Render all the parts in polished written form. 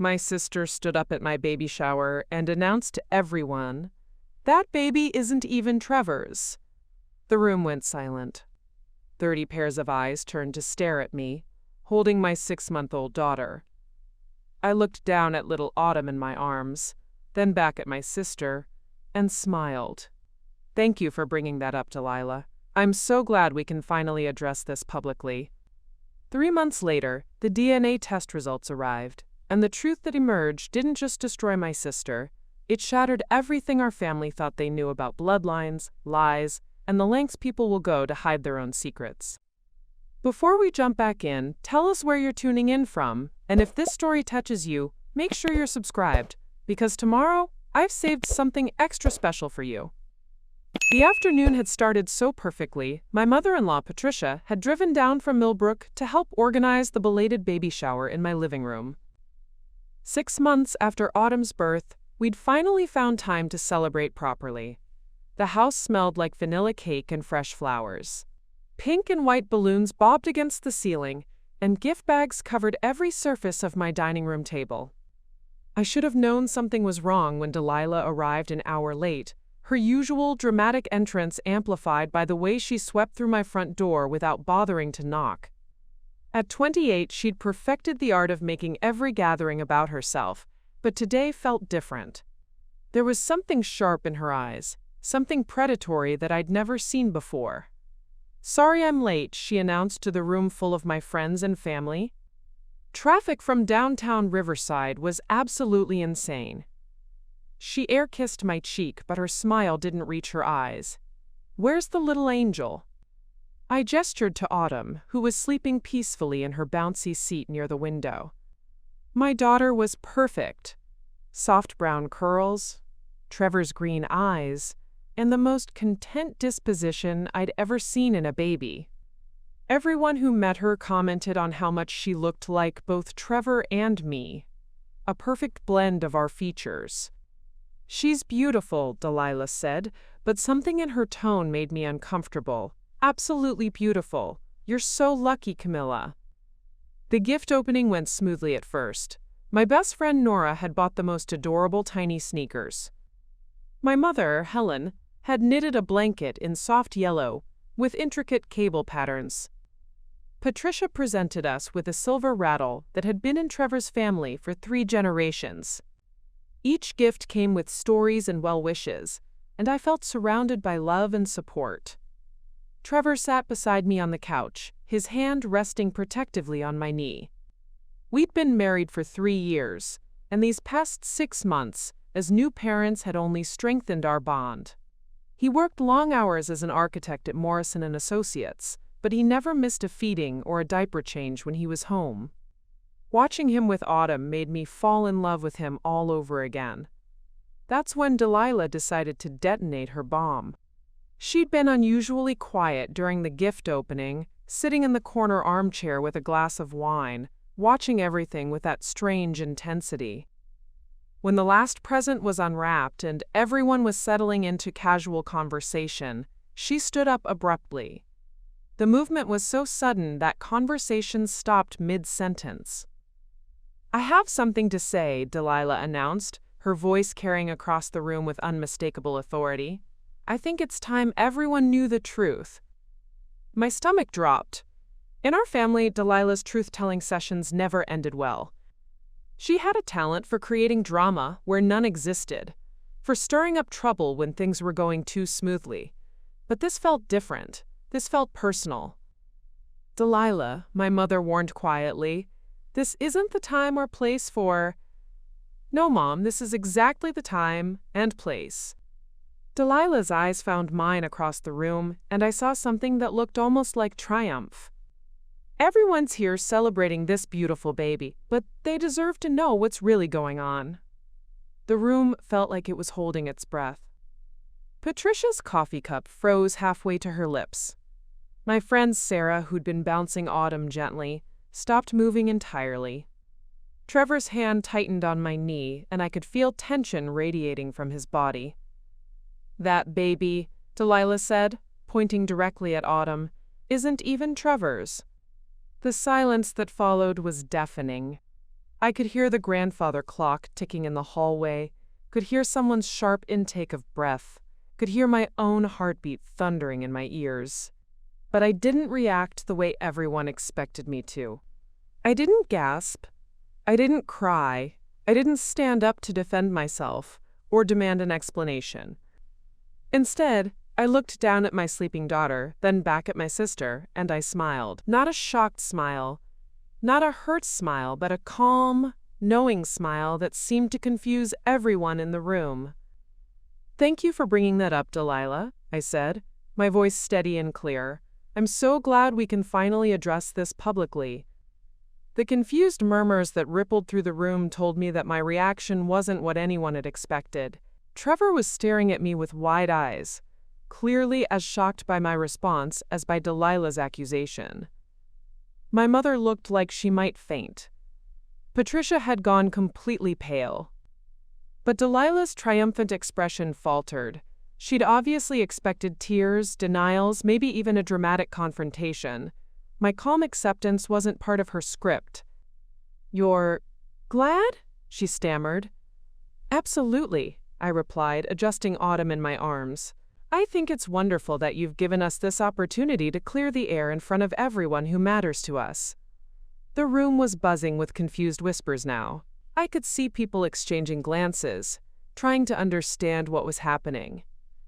My sister stood up at my baby shower and announced to everyone, "That baby isn't even Trevor's." The room went silent. 30 pairs of eyes turned to stare at me, holding my 6-month-old daughter. I looked down at little Autumn in my arms, then back at my sister, and smiled. "Thank you for bringing that up, Delilah. I'm so glad we can finally address this publicly." 3 months later, the DNA test results arrived, and the truth that emerged didn't just destroy my sister, it shattered everything our family thought they knew about bloodlines, lies, and the lengths people will go to hide their own secrets. Before we jump back in, tell us where you're tuning in from, and if this story touches you, make sure you're subscribed, because tomorrow, I've saved something extra special for you. The afternoon had started so perfectly, my mother-in-law, Patricia, had driven down from Millbrook to help organize the belated baby shower in my living room. 6 months after Autumn's birth, we'd finally found time to celebrate properly. The house smelled like vanilla cake and fresh flowers. Pink and white balloons bobbed against the ceiling, and gift bags covered every surface of my dining room table. I should have known something was wrong when Delilah arrived an hour late, her usual dramatic entrance amplified by the way she swept through my front door without bothering to knock. At 28, she'd perfected the art of making every gathering about herself, but today felt different. There was something sharp in her eyes, something predatory that I'd never seen before. "Sorry I'm late," she announced to the room full of my friends and family. Traffic from downtown Riverside was absolutely insane. She air-kissed my cheek, but her smile didn't reach her eyes. "Where's the little angel?" I gestured to Autumn, who was sleeping peacefully in her bouncy seat near the window. My daughter was perfect. Soft brown curls, Trevor's green eyes, and the most content disposition I'd ever seen in a baby. Everyone who met her commented on how much she looked like both Trevor and me, a perfect blend of our features. "She's beautiful," Delilah said, but something in her tone made me uncomfortable. "Absolutely beautiful. You're so lucky, Camilla." The gift opening went smoothly at first. My best friend Nora had bought the most adorable tiny sneakers. My mother, Helen, had knitted a blanket in soft yellow with intricate cable patterns. Patricia presented us with a silver rattle that had been in Trevor's family for 3 generations. Each gift came with stories and well wishes, and I felt surrounded by love and support. Trevor sat beside me on the couch, his hand resting protectively on my knee. We'd been married for 3 years, and these past 6 months, as new parents, had only strengthened our bond. He worked long hours as an architect at Morrison & Associates, but he never missed a feeding or a diaper change when he was home. Watching him with Autumn made me fall in love with him all over again. That's when Delilah decided to detonate her bomb. She'd been unusually quiet during the gift opening, sitting in the corner armchair with a glass of wine, watching everything with that strange intensity. When the last present was unwrapped and everyone was settling into casual conversation, she stood up abruptly. The movement was so sudden that conversation stopped mid-sentence. "I have something to say," Delilah announced, her voice carrying across the room with unmistakable authority. "I think it's time everyone knew the truth." My stomach dropped. In our family, Delilah's truth-telling sessions never ended well. She had a talent for creating drama where none existed, for stirring up trouble when things were going too smoothly. But this felt different. This felt personal. "Delilah," my mother warned quietly, "this isn't the time or place for—" "No, Mom, this is exactly the time and place." Delilah's eyes found mine across the room, and I saw something that looked almost like triumph. "Everyone's here celebrating this beautiful baby, but they deserve to know what's really going on." The room felt like it was holding its breath. Patricia's coffee cup froze halfway to her lips. My friend Sarah, who'd been bouncing Autumn gently, stopped moving entirely. Trevor's hand tightened on my knee, and I could feel tension radiating from his body. "That baby," Delilah said, pointing directly at Autumn, "isn't even Trevor's." The silence that followed was deafening. I could hear the grandfather clock ticking in the hallway, could hear someone's sharp intake of breath, could hear my own heartbeat thundering in my ears. But I didn't react the way everyone expected me to. I didn't gasp. I didn't cry. I didn't stand up to defend myself or demand an explanation. Instead, I looked down at my sleeping daughter, then back at my sister, and I smiled. Not a shocked smile, not a hurt smile, but a calm, knowing smile that seemed to confuse everyone in the room. "Thank you for bringing that up, Delilah," I said, my voice steady and clear. "I'm so glad we can finally address this publicly." The confused murmurs that rippled through the room told me that my reaction wasn't what anyone had expected. Trevor was staring at me with wide eyes, clearly as shocked by my response as by Delilah's accusation. My mother looked like she might faint. Patricia had gone completely pale. But Delilah's triumphant expression faltered. She'd obviously expected tears, denials, maybe even a dramatic confrontation. My calm acceptance wasn't part of her script. "You're glad?" she stammered. "Absolutely," I replied, adjusting Autumn in my arms. "I think it's wonderful that you've given us this opportunity to clear the air in front of everyone who matters to us." The room was buzzing with confused whispers now. I could see people exchanging glances, trying to understand what was happening.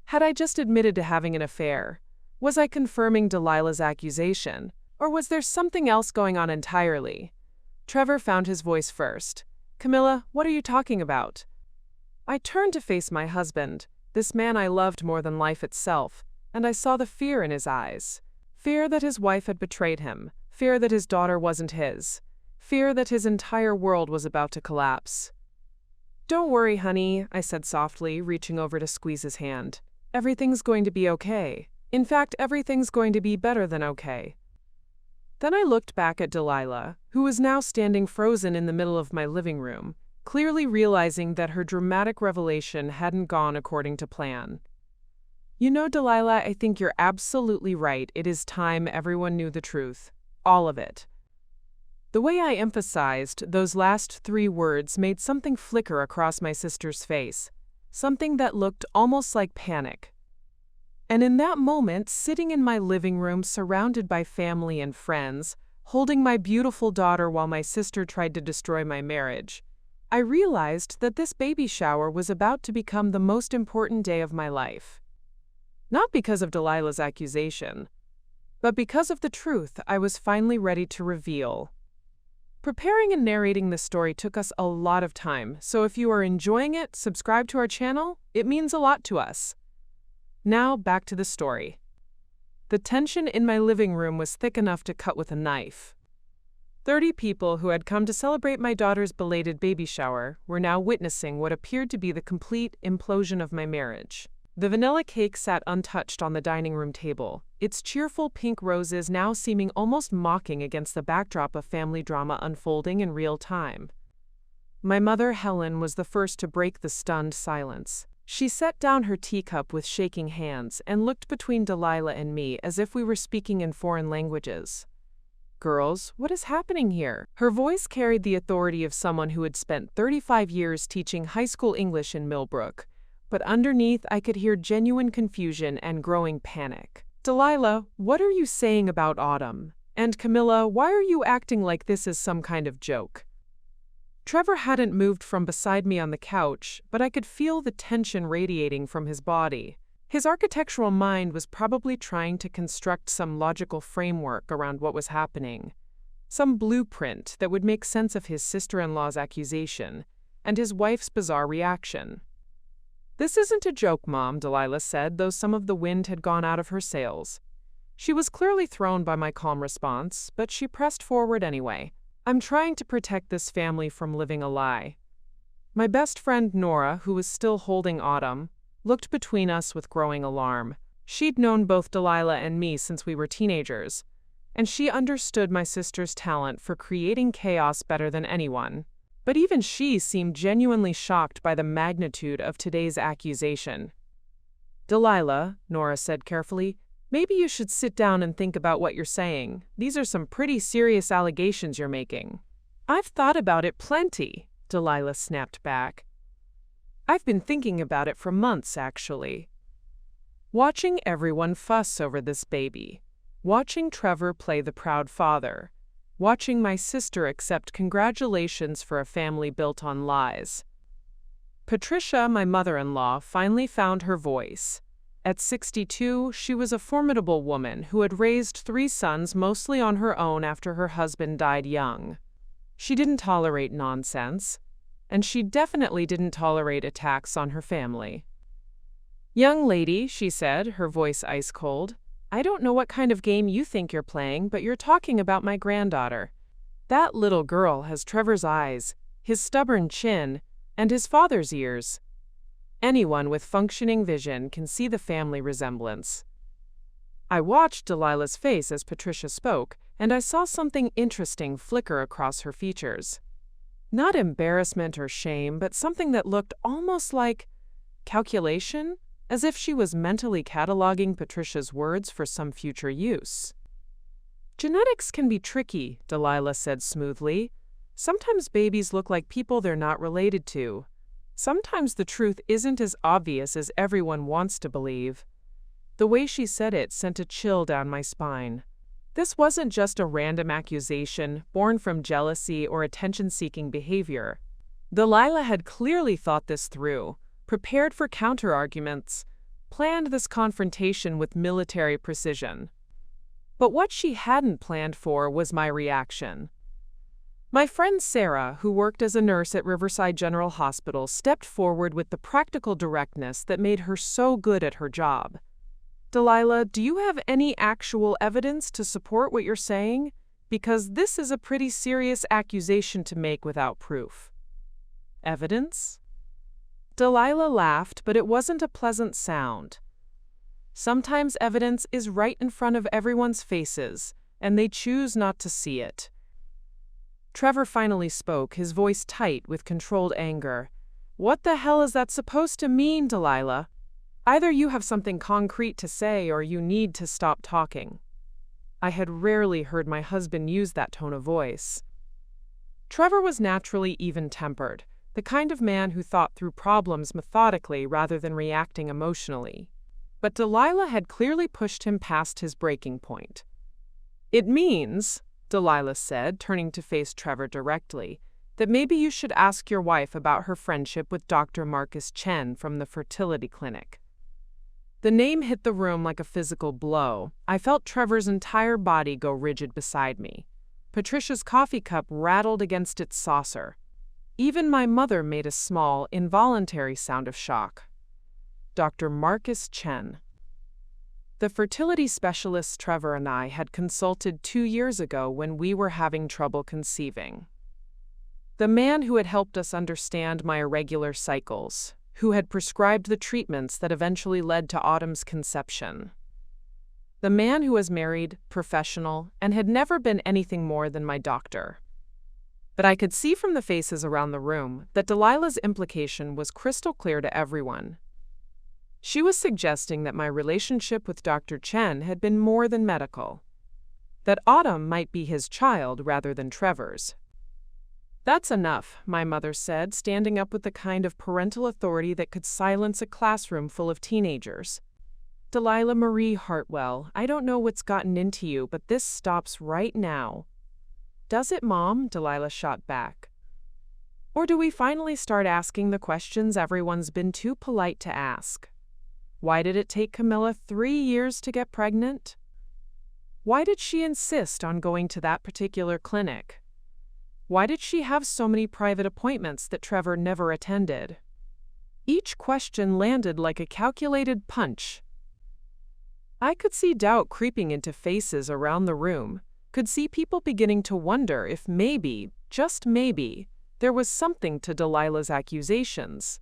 Had I just admitted to having an affair? Was I confirming Delilah's accusation? Or was there something else going on entirely? Trevor found his voice first. "Camilla, what are you talking about?" I turned to face my husband, this man I loved more than life itself, and I saw the fear in his eyes. Fear that his wife had betrayed him, fear that his daughter wasn't his, fear that his entire world was about to collapse. "Don't worry, honey," I said softly, reaching over to squeeze his hand. "Everything's going to be okay. In fact, everything's going to be better than okay." Then I looked back at Delilah, who was now standing frozen in the middle of my living room, clearly realizing that her dramatic revelation hadn't gone according to plan. "You know, Delilah, I think you're absolutely right. It is time everyone knew the truth. All of it." The way I emphasized those last 3 words made something flicker across my sister's face, something that looked almost like panic. And in that moment, sitting in my living room surrounded by family and friends, holding my beautiful daughter while my sister tried to destroy my marriage, I realized that this baby shower was about to become the most important day of my life. Not because of Delilah's accusation, but because of the truth I was finally ready to reveal. Preparing and narrating this story took us a lot of time, so if you are enjoying it, subscribe to our channel. It means a lot to us. Now, back to the story. The tension in my living room was thick enough to cut with a knife. 30 people who had come to celebrate my daughter's belated baby shower were now witnessing what appeared to be the complete implosion of my marriage. The vanilla cake sat untouched on the dining room table, its cheerful pink roses now seeming almost mocking against the backdrop of family drama unfolding in real time. My mother, Helen, was the first to break the stunned silence. She set down her teacup with shaking hands and looked between Delilah and me as if we were speaking in foreign languages. "Girls, what is happening here?" Her voice carried the authority of someone who had spent 35 years teaching high school English in Millbrook, but underneath I could hear genuine confusion and growing panic. "Delilah, what are you saying about Autumn? And Camilla, why are you acting like this is some kind of joke?" Trevor hadn't moved from beside me on the couch, but I could feel the tension radiating from his body. His architectural mind was probably trying to construct some logical framework around what was happening, some blueprint that would make sense of his sister-in-law's accusation and his wife's bizarre reaction. "This isn't a joke, Mom," Delilah said, though some of the wind had gone out of her sails. She was clearly thrown by my calm response, but she pressed forward anyway. "I'm trying to protect this family from living a lie." My best friend Nora, who was still holding Autumn, looked between us with growing alarm. She'd known both Delilah and me since we were teenagers, and she understood my sister's talent for creating chaos better than anyone. But even she seemed genuinely shocked by the magnitude of today's accusation. "Delilah," Nora said carefully, "maybe you should sit down and think about what you're saying. These are some pretty serious allegations you're making." "I've thought about it plenty," Delilah snapped back. "I've been thinking about it for months, actually. Watching everyone fuss over this baby. Watching Trevor play the proud father. Watching my sister accept congratulations for a family built on lies." Patricia, my mother-in-law, finally found her voice. At 62, she was a formidable woman who had raised 3 sons mostly on her own after her husband died young. She didn't tolerate nonsense, and she definitely didn't tolerate attacks on her family. "Young lady," she said, her voice ice-cold, "I don't know what kind of game you think you're playing, but you're talking about my granddaughter. That little girl has Trevor's eyes, his stubborn chin, and his father's ears. Anyone with functioning vision can see the family resemblance." I watched Delilah's face as Patricia spoke, and I saw something interesting flicker across her features. Not embarrassment or shame, but something that looked almost like calculation, as if she was mentally cataloging Patricia's words for some future use. "Genetics can be tricky," Delilah said smoothly. "Sometimes babies look like people they're not related to. Sometimes the truth isn't as obvious as everyone wants to believe." The way she said it sent a chill down my spine. This wasn't just a random accusation born from jealousy or attention-seeking behavior. Delilah had clearly thought this through, prepared for counterarguments, planned this confrontation with military precision. But what she hadn't planned for was my reaction. My friend Sarah, who worked as a nurse at Riverside General Hospital, stepped forward with the practical directness that made her so good at her job. "Delilah, do you have any actual evidence to support what you're saying? Because this is a pretty serious accusation to make without proof." "Evidence?" Delilah laughed, but it wasn't a pleasant sound. "Sometimes evidence is right in front of everyone's faces, and they choose not to see it." Trevor finally spoke, his voice tight with controlled anger. "What the hell is that supposed to mean, Delilah? Either you have something concrete to say or you need to stop talking." I had rarely heard my husband use that tone of voice. Trevor was naturally even-tempered, the kind of man who thought through problems methodically rather than reacting emotionally. But Delilah had clearly pushed him past his breaking point. "It means," Delilah said, turning to face Trevor directly, "that maybe you should ask your wife about her friendship with Dr. Marcus Chen from the fertility clinic." The name hit the room like a physical blow. I felt Trevor's entire body go rigid beside me. Patricia's coffee cup rattled against its saucer. Even my mother made a small, involuntary sound of shock. Dr. Marcus Chen. The fertility specialist Trevor and I had consulted 2 years ago when we were having trouble conceiving. The man who had helped us understand my irregular cycles, who had prescribed the treatments that eventually led to Autumn's conception. The man who was married, professional, and had never been anything more than my doctor. But I could see from the faces around the room that Delilah's implication was crystal clear to everyone. She was suggesting that my relationship with Dr. Chen had been more than medical. That Autumn might be his child rather than Trevor's. "That's enough," my mother said, standing up with the kind of parental authority that could silence a classroom full of teenagers. "Delilah Marie Hartwell, I don't know what's gotten into you, but this stops right now." "Does it, Mom?" Delilah shot back. "Or do we finally start asking the questions everyone's been too polite to ask? Why did it take Camilla 3 years to get pregnant? Why did she insist on going to that particular clinic? Why did she have so many private appointments that Trevor never attended?" Each question landed like a calculated punch. I could see doubt creeping into faces around the room, could see people beginning to wonder if maybe, just maybe, there was something to Delilah's accusations.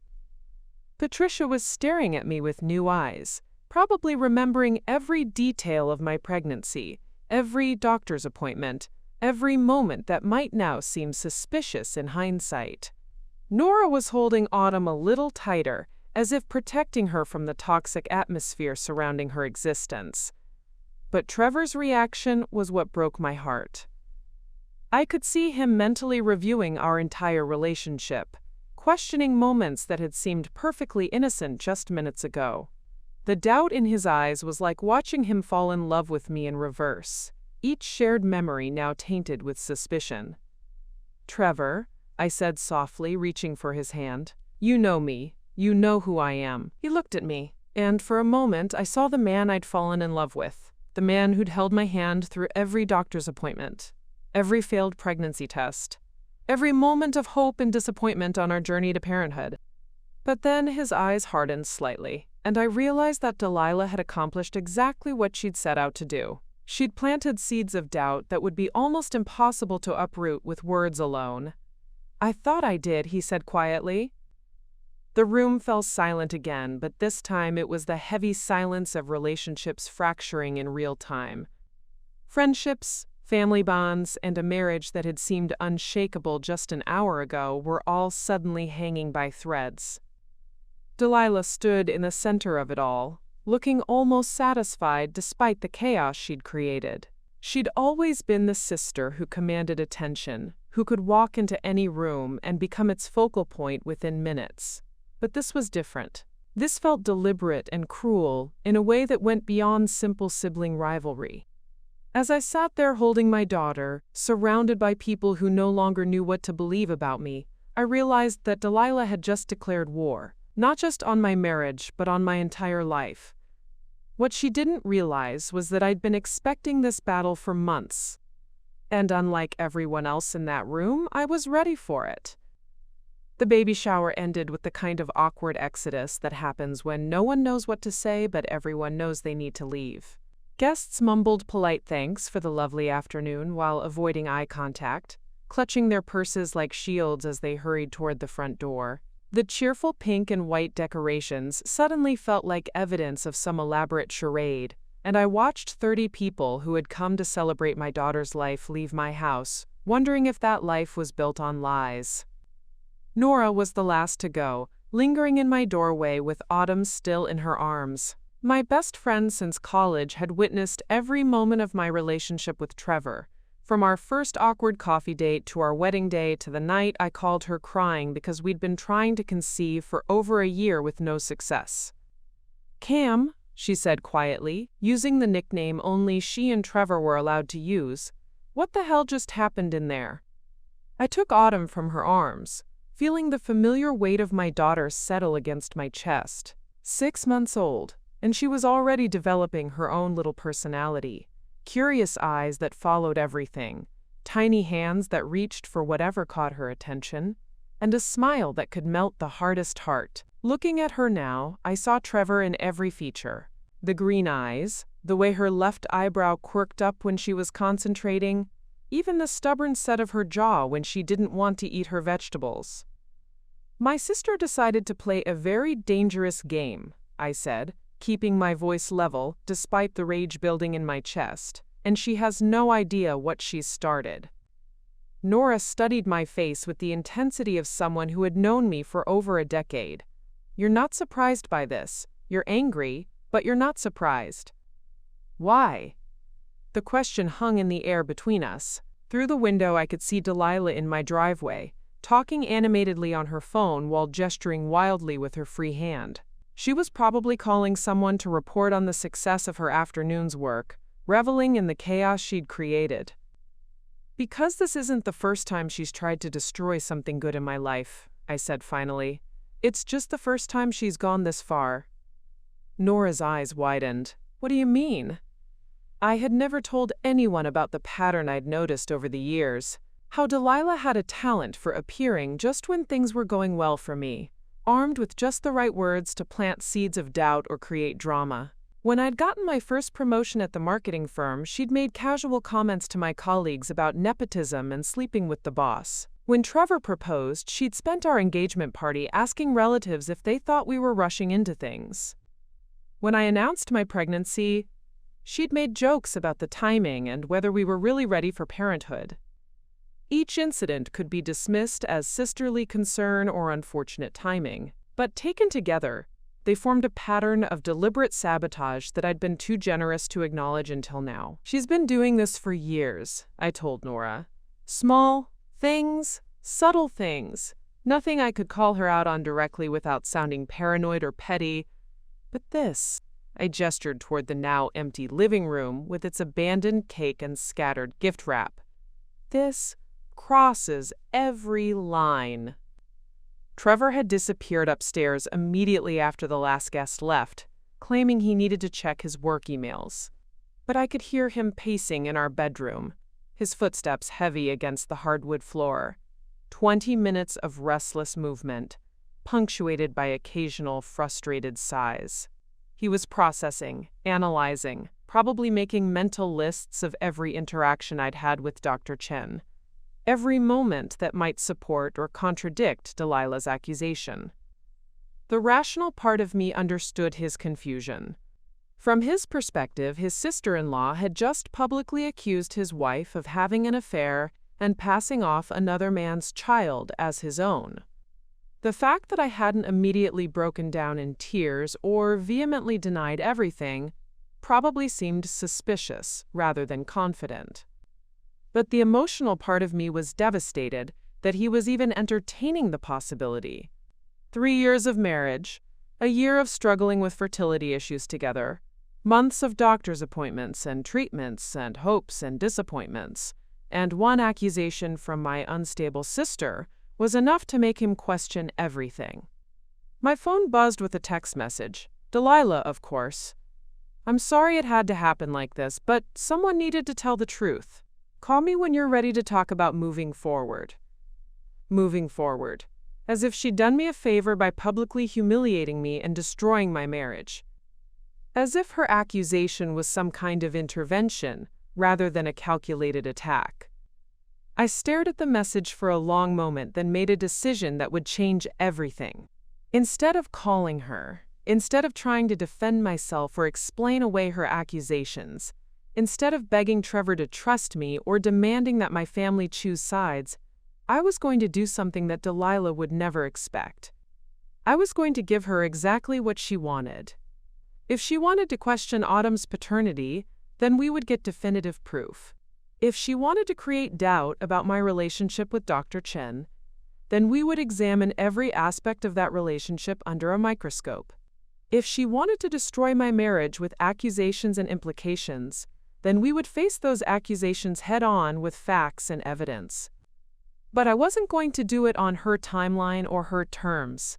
Patricia was staring at me with new eyes, probably remembering every detail of my pregnancy, every doctor's appointment, every moment that might now seem suspicious in hindsight. Nora was holding Autumn a little tighter, as if protecting her from the toxic atmosphere surrounding her existence. But Trevor's reaction was what broke my heart. I could see him mentally reviewing our entire relationship, questioning moments that had seemed perfectly innocent just minutes ago. The doubt in his eyes was like watching him fall in love with me in reverse, each shared memory now tainted with suspicion. "Trevor," I said softly, reaching for his hand. "You know me. You know who I am." He looked at me, and for a moment I saw the man I'd fallen in love with, the man who'd held my hand through every doctor's appointment, every failed pregnancy test, every moment of hope and disappointment on our journey to parenthood. But then his eyes hardened slightly, and I realized that Delilah had accomplished exactly what she'd set out to do. She'd planted seeds of doubt that would be almost impossible to uproot with words alone. "I thought I did," he said quietly. The room fell silent again, but this time it was the heavy silence of relationships fracturing in real time. Friendships, family bonds, and a marriage that had seemed unshakable just an hour ago were all suddenly hanging by threads. Delilah stood in the center of it all, looking almost satisfied despite the chaos she'd created. She'd always been the sister who commanded attention, who could walk into any room and become its focal point within minutes. But this was different. This felt deliberate and cruel in a way that went beyond simple sibling rivalry. As I sat there holding my daughter, surrounded by people who no longer knew what to believe about me, I realized that Delilah had just declared war, not just on my marriage, but on my entire life. What she didn't realize was that I'd been expecting this battle for months. And unlike everyone else in that room, I was ready for it. The baby shower ended with the kind of awkward exodus that happens when no one knows what to say, but everyone knows they need to leave. Guests mumbled polite thanks for the lovely afternoon while avoiding eye contact, clutching their purses like shields as they hurried toward the front door. The cheerful pink and white decorations suddenly felt like evidence of some elaborate charade, and I watched 30 people who had come to celebrate my daughter's life leave my house, wondering if that life was built on lies. Nora was the last to go, lingering in my doorway with Autumn still in her arms. My best friend since college had witnessed every moment of my relationship with Trevor, from our first awkward coffee date to our wedding day to the night I called her crying because we'd been trying to conceive for over a year with no success. "Cam," she said quietly, using the nickname only she and Trevor were allowed to use, "what the hell just happened in there?" I took Autumn from her arms, feeling the familiar weight of my daughter settle against my chest. 6 months old, and she was already developing her own little personality. Curious eyes that followed everything, tiny hands that reached for whatever caught her attention, and a smile that could melt the hardest heart. Looking at her now, I saw Trevor in every feature. The green eyes, the way her left eyebrow quirked up when she was concentrating, even the stubborn set of her jaw when she didn't want to eat her vegetables. "My sister decided to play a very dangerous game," I said, keeping my voice level despite the rage building in my chest, "and she has no idea what she's started." Nora studied my face with the intensity of someone who had known me for over a decade. "You're not surprised by this. You're angry, but you're not surprised." "Why?" The question hung in the air between us. Through the window I could see Delilah in my driveway, talking animatedly on her phone while gesturing wildly with her free hand. She was probably calling someone to report on the success of her afternoon's work, reveling in the chaos she'd created. "Because this isn't the first time she's tried to destroy something good in my life," I said finally. "It's just the first time she's gone this far." Nora's eyes widened. "What do you mean?" I had never told anyone about the pattern I'd noticed over the years. How Delilah had a talent for appearing just when things were going well for me, armed with just the right words to plant seeds of doubt or create drama. When I'd gotten my first promotion at the marketing firm, she'd made casual comments to my colleagues about nepotism and sleeping with the boss. When Trevor proposed, she'd spent our engagement party asking relatives if they thought we were rushing into things. When I announced my pregnancy, she'd made jokes about the timing and whether we were really ready for parenthood. Each incident could be dismissed as sisterly concern or unfortunate timing, but taken together, they formed a pattern of deliberate sabotage that I'd been too generous to acknowledge until now. "She's been doing this for years," I told Nora. Small things, subtle things. Nothing I could call her out on directly without sounding paranoid or petty. But this, I gestured toward the now empty living room with its abandoned cake and scattered gift wrap. This crosses every line. Trevor had disappeared upstairs immediately after the last guest left, claiming he needed to check his work emails. But I could hear him pacing in our bedroom, his footsteps heavy against the hardwood floor. 20 minutes of restless movement, punctuated by occasional frustrated sighs. He was processing, analyzing, probably making mental lists of every interaction I'd had with Dr. Chen. Every moment that might support or contradict Delilah's accusation. The rational part of me understood his confusion. From his perspective, his sister-in-law had just publicly accused his wife of having an affair and passing off another man's child as his own. The fact that I hadn't immediately broken down in tears or vehemently denied everything probably seemed suspicious rather than confident. But the emotional part of me was devastated that he was even entertaining the possibility. 3 years of marriage, a year of struggling with fertility issues together, months of doctor's appointments and treatments and hopes and disappointments, and one accusation from my unstable sister was enough to make him question everything. My phone buzzed with a text message. Delilah, of course. I'm sorry it had to happen like this, but someone needed to tell the truth. Call me when you're ready to talk about moving forward. Moving forward. As if she'd done me a favor by publicly humiliating me and destroying my marriage. As if her accusation was some kind of intervention, rather than a calculated attack. I stared at the message for a long moment, then made a decision that would change everything. Instead of calling her, instead of trying to defend myself or explain away her accusations, instead of begging Trevor to trust me or demanding that my family choose sides, I was going to do something that Delilah would never expect. I was going to give her exactly what she wanted. If she wanted to question Autumn's paternity, then we would get definitive proof. If she wanted to create doubt about my relationship with Dr. Chen, then we would examine every aspect of that relationship under a microscope. If she wanted to destroy my marriage with accusations and implications, then we would face those accusations head-on with facts and evidence. But I wasn't going to do it on her timeline or her terms.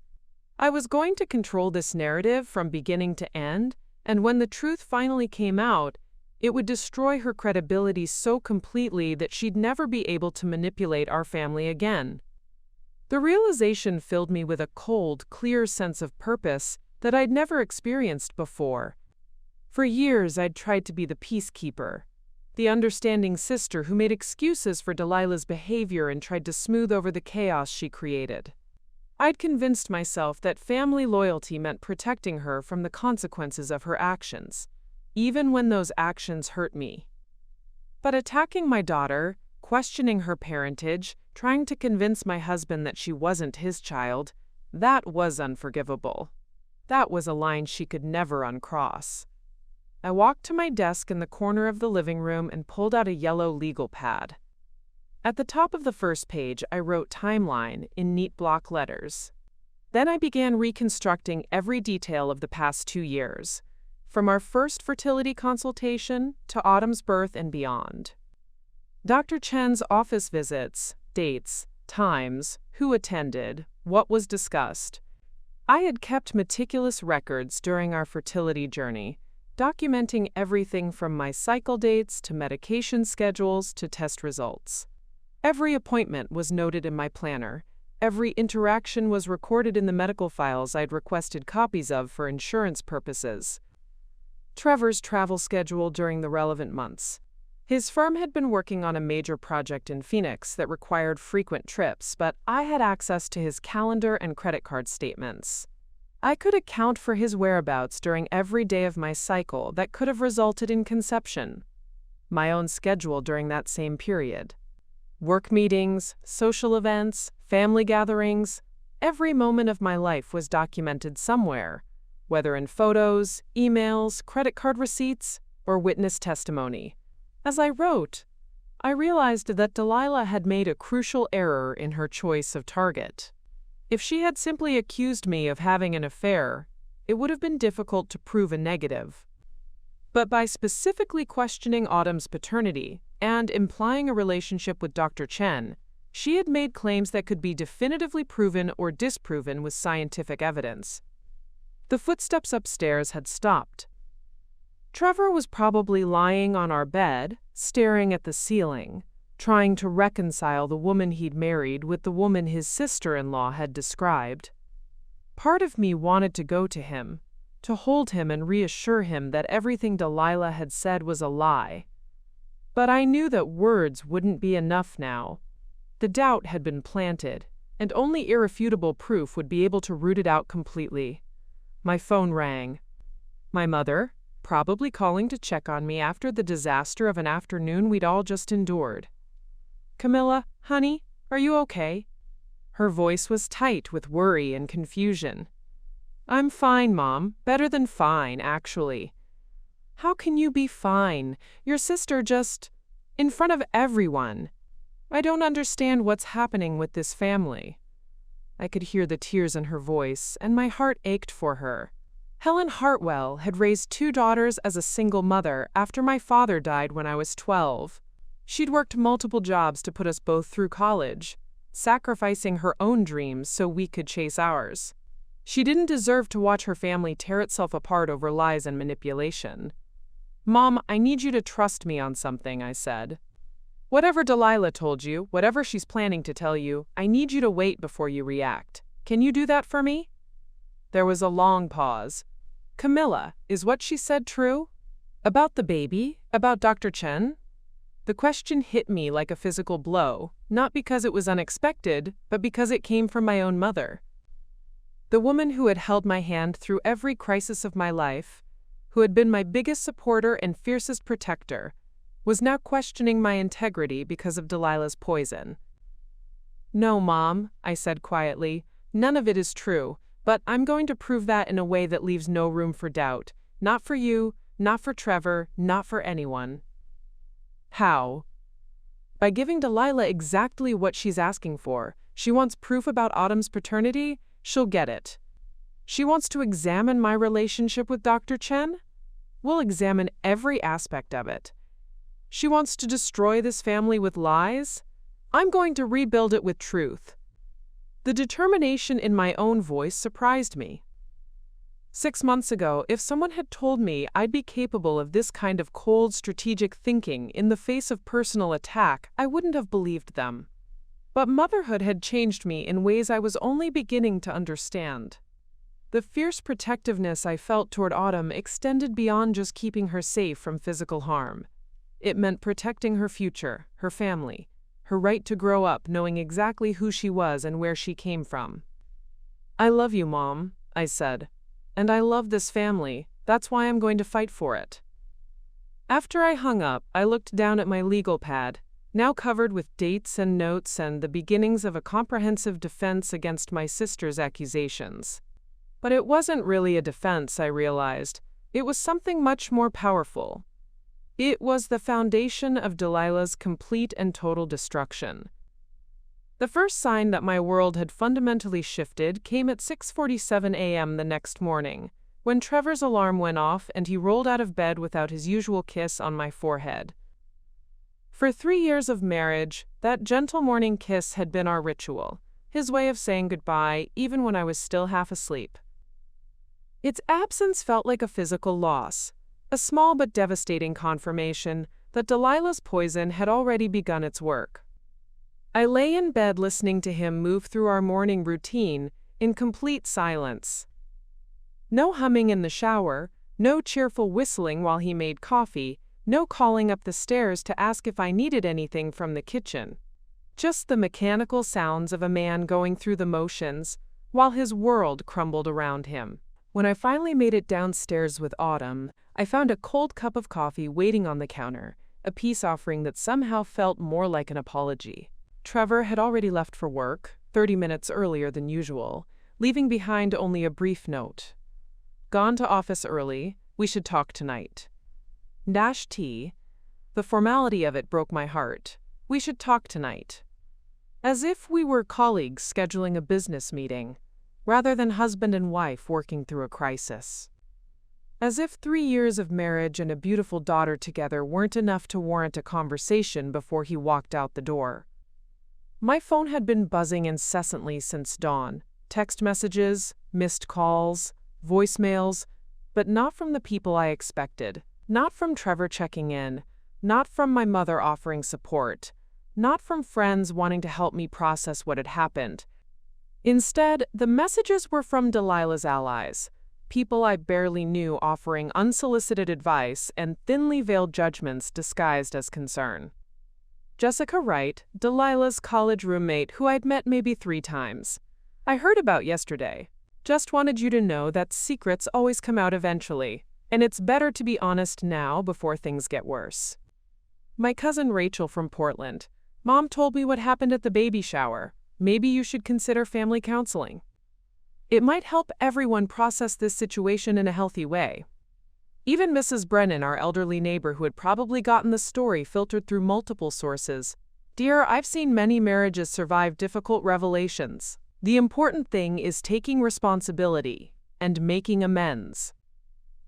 I was going to control this narrative from beginning to end, and when the truth finally came out, it would destroy her credibility so completely that she'd never be able to manipulate our family again. The realization filled me with a cold, clear sense of purpose that I'd never experienced before. For years, I'd tried to be the peacekeeper, the understanding sister who made excuses for Delilah's behavior and tried to smooth over the chaos she created. I'd convinced myself that family loyalty meant protecting her from the consequences of her actions, even when those actions hurt me. But attacking my daughter, questioning her parentage, trying to convince my husband that she wasn't his child, that was unforgivable. That was a line she could never uncross. I walked to my desk in the corner of the living room and pulled out a yellow legal pad. At the top of the first page, I wrote timeline in neat block letters. Then I began reconstructing every detail of the past 2 years, from our first fertility consultation to Autumn's birth and beyond. Dr. Chen's office visits, dates, times, who attended, what was discussed. I had kept meticulous records during our fertility journey, documenting everything from my cycle dates to medication schedules to test results. Every appointment was noted in my planner. Every interaction was recorded in the medical files I'd requested copies of for insurance purposes. Trevor's travel schedule during the relevant months. His firm had been working on a major project in Phoenix that required frequent trips, but I had access to his calendar and credit card statements. I could account for his whereabouts during every day of my cycle that could have resulted in conception. My own schedule during that same period. Work meetings, social events, family gatherings, every moment of my life was documented somewhere, whether in photos, emails, credit card receipts, or witness testimony. As I wrote, I realized that Delilah had made a crucial error in her choice of target. If she had simply accused me of having an affair, it would have been difficult to prove a negative. But by specifically questioning Autumn's paternity and implying a relationship with Dr. Chen, she had made claims that could be definitively proven or disproven with scientific evidence. The footsteps upstairs had stopped. Trevor was probably lying on our bed, staring at the ceiling, trying to reconcile the woman he'd married with the woman his sister-in-law had described. Part of me wanted to go to him, to hold him and reassure him that everything Delilah had said was a lie. But I knew that words wouldn't be enough now. The doubt had been planted, and only irrefutable proof would be able to root it out completely. My phone rang. My mother, probably calling to check on me after the disaster of an afternoon we'd all just endured. "Camilla, honey, are you okay?" Her voice was tight with worry and confusion. "I'm fine, Mom. Better than fine, actually." "How can you be fine? Your sister just... in front of everyone. I don't understand what's happening with this family." I could hear the tears in her voice, and my heart ached for her. Helen Hartwell had raised 2 daughters as a single mother after my father died when I was 12. She'd worked multiple jobs to put us both through college, sacrificing her own dreams so we could chase ours. She didn't deserve to watch her family tear itself apart over lies and manipulation. "Mom, I need you to trust me on something," I said. "Whatever Delilah told you, whatever she's planning to tell you, I need you to wait before you react. Can you do that for me?" There was a long pause. "Camilla, is what she said true? About the baby? About Dr. Chen?" The question hit me like a physical blow, not because it was unexpected, but because it came from my own mother. The woman who had held my hand through every crisis of my life, who had been my biggest supporter and fiercest protector, was now questioning my integrity because of Delilah's poison. "No, Mom," I said quietly, "none of it is true, but I'm going to prove that in a way that leaves no room for doubt. Not for you, not for Trevor, not for anyone." "How?" "By giving Delilah exactly what she's asking for. She wants proof about Autumn's paternity. She'll get it. She wants to examine my relationship with Dr. Chen. We'll examine every aspect of it. She wants to destroy this family with lies. I'm going to rebuild it with truth." The determination in my own voice surprised me. 6 months ago, if someone had told me I'd be capable of this kind of cold, strategic thinking in the face of personal attack, I wouldn't have believed them. But motherhood had changed me in ways I was only beginning to understand. The fierce protectiveness I felt toward Autumn extended beyond just keeping her safe from physical harm. It meant protecting her future, her family, her right to grow up knowing exactly who she was and where she came from. "I love you, Mom," I said. "And I love this family. That's why I'm going to fight for it." After I hung up, I looked down at my legal pad, now covered with dates and notes and the beginnings of a comprehensive defense against my sister's accusations. But it wasn't really a defense, I realized. It was something much more powerful. It was the foundation of Delilah's complete and total destruction. The first sign that my world had fundamentally shifted came at 6:47 a.m. the next morning, when Trevor's alarm went off and he rolled out of bed without his usual kiss on my forehead. For 3 years of marriage, that gentle morning kiss had been our ritual, his way of saying goodbye even when I was still half asleep. Its absence felt like a physical loss, a small but devastating confirmation that Delilah's poison had already begun its work. I lay in bed listening to him move through our morning routine in complete silence. No humming in the shower, no cheerful whistling while he made coffee, no calling up the stairs to ask if I needed anything from the kitchen. Just the mechanical sounds of a man going through the motions while his world crumbled around him. When I finally made it downstairs with Autumn, I found a cold cup of coffee waiting on the counter, a peace offering that somehow felt more like an apology. Trevor had already left for work, 30 minutes earlier than usual, leaving behind only a brief note. "Gone to office early. We should talk tonight. Dash tea. The formality of it broke my heart. We should talk tonight. As if we were colleagues scheduling a business meeting, rather than husband and wife working through a crisis. As if 3 years of marriage and a beautiful daughter together weren't enough to warrant a conversation before he walked out the door. My phone had been buzzing incessantly since dawn. Text messages, missed calls, voicemails, but not from the people I expected. Not from Trevor checking in, not from my mother offering support, not from friends wanting to help me process what had happened. Instead, the messages were from Delilah's allies, people I barely knew offering unsolicited advice and thinly veiled judgments disguised as concern. Jessica Wright, Delilah's college roommate who I'd met maybe 3 times. I heard about yesterday. Just wanted you to know that secrets always come out eventually, and it's better to be honest now before things get worse. My cousin Rachel from Portland. Mom told me what happened at the baby shower. Maybe you should consider family counseling. It might help everyone process this situation in a healthy way. Even Mrs. Brennan, our elderly neighbor who had probably gotten the story filtered through multiple sources. Dear, I've seen many marriages survive difficult revelations. The important thing is taking responsibility and making amends.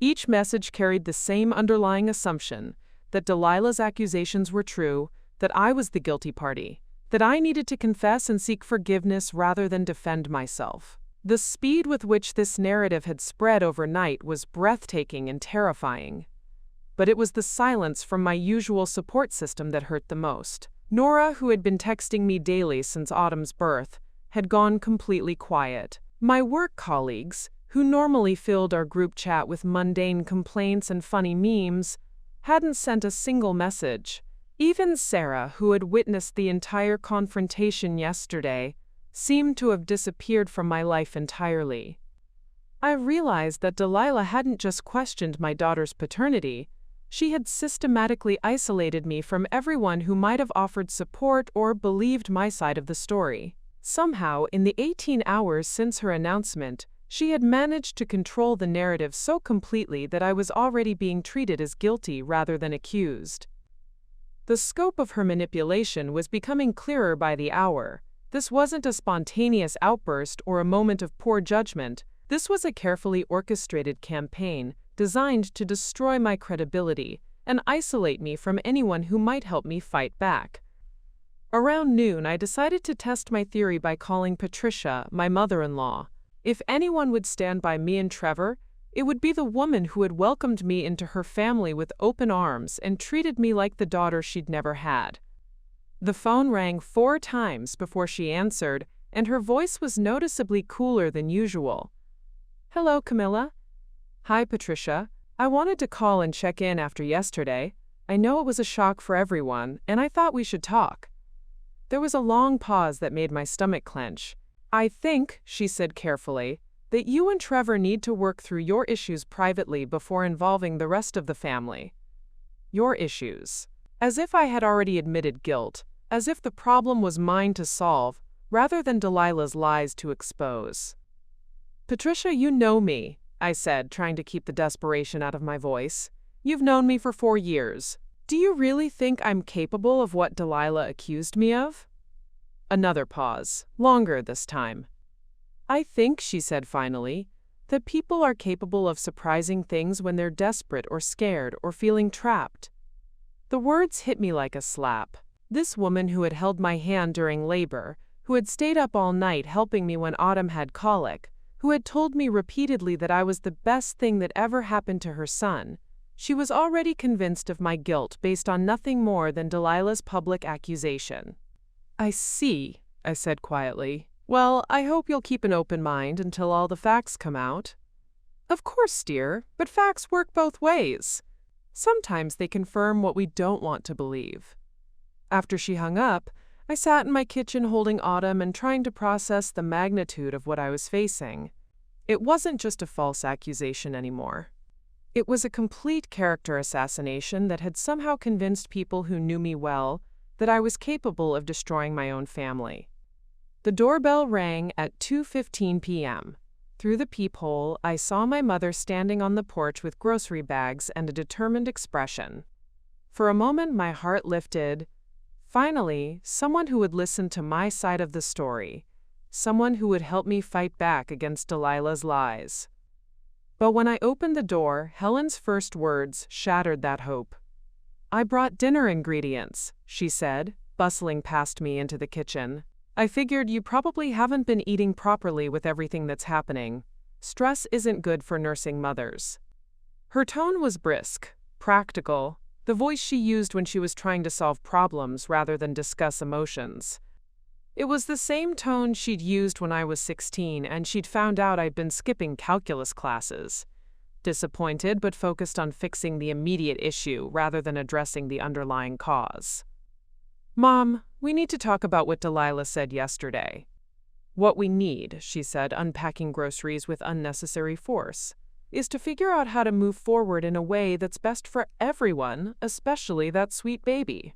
Each message carried the same underlying assumption that Delilah's accusations were true, that I was the guilty party, that I needed to confess and seek forgiveness rather than defend myself. The speed with which this narrative had spread overnight was breathtaking and terrifying. But it was the silence from my usual support system that hurt the most. Nora, who had been texting me daily since Autumn's birth, had gone completely quiet. My work colleagues, who normally filled our group chat with mundane complaints and funny memes, hadn't sent a single message. Even Sarah, who had witnessed the entire confrontation yesterday, seemed to have disappeared from my life entirely. I realized that Delilah hadn't just questioned my daughter's paternity, she had systematically isolated me from everyone who might have offered support or believed my side of the story. Somehow, in the 18 hours since her announcement, she had managed to control the narrative so completely that I was already being treated as guilty rather than accused. The scope of her manipulation was becoming clearer by the hour. This wasn't a spontaneous outburst or a moment of poor judgment. This was a carefully orchestrated campaign designed to destroy my credibility and isolate me from anyone who might help me fight back. Around noon, I decided to test my theory by calling Patricia, my mother-in-law. If anyone would stand by me and Trevor, it would be the woman who had welcomed me into her family with open arms and treated me like the daughter she'd never had. The phone rang 4 times before she answered, and her voice was noticeably cooler than usual. Hello, Camilla. Hi, Patricia. I wanted to call and check in after yesterday. I know it was a shock for everyone, and I thought we should talk. There was a long pause that made my stomach clench. I think, she said carefully, that you and Trevor need to work through your issues privately before involving the rest of the family. Your issues. As if I had already admitted guilt, as if the problem was mine to solve, rather than Delilah's lies to expose. Patricia, you know me, I said, trying to keep the desperation out of my voice. You've known me for 4 years. Do you really think I'm capable of what Delilah accused me of? Another pause, longer this time. I think, she said finally, that people are capable of surprising things when they're desperate or scared or feeling trapped. The words hit me like a slap. This woman who had held my hand during labor, who had stayed up all night helping me when Autumn had colic, who had told me repeatedly that I was the best thing that ever happened to her son, she was already convinced of my guilt based on nothing more than Delilah's public accusation. I see, I said quietly. Well, I hope you'll keep an open mind until all the facts come out. Of course, dear, but facts work both ways. Sometimes they confirm what we don't want to believe. After she hung up, I sat in my kitchen holding Autumn and trying to process the magnitude of what I was facing. It wasn't just a false accusation anymore. It was a complete character assassination that had somehow convinced people who knew me well that I was capable of destroying my own family. The doorbell rang at 2:15 p.m. Through the peephole, I saw my mother standing on the porch with grocery bags and a determined expression. For a moment, my heart lifted. Finally, someone who would listen to my side of the story. Someone who would help me fight back against Delilah's lies. But when I opened the door, Helen's first words shattered that hope. "I brought dinner ingredients," she said, bustling past me into the kitchen. "I figured you probably haven't been eating properly with everything that's happening. Stress isn't good for nursing mothers." Her tone was brisk, practical, the voice she used when she was trying to solve problems rather than discuss emotions. It was the same tone she'd used when I was 16 and she'd found out I'd been skipping calculus classes. Disappointed but focused on fixing the immediate issue rather than addressing the underlying cause. "Mom, we need to talk about what Delilah said yesterday." "What we need," she said, unpacking groceries with unnecessary force, "is to figure out how to move forward in a way that's best for everyone, especially that sweet baby."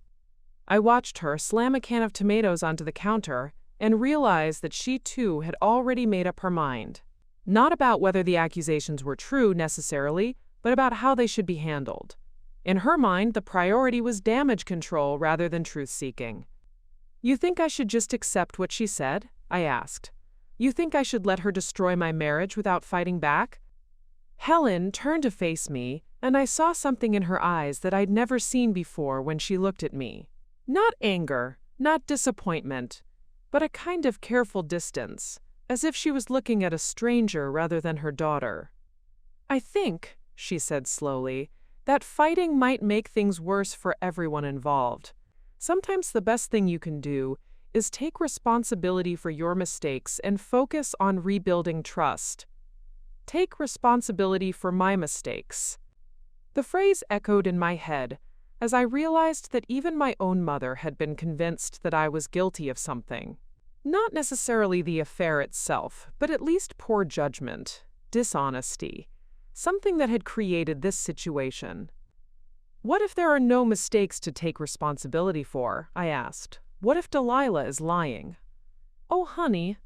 I watched her slam a can of tomatoes onto the counter and realized that she too had already made up her mind. Not about whether the accusations were true necessarily, but about how they should be handled. In her mind, the priority was damage control rather than truth-seeking. "You think I should just accept what she said?" I asked. "You think I should let her destroy my marriage without fighting back?" Helen turned to face me, and I saw something in her eyes that I'd never seen before when she looked at me. Not anger, not disappointment, but a kind of careful distance, as if she was looking at a stranger rather than her daughter. "I think," she said slowly, "that fighting might make things worse for everyone involved. Sometimes the best thing you can do is take responsibility for your mistakes and focus on rebuilding trust. Take responsibility for my mistakes." The phrase echoed in my head as I realized that even my own mother had been convinced that I was guilty of something. Not necessarily the affair itself, but at least poor judgment, dishonesty, something that had created this situation. "What if there are no mistakes to take responsibility for?" I asked. "What if Delilah is lying?" "Oh, honey."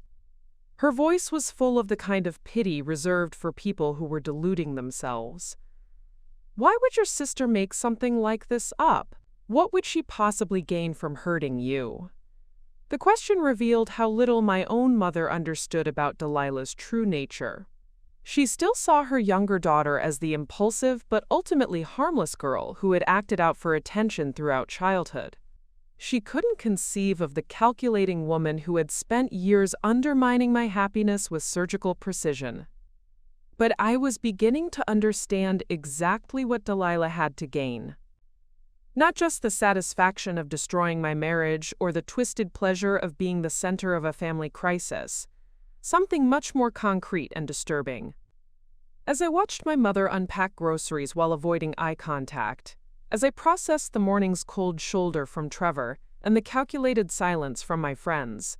Her voice was full of the kind of pity reserved for people who were deluding themselves. "Why would your sister make something like this up? What would she possibly gain from hurting you?" The question revealed how little my own mother understood about Delilah's true nature. She still saw her younger daughter as the impulsive but ultimately harmless girl who had acted out for attention throughout childhood. She couldn't conceive of the calculating woman who had spent years undermining my happiness with surgical precision. But I was beginning to understand exactly what Delilah had to gain. Not just the satisfaction of destroying my marriage or the twisted pleasure of being the center of a family crisis. Something much more concrete and disturbing. As I watched my mother unpack groceries while avoiding eye contact, as I processed the morning's cold shoulder from Trevor and the calculated silence from my friends,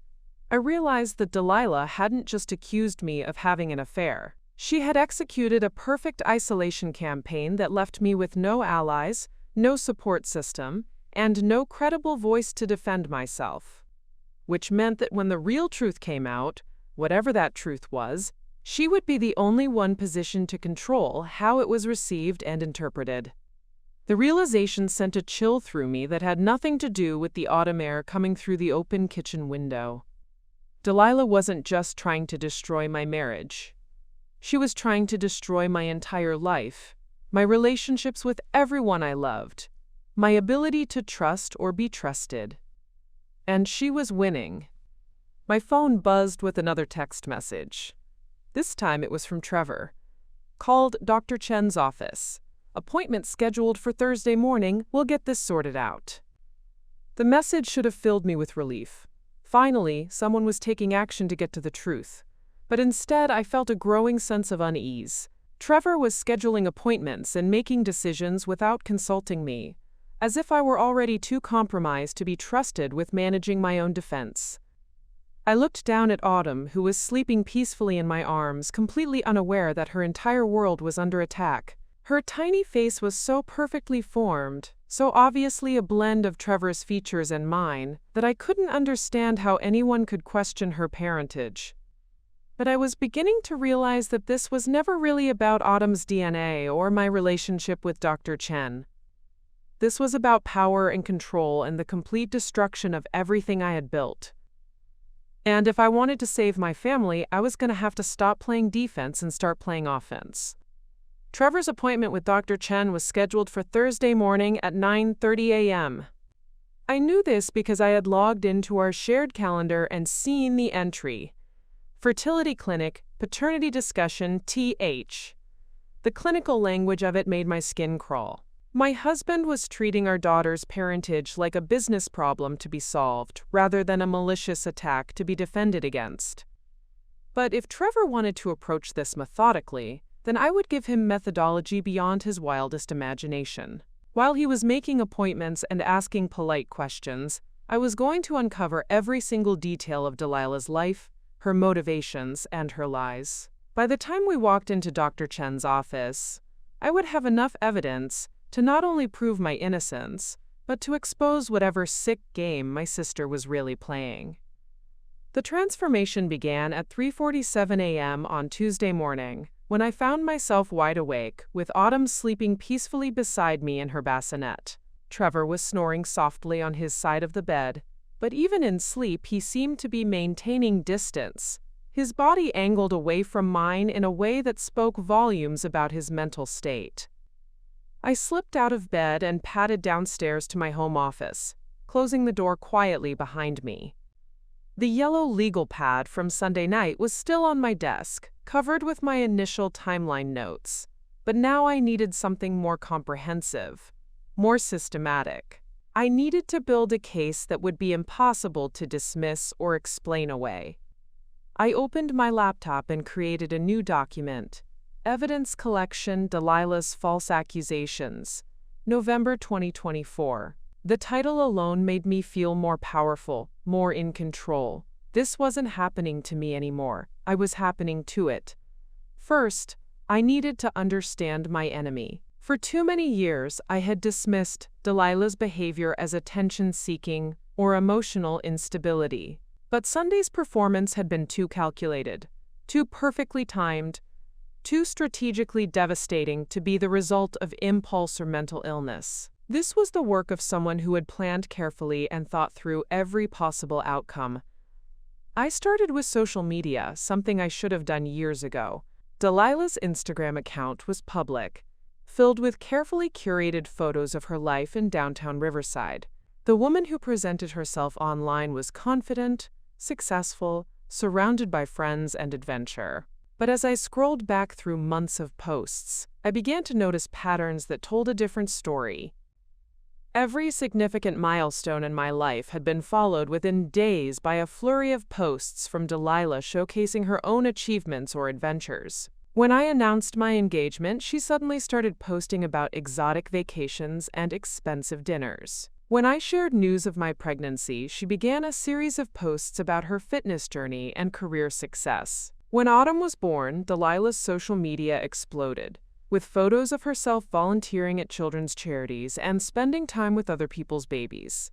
I realized that Delilah hadn't just accused me of having an affair. She had executed a perfect isolation campaign that left me with no allies, no support system, and no credible voice to defend myself. Which meant that when the real truth came out, whatever that truth was, she would be the only one positioned to control how it was received and interpreted. The realization sent a chill through me that had nothing to do with the autumn air coming through the open kitchen window. Delilah wasn't just trying to destroy my marriage. She was trying to destroy my entire life, my relationships with everyone I loved, my ability to trust or be trusted. And she was winning. My phone buzzed with another text message. This time it was from Trevor. "Called Dr. Chen's office. Appointment scheduled for Thursday morning. We'll get this sorted out." The message should have filled me with relief. Finally, someone was taking action to get to the truth. But instead, I felt a growing sense of unease. Trevor was scheduling appointments and making decisions without consulting me, as if I were already too compromised to be trusted with managing my own defense. I looked down at Autumn, who was sleeping peacefully in my arms, completely unaware that her entire world was under attack. Her tiny face was so perfectly formed, so obviously a blend of Trevor's features and mine, that I couldn't understand how anyone could question her parentage. But I was beginning to realize that this was never really about Autumn's DNA or my relationship with Dr. Chen. This was about power and control and the complete destruction of everything I had built. And if I wanted to save my family, I was going to have to stop playing defense and start playing offense. Trevor's appointment with Dr. Chen was scheduled for Thursday morning at 9:30 a.m. I knew this because I had logged into our shared calendar and seen the entry. Fertility Clinic, Paternity Discussion, TH. The clinical language of it made my skin crawl. My husband was treating our daughter's parentage like a business problem to be solved, rather than a malicious attack to be defended against. But if Trevor wanted to approach this methodically, then I would give him methodology beyond his wildest imagination. While he was making appointments and asking polite questions, I was going to uncover every single detail of Delilah's life, her motivations, and her lies. By the time we walked into Dr. Chen's office, I would have enough evidence to not only prove my innocence, but to expose whatever sick game my sister was really playing. The transformation began at 3:47 a.m. on Tuesday morning, when I found myself wide awake, with Autumn sleeping peacefully beside me in her bassinet. Trevor was snoring softly on his side of the bed, but even in sleep he seemed to be maintaining distance, his body angled away from mine in a way that spoke volumes about his mental state. I slipped out of bed and padded downstairs to my home office, closing the door quietly behind me. The yellow legal pad from Sunday night was still on my desk, covered with my initial timeline notes, but now I needed something more comprehensive, more systematic. I needed to build a case that would be impossible to dismiss or explain away. I opened my laptop and created a new document. Evidence Collection, Delilah's False Accusations, November 2024. The title alone made me feel more powerful, more in control. This wasn't happening to me anymore. I was happening to it. First, I needed to understand my enemy. For too many years, I had dismissed Delilah's behavior as attention-seeking or emotional instability. But Sunday's performance had been too calculated, too perfectly timed, too strategically devastating to be the result of impulse or mental illness. This was the work of someone who had planned carefully and thought through every possible outcome. I started with social media, something I should have done years ago. Delilah's Instagram account was public, filled with carefully curated photos of her life in downtown Riverside. The woman who presented herself online was confident, successful, surrounded by friends and adventure. But as I scrolled back through months of posts, I began to notice patterns that told a different story. Every significant milestone in my life had been followed within days by a flurry of posts from Delilah showcasing her own achievements or adventures. When I announced my engagement, she suddenly started posting about exotic vacations and expensive dinners. When I shared news of my pregnancy, she began a series of posts about her fitness journey and career success. When Autumn was born, Delilah's social media exploded, with photos of herself volunteering at children's charities and spending time with other people's babies.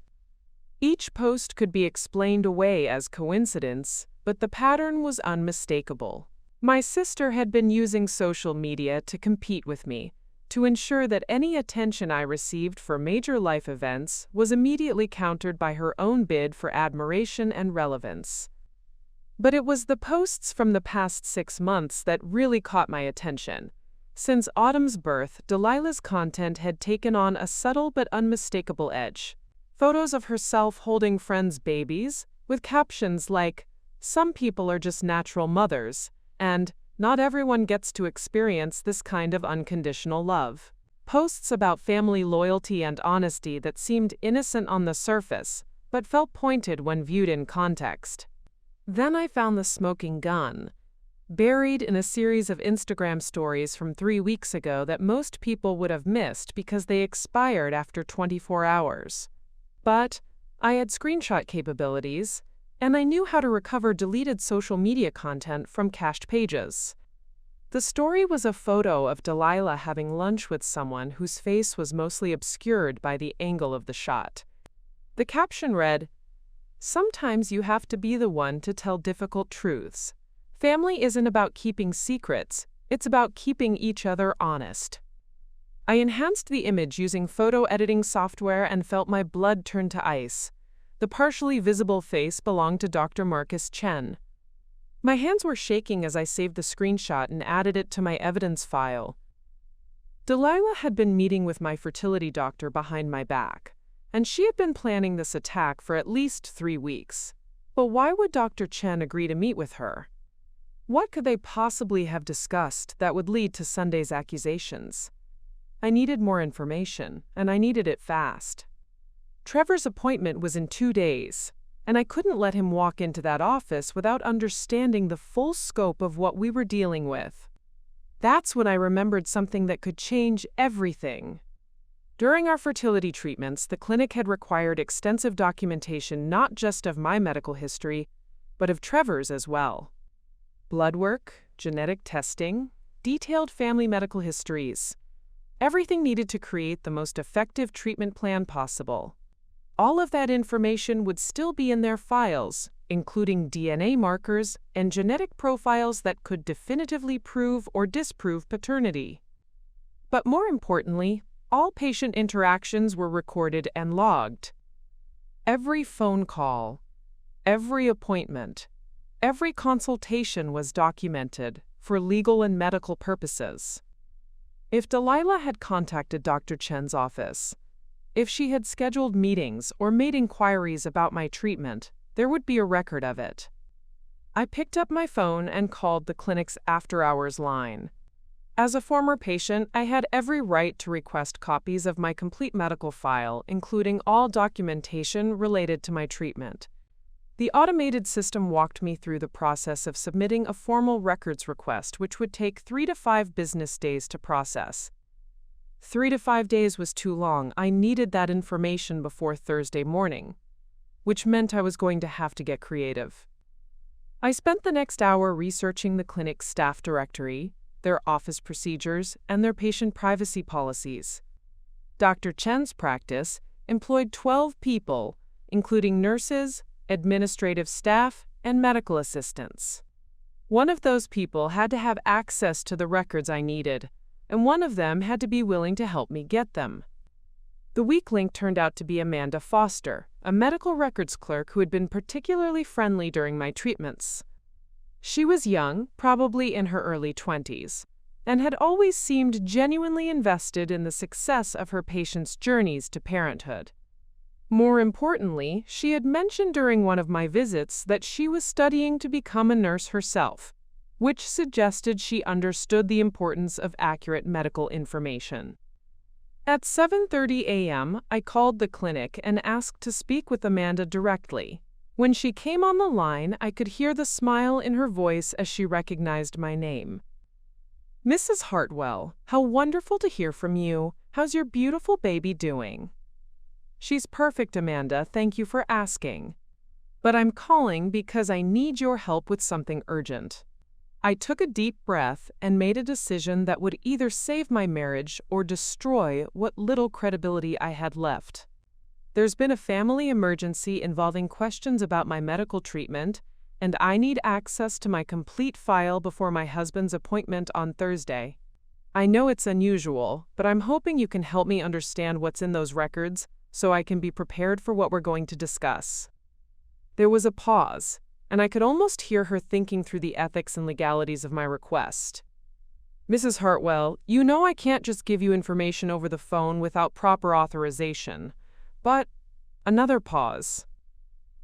Each post could be explained away as coincidence, but the pattern was unmistakable. My sister had been using social media to compete with me, to ensure that any attention I received for major life events was immediately countered by her own bid for admiration and relevance. But it was the posts from the past 6 months that really caught my attention. Since Autumn's birth, Delilah's content had taken on a subtle but unmistakable edge. Photos of herself holding friends' babies, with captions like, "Some people are just natural mothers," and "Not everyone gets to experience this kind of unconditional love." Posts about family loyalty and honesty that seemed innocent on the surface, but felt pointed when viewed in context. Then I found the smoking gun, buried in a series of Instagram stories from 3 weeks ago that most people would have missed because they expired after 24 hours. But I had screenshot capabilities, and I knew how to recover deleted social media content from cached pages. The story was a photo of Delilah having lunch with someone whose face was mostly obscured by the angle of the shot. The caption read, "Sometimes you have to be the one to tell difficult truths. Family isn't about keeping secrets, it's about keeping each other honest." I enhanced the image using photo editing software and felt my blood turn to ice. The partially visible face belonged to Dr. Marcus Chen. My hands were shaking as I saved the screenshot and added it to my evidence file. Delilah had been meeting with my fertility doctor behind my back, and she had been planning this attack for at least 3 weeks. But why would Dr. Chen agree to meet with her? What could they possibly have discussed that would lead to Sunday's accusations? I needed more information, and I needed it fast. Trevor's appointment was in 2 days, and I couldn't let him walk into that office without understanding the full scope of what we were dealing with. That's when I remembered something that could change everything. During our fertility treatments, the clinic had required extensive documentation not just of my medical history, but of Trevor's as well. Blood work, genetic testing, detailed family medical histories. Everything needed to create the most effective treatment plan possible. All of that information would still be in their files, including DNA markers and genetic profiles that could definitively prove or disprove paternity. But more importantly, all patient interactions were recorded and logged. Every phone call, every appointment, every consultation was documented for legal and medical purposes. If Delilah had contacted Dr. Chen's office, if she had scheduled meetings or made inquiries about my treatment, there would be a record of it. I picked up my phone and called the clinic's after-hours line. As a former patient, I had every right to request copies of my complete medical file, including all documentation related to my treatment. The automated system walked me through the process of submitting a formal records request, which would take 3 to 5 business days to process. 3 to 5 days was too long. I needed that information before Thursday morning, which meant I was going to have to get creative. I spent the next hour researching the clinic's staff directory, their office procedures, and their patient privacy policies. Dr. Chen's practice employed 12 people, including nurses, administrative staff, and medical assistants. One of those people had to have access to the records I needed, and one of them had to be willing to help me get them. The weak link turned out to be Amanda Foster, a medical records clerk who had been particularly friendly during my treatments. She was young, probably in her early 20s, and had always seemed genuinely invested in the success of her patients' journeys to parenthood. More importantly, she had mentioned during one of my visits that she was studying to become a nurse herself, which suggested she understood the importance of accurate medical information. At 7:30 a.m., I called the clinic and asked to speak with Amanda directly. When she came on the line, I could hear the smile in her voice as she recognized my name. "Mrs. Hartwell, how wonderful to hear from you. How's your beautiful baby doing?" "She's perfect, Amanda. Thank you for asking. But I'm calling because I need your help with something urgent." I took a deep breath and made a decision that would either save my marriage or destroy what little credibility I had left. There's been a family emergency involving questions about my medical treatment, and I need access to my complete file before my husband's appointment on Thursday. I know it's unusual, but I'm hoping you can help me understand what's in those records so I can be prepared for what we're going to discuss. There was a pause, and I could almost hear her thinking through the ethics and legalities of my request. "Mrs. Hartwell, you know I can't just give you information over the phone without proper authorization. But," another pause,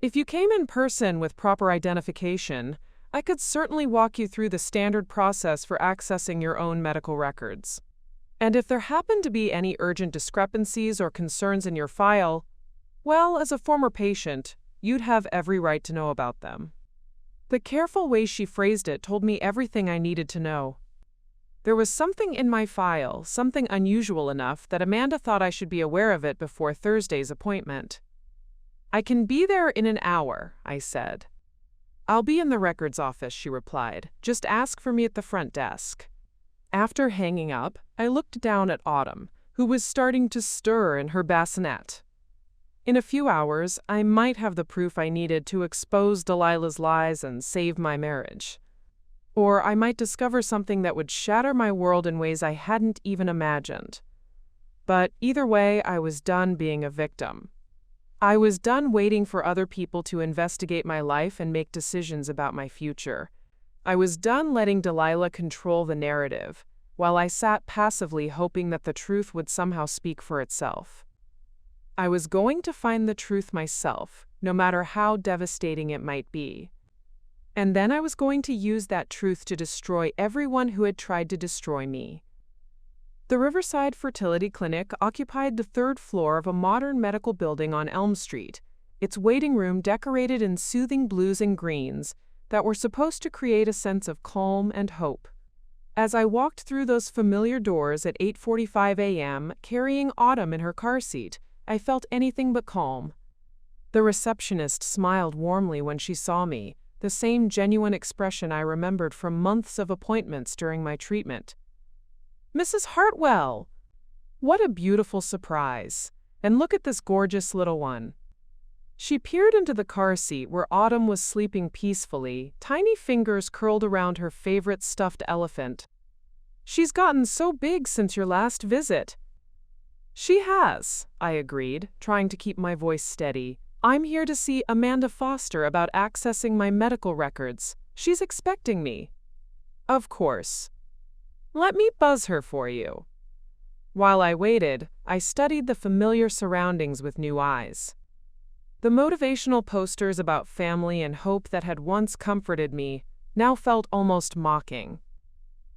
"if you came in person with proper identification, I could certainly walk you through the standard process for accessing your own medical records. And if there happen to be any urgent discrepancies or concerns in your file, well, as a former patient, you'd have every right to know about them." The careful way she phrased it told me everything I needed to know. There was something in my file, something unusual enough that Amanda thought I should be aware of it before Thursday's appointment. "I can be there in an hour," I said. "I'll be in the records office," she replied. "Just ask for me at the front desk." After hanging up, I looked down at Autumn, who was starting to stir in her bassinet. In a few hours, I might have the proof I needed to expose Delilah's lies and save my marriage. Or I might discover something that would shatter my world in ways I hadn't even imagined. But either way, I was done being a victim. I was done waiting for other people to investigate my life and make decisions about my future. I was done letting Delilah control the narrative, while I sat passively hoping that the truth would somehow speak for itself. I was going to find the truth myself, no matter how devastating it might be. And then I was going to use that truth to destroy everyone who had tried to destroy me. The Riverside Fertility Clinic occupied the third floor of a modern medical building on Elm Street, its waiting room decorated in soothing blues and greens that were supposed to create a sense of calm and hope. As I walked through those familiar doors at 8:45 a.m., carrying Autumn in her car seat, I felt anything but calm. The receptionist smiled warmly when she saw me, the same genuine expression I remembered from months of appointments during my treatment. "Mrs. Hartwell! What a beautiful surprise! And look at this gorgeous little one." She peered into the car seat where Autumn was sleeping peacefully, tiny fingers curled around her favorite stuffed elephant. "She's gotten so big since your last visit." "She has," I agreed, trying to keep my voice steady. "I'm here to see Amanda Foster about accessing my medical records. She's expecting me." "Of course. Let me buzz her for you." While I waited, I studied the familiar surroundings with new eyes. The motivational posters about family and hope that had once comforted me now felt almost mocking.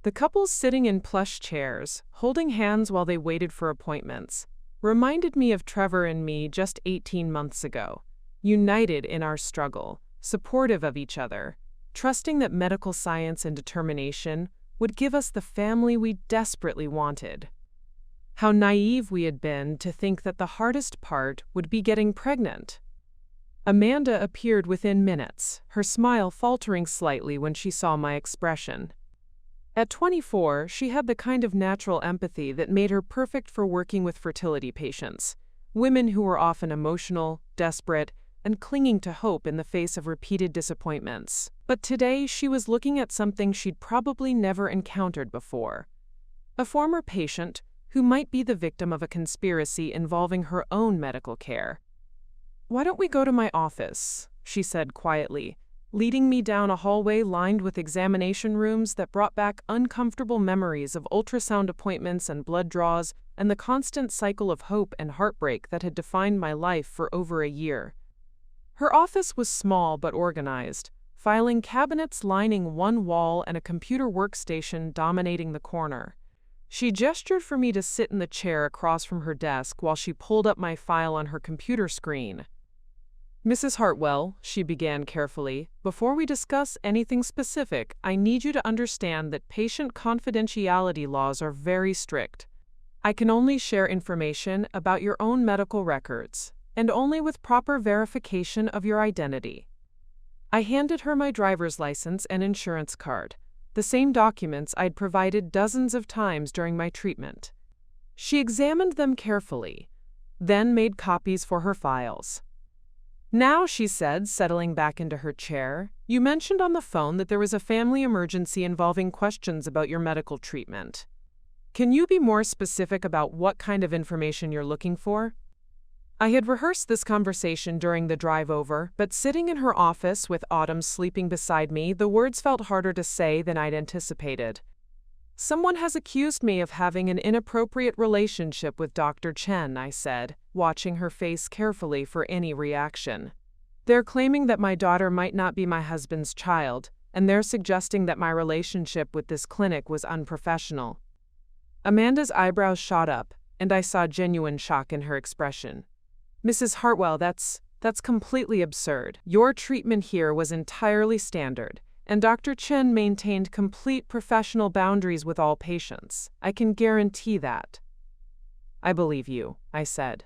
The couples sitting in plush chairs, holding hands while they waited for appointments, reminded me of Trevor and me just 18 months ago, united in our struggle, supportive of each other, trusting that medical science and determination would give us the family we desperately wanted. How naive we had been to think that the hardest part would be getting pregnant. Amanda appeared within minutes, her smile faltering slightly when she saw my expression. At 24, she had the kind of natural empathy that made her perfect for working with fertility patients, women who were often emotional, desperate, and clinging to hope in the face of repeated disappointments. But today she was looking at something she'd probably never encountered before. A former patient who might be the victim of a conspiracy involving her own medical care. "Why don't we go to my office?" she said quietly, leading me down a hallway lined with examination rooms that brought back uncomfortable memories of ultrasound appointments and blood draws and the constant cycle of hope and heartbreak that had defined my life for over a year. Her office was small but organized, filing cabinets lining one wall and a computer workstation dominating the corner. She gestured for me to sit in the chair across from her desk while she pulled up my file on her computer screen. "Mrs. Hartwell," she began carefully, "before we discuss anything specific, I need you to understand that patient confidentiality laws are very strict. I can only share information about your own medical records, and only with proper verification of your identity." I handed her my driver's license and insurance card, the same documents I'd provided dozens of times during my treatment. She examined them carefully, then made copies for her files. "Now," she said, settling back into her chair, "you mentioned on the phone that there was a family emergency involving questions about your medical treatment. Can you be more specific about what kind of information you're looking for?" I had rehearsed this conversation during the drive over, but sitting in her office with Autumn sleeping beside me, the words felt harder to say than I'd anticipated. "Someone has accused me of having an inappropriate relationship with Dr. Chen," I said, watching her face carefully for any reaction. "They're claiming that my daughter might not be my husband's child, and they're suggesting that my relationship with this clinic was unprofessional." Amanda's eyebrows shot up, and I saw genuine shock in her expression. "Mrs. Hartwell, that's completely absurd. Your treatment here was entirely standard, and Dr. Chen maintained complete professional boundaries with all patients. I can guarantee that." "I believe you," I said.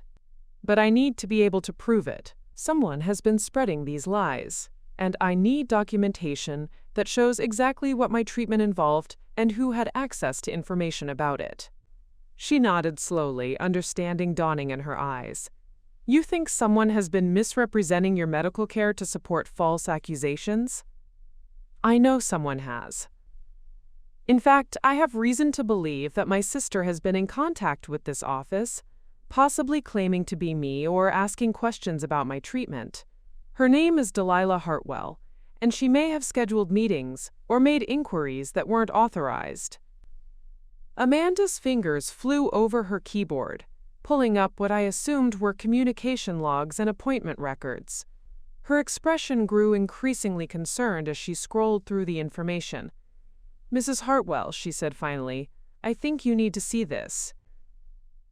"But I need to be able to prove it. Someone has been spreading these lies, and I need documentation that shows exactly what my treatment involved and who had access to information about it." She nodded slowly, understanding dawning in her eyes. "You think someone has been misrepresenting your medical care to support false accusations?" "I know someone has." In fact, I have reason to believe that my sister has been in contact with this office, possibly claiming to be me or asking questions about my treatment. Her name is Delilah Hartwell, and she may have scheduled meetings or made inquiries that weren't authorized. Amanda's fingers flew over her keyboard, pulling up what I assumed were communication logs and appointment records. Her expression grew increasingly concerned as she scrolled through the information. "Mrs. Hartwell," she said finally, "I think you need to see this."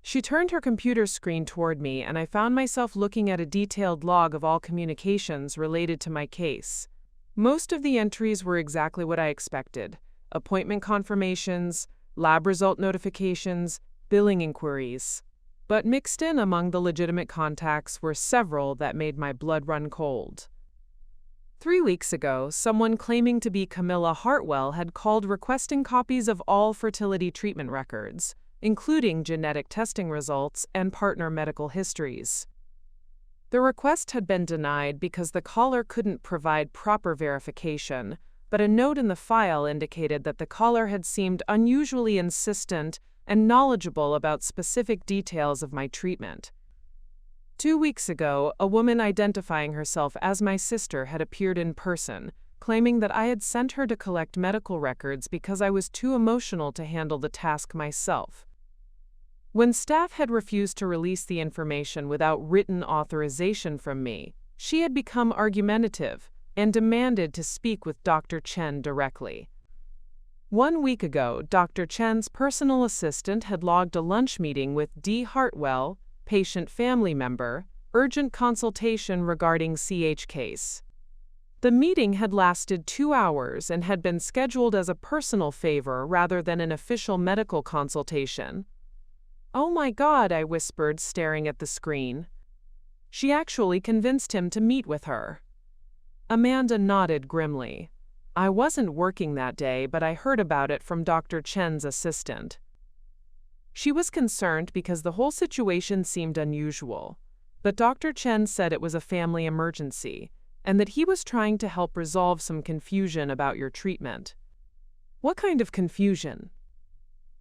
She turned her computer screen toward me, and I found myself looking at a detailed log of all communications related to my case. Most of the entries were exactly what I expected: appointment confirmations, lab result notifications, billing inquiries. But mixed in among the legitimate contacts were several that made my blood run cold. 3 weeks ago, someone claiming to be Camilla Hartwell had called requesting copies of all fertility treatment records, including genetic testing results and partner medical histories. The request had been denied because the caller couldn't provide proper verification, but a note in the file indicated that the caller had seemed unusually insistent and knowledgeable about specific details of my treatment. 2 weeks ago, a woman identifying herself as my sister had appeared in person, claiming that I had sent her to collect medical records because I was too emotional to handle the task myself. When staff had refused to release the information without written authorization from me, she had become argumentative and demanded to speak with Dr. Chen directly. 1 week ago, Dr. Chen's personal assistant had logged a lunch meeting with D. Hartwell, patient family member, urgent consultation regarding CH case. The meeting had lasted 2 hours and had been scheduled as a personal favor rather than an official medical consultation. "Oh my God," I whispered, staring at the screen. She actually convinced him to meet with her. Amanda nodded grimly. "I wasn't working that day, but I heard about it from Dr. Chen's assistant." She was concerned because the whole situation seemed unusual, but Dr. Chen said it was a family emergency and that he was trying to help resolve some confusion about your treatment. "What kind of confusion?"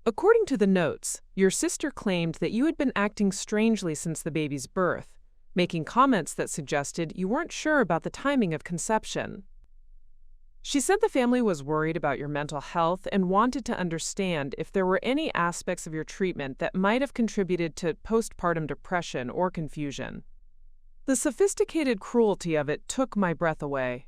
"According to the notes, your sister claimed that you had been acting strangely since the baby's birth, making comments that suggested you weren't sure about the timing of conception. She said the family was worried about your mental health and wanted to understand if there were any aspects of your treatment that might have contributed to postpartum depression or confusion." The sophisticated cruelty of it took my breath away.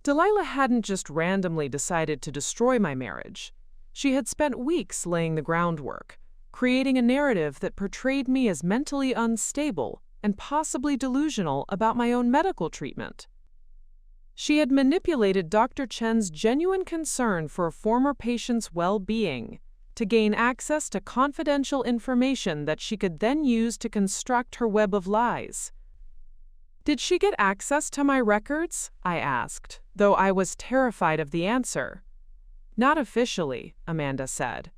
Delilah hadn't just randomly decided to destroy my marriage. She had spent weeks laying the groundwork, creating a narrative that portrayed me as mentally unstable and possibly delusional about my own medical treatment. She had manipulated Dr. Chen's genuine concern for a former patient's well-being to gain access to confidential information that she could then use to construct her web of lies. "Did she get access to my records?" I asked, though I was terrified of the answer. "Not officially," Amanda said.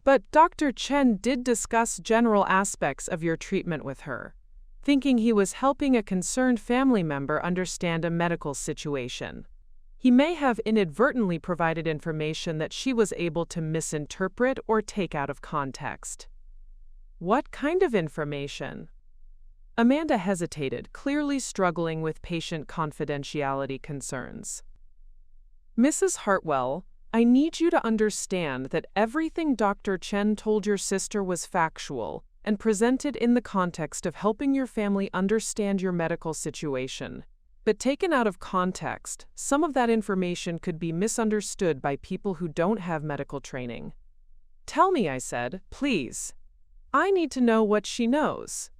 "But Dr. Chen did discuss general aspects of your treatment with her, thinking he was helping a concerned family member understand a medical situation. He may have inadvertently provided information that she was able to misinterpret or take out of context." "What kind of information?" Amanda hesitated, clearly struggling with patient confidentiality concerns. "Mrs. Hartwell, I need you to understand that everything Dr. Chen told your sister was factual and presented in the context of helping your family understand your medical situation. But taken out of context, some of that information could be misunderstood by people who don't have medical training." "Tell me," I said, "please. I need to know what she knows."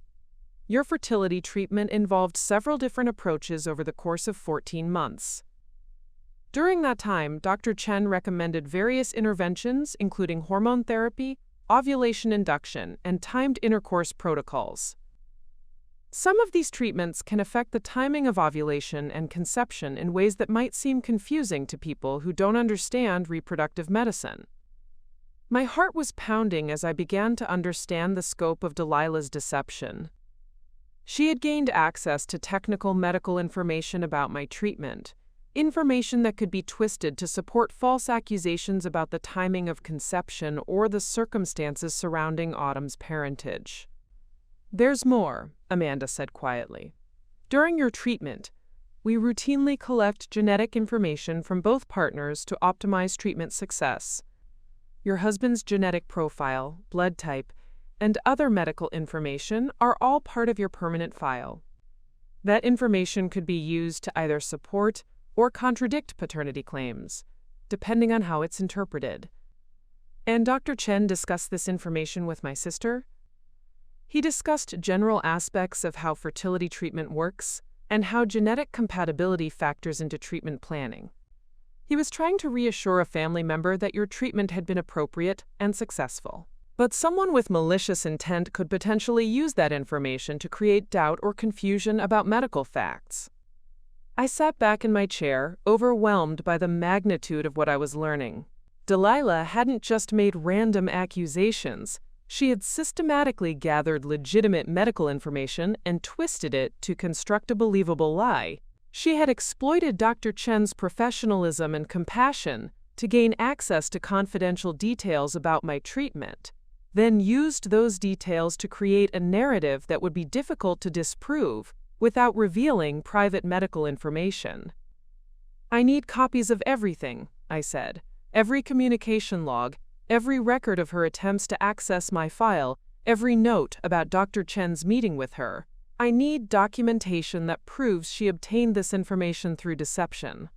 "Your fertility treatment involved several different approaches over the course of 14 months. During that time, Dr. Chen recommended various interventions, including hormone therapy, ovulation induction, and timed intercourse protocols. Some of these treatments can affect the timing of ovulation and conception in ways that might seem confusing to people who don't understand reproductive medicine." My heart was pounding as I began to understand the scope of Delilah's deception. She had gained access to technical medical information about my treatment, information that could be twisted to support false accusations about the timing of conception or the circumstances surrounding Autumn's parentage. "There's more," Amanda said quietly. "During your treatment, we routinely collect genetic information from both partners to optimize treatment success. Your husband's genetic profile, blood type, and other medical information are all part of your permanent file. That information could be used to either support or contradict paternity claims, depending on how it's interpreted." "And Dr. Chen discussed this information with my sister?" "He discussed general aspects of how fertility treatment works and how genetic compatibility factors into treatment planning. He was trying to reassure a family member that your treatment had been appropriate and successful. But someone with malicious intent could potentially use that information to create doubt or confusion about medical facts." I sat back in my chair, overwhelmed by the magnitude of what I was learning. Delilah hadn't just made random accusations. She had systematically gathered legitimate medical information and twisted it to construct a believable lie. She had exploited Dr. Chen's professionalism and compassion to gain access to confidential details about my treatment, then used those details to create a narrative that would be difficult to disprove without revealing private medical information. "I need copies of everything," I said. "Every communication log, every record of her attempts to access my file, every note about Dr. Chen's meeting with her. I need documentation that proves she obtained this information through deception."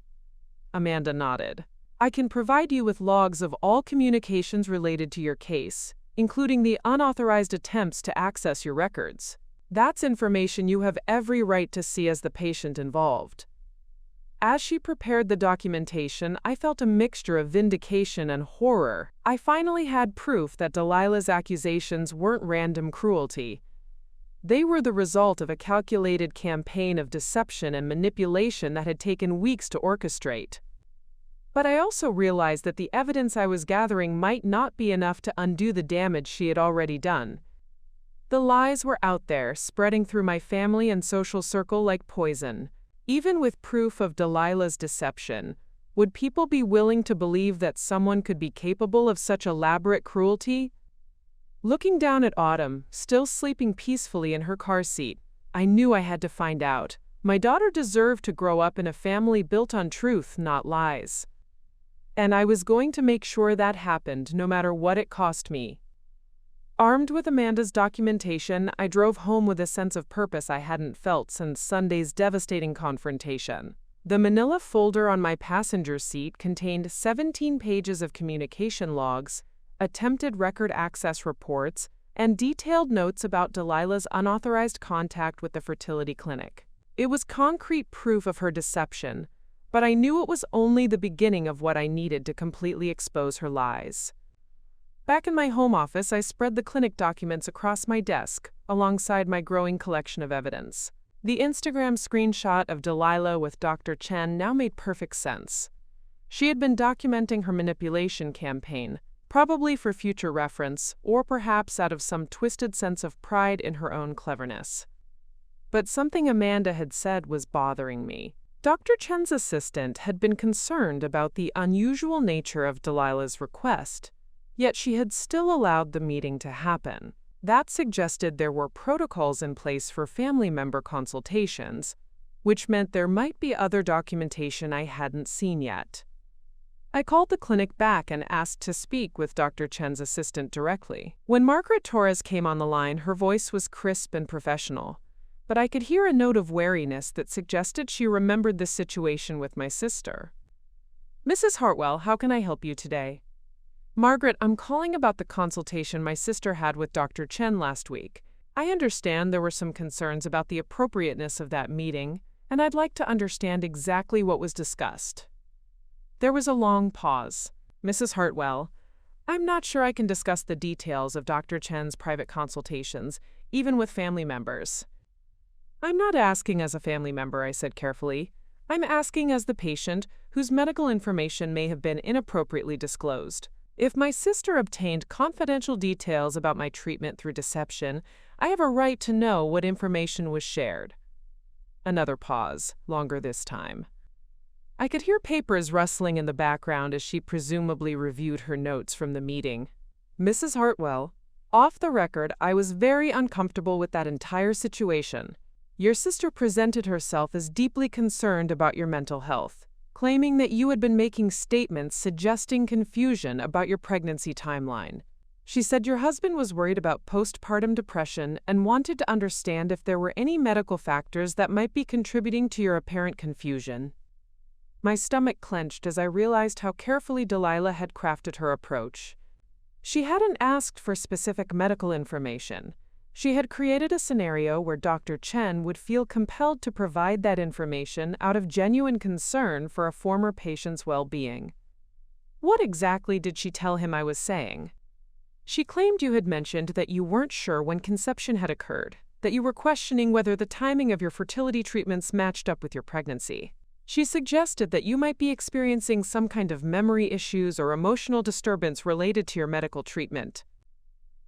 Amanda nodded. "I can provide you with logs of all communications related to your case, including the unauthorized attempts to access your records. That's information you have every right to see as the patient involved." As she prepared the documentation, I felt a mixture of vindication and horror. I finally had proof that Delilah's accusations weren't random cruelty. They were the result of a calculated campaign of deception and manipulation that had taken weeks to orchestrate. But I also realized that the evidence I was gathering might not be enough to undo the damage she had already done. The lies were out there, spreading through my family and social circle like poison. Even with proof of Delilah's deception, would people be willing to believe that someone could be capable of such elaborate cruelty? Looking down at Autumn, still sleeping peacefully in her car seat, I knew I had to find out. My daughter deserved to grow up in a family built on truth, not lies. And I was going to make sure that happened, no matter what it cost me. Armed with Amanda's documentation, I drove home with a sense of purpose I hadn't felt since Sunday's devastating confrontation. The manila folder on my passenger seat contained 17 pages of communication logs, attempted record access reports, and detailed notes about Delilah's unauthorized contact with the fertility clinic. It was concrete proof of her deception, but I knew it was only the beginning of what I needed to completely expose her lies. Back in my home office, I spread the clinic documents across my desk, alongside my growing collection of evidence. The Instagram screenshot of Delilah with Dr. Chen now made perfect sense. She had been documenting her manipulation campaign, probably for future reference, or perhaps out of some twisted sense of pride in her own cleverness. But something Amanda had said was bothering me. Dr. Chen's assistant had been concerned about the unusual nature of Delilah's request, yet she had still allowed the meeting to happen. That suggested there were protocols in place for family member consultations, which meant there might be other documentation I hadn't seen yet. I called the clinic back and asked to speak with Dr. Chen's assistant directly. When Margaret Torres came on the line, her voice was crisp and professional, but I could hear a note of wariness that suggested she remembered the situation with my sister. "Mrs. Hartwell, how can I help you today?" "Margaret, I'm calling about the consultation my sister had with Dr. Chen last week. I understand there were some concerns about the appropriateness of that meeting, and I'd like to understand exactly what was discussed." There was a long pause. "Mrs. Hartwell, I'm not sure I can discuss the details of Dr. Chen's private consultations, even with family members." "I'm not asking as a family member," I said carefully. "I'm asking as the patient whose medical information may have been inappropriately disclosed. If my sister obtained confidential details about my treatment through deception, I have a right to know what information was shared." Another pause, longer this time. I could hear papers rustling in the background as she presumably reviewed her notes from the meeting. Mrs. Hartwell, off the record, I was very uncomfortable with that entire situation. Your sister presented herself as deeply concerned about your mental health, claiming that you had been making statements suggesting confusion about your pregnancy timeline. She said your husband was worried about postpartum depression and wanted to understand if there were any medical factors that might be contributing to your apparent confusion. My stomach clenched as I realized how carefully Delilah had crafted her approach. She hadn't asked for specific medical information. She had created a scenario where Dr. Chen would feel compelled to provide that information out of genuine concern for a former patient's well-being. What exactly did she tell him I was saying? She claimed you had mentioned that you weren't sure when conception had occurred, that you were questioning whether the timing of your fertility treatments matched up with your pregnancy. She suggested that you might be experiencing some kind of memory issues or emotional disturbance related to your medical treatment.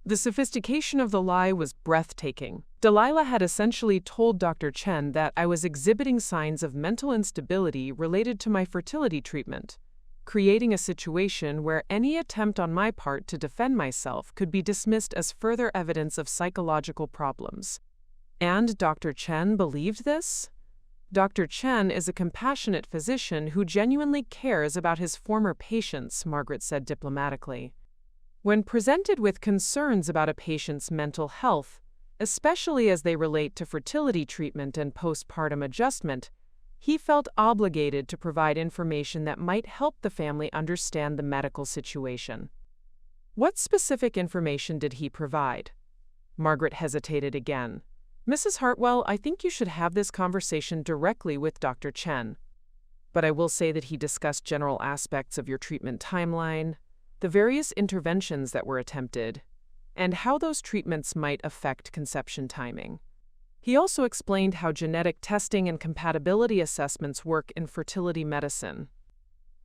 The sophistication of the lie was breathtaking. Delilah had essentially told Dr. Chen that I was exhibiting signs of mental instability related to my fertility treatment, creating a situation where any attempt on my part to defend myself could be dismissed as further evidence of psychological problems. And Dr. Chen believed this? Dr. Chen is a compassionate physician who genuinely cares about his former patients, Margaret said diplomatically. When presented with concerns about a patient's mental health, especially as they relate to fertility treatment and postpartum adjustment, he felt obligated to provide information that might help the family understand the medical situation. What specific information did he provide? Margaret hesitated again. Mrs. Hartwell, I think you should have this conversation directly with Dr. Chen. But I will say that he discussed general aspects of your treatment timeline, the various interventions that were attempted, and how those treatments might affect conception timing. He also explained how genetic testing and compatibility assessments work in fertility medicine.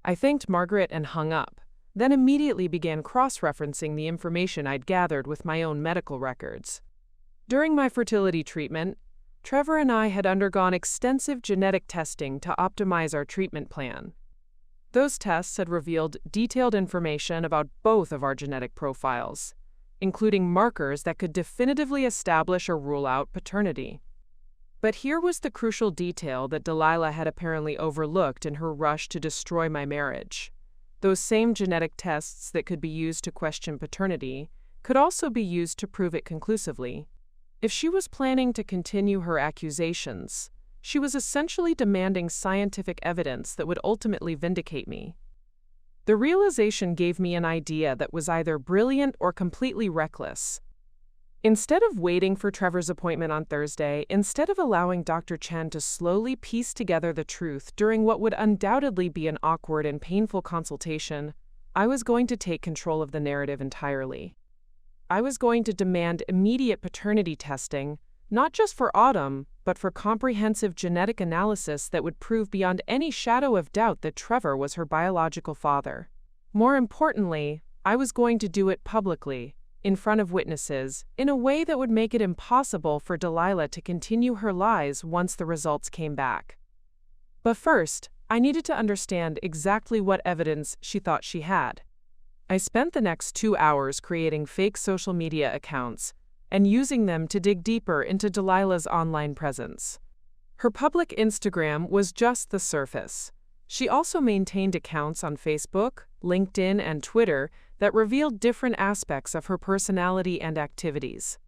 I thanked Margaret and hung up, then immediately began cross-referencing the information I'd gathered with my own medical records. During my fertility treatment, Trevor and I had undergone extensive genetic testing to optimize our treatment plan. Those tests had revealed detailed information about both of our genetic profiles, including markers that could definitively establish or rule out paternity. But here was the crucial detail that Delilah had apparently overlooked in her rush to destroy my marriage. Those same genetic tests that could be used to question paternity could also be used to prove it conclusively. If she was planning to continue her accusations, she was essentially demanding scientific evidence that would ultimately vindicate me. The realization gave me an idea that was either brilliant or completely reckless. Instead of waiting for Trevor's appointment on Thursday, instead of allowing Dr. Chen to slowly piece together the truth during what would undoubtedly be an awkward and painful consultation, I was going to take control of the narrative entirely. I was going to demand immediate paternity testing, not just for Autumn, but for comprehensive genetic analysis that would prove beyond any shadow of doubt that Trevor was her biological father. More importantly, I was going to do it publicly, in front of witnesses, in a way that would make it impossible for Delilah to continue her lies once the results came back. But first, I needed to understand exactly what evidence she thought she had. I spent the next 2 hours creating fake social media accounts and using them to dig deeper into Delilah's online presence. Her public Instagram was just the surface. She also maintained accounts on Facebook, LinkedIn, and Twitter that revealed different aspects of her personality and activities.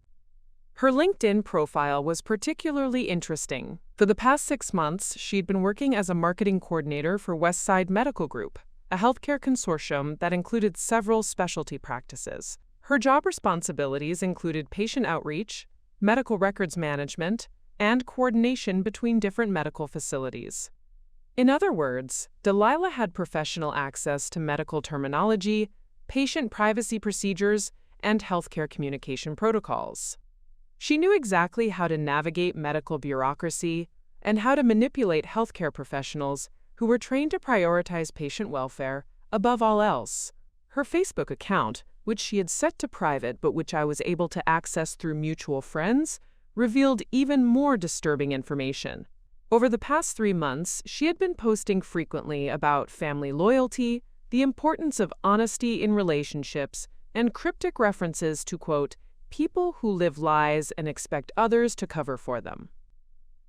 Her LinkedIn profile was particularly interesting. For the past 6 months, she'd been working as a marketing coordinator for Westside Medical Group, a healthcare consortium that included several specialty practices. Her job responsibilities included patient outreach, medical records management, and coordination between different medical facilities. In other words, Delilah had professional access to medical terminology, patient privacy procedures, and healthcare communication protocols. She knew exactly how to navigate medical bureaucracy and how to manipulate healthcare professionals who were trained to prioritize patient welfare above all else. Her Facebook account, which she had set to private but which I was able to access through mutual friends, revealed even more disturbing information. Over the past 3 months, she had been posting frequently about family loyalty, the importance of honesty in relationships, and cryptic references to, quote, people who live lies and expect others to cover for them.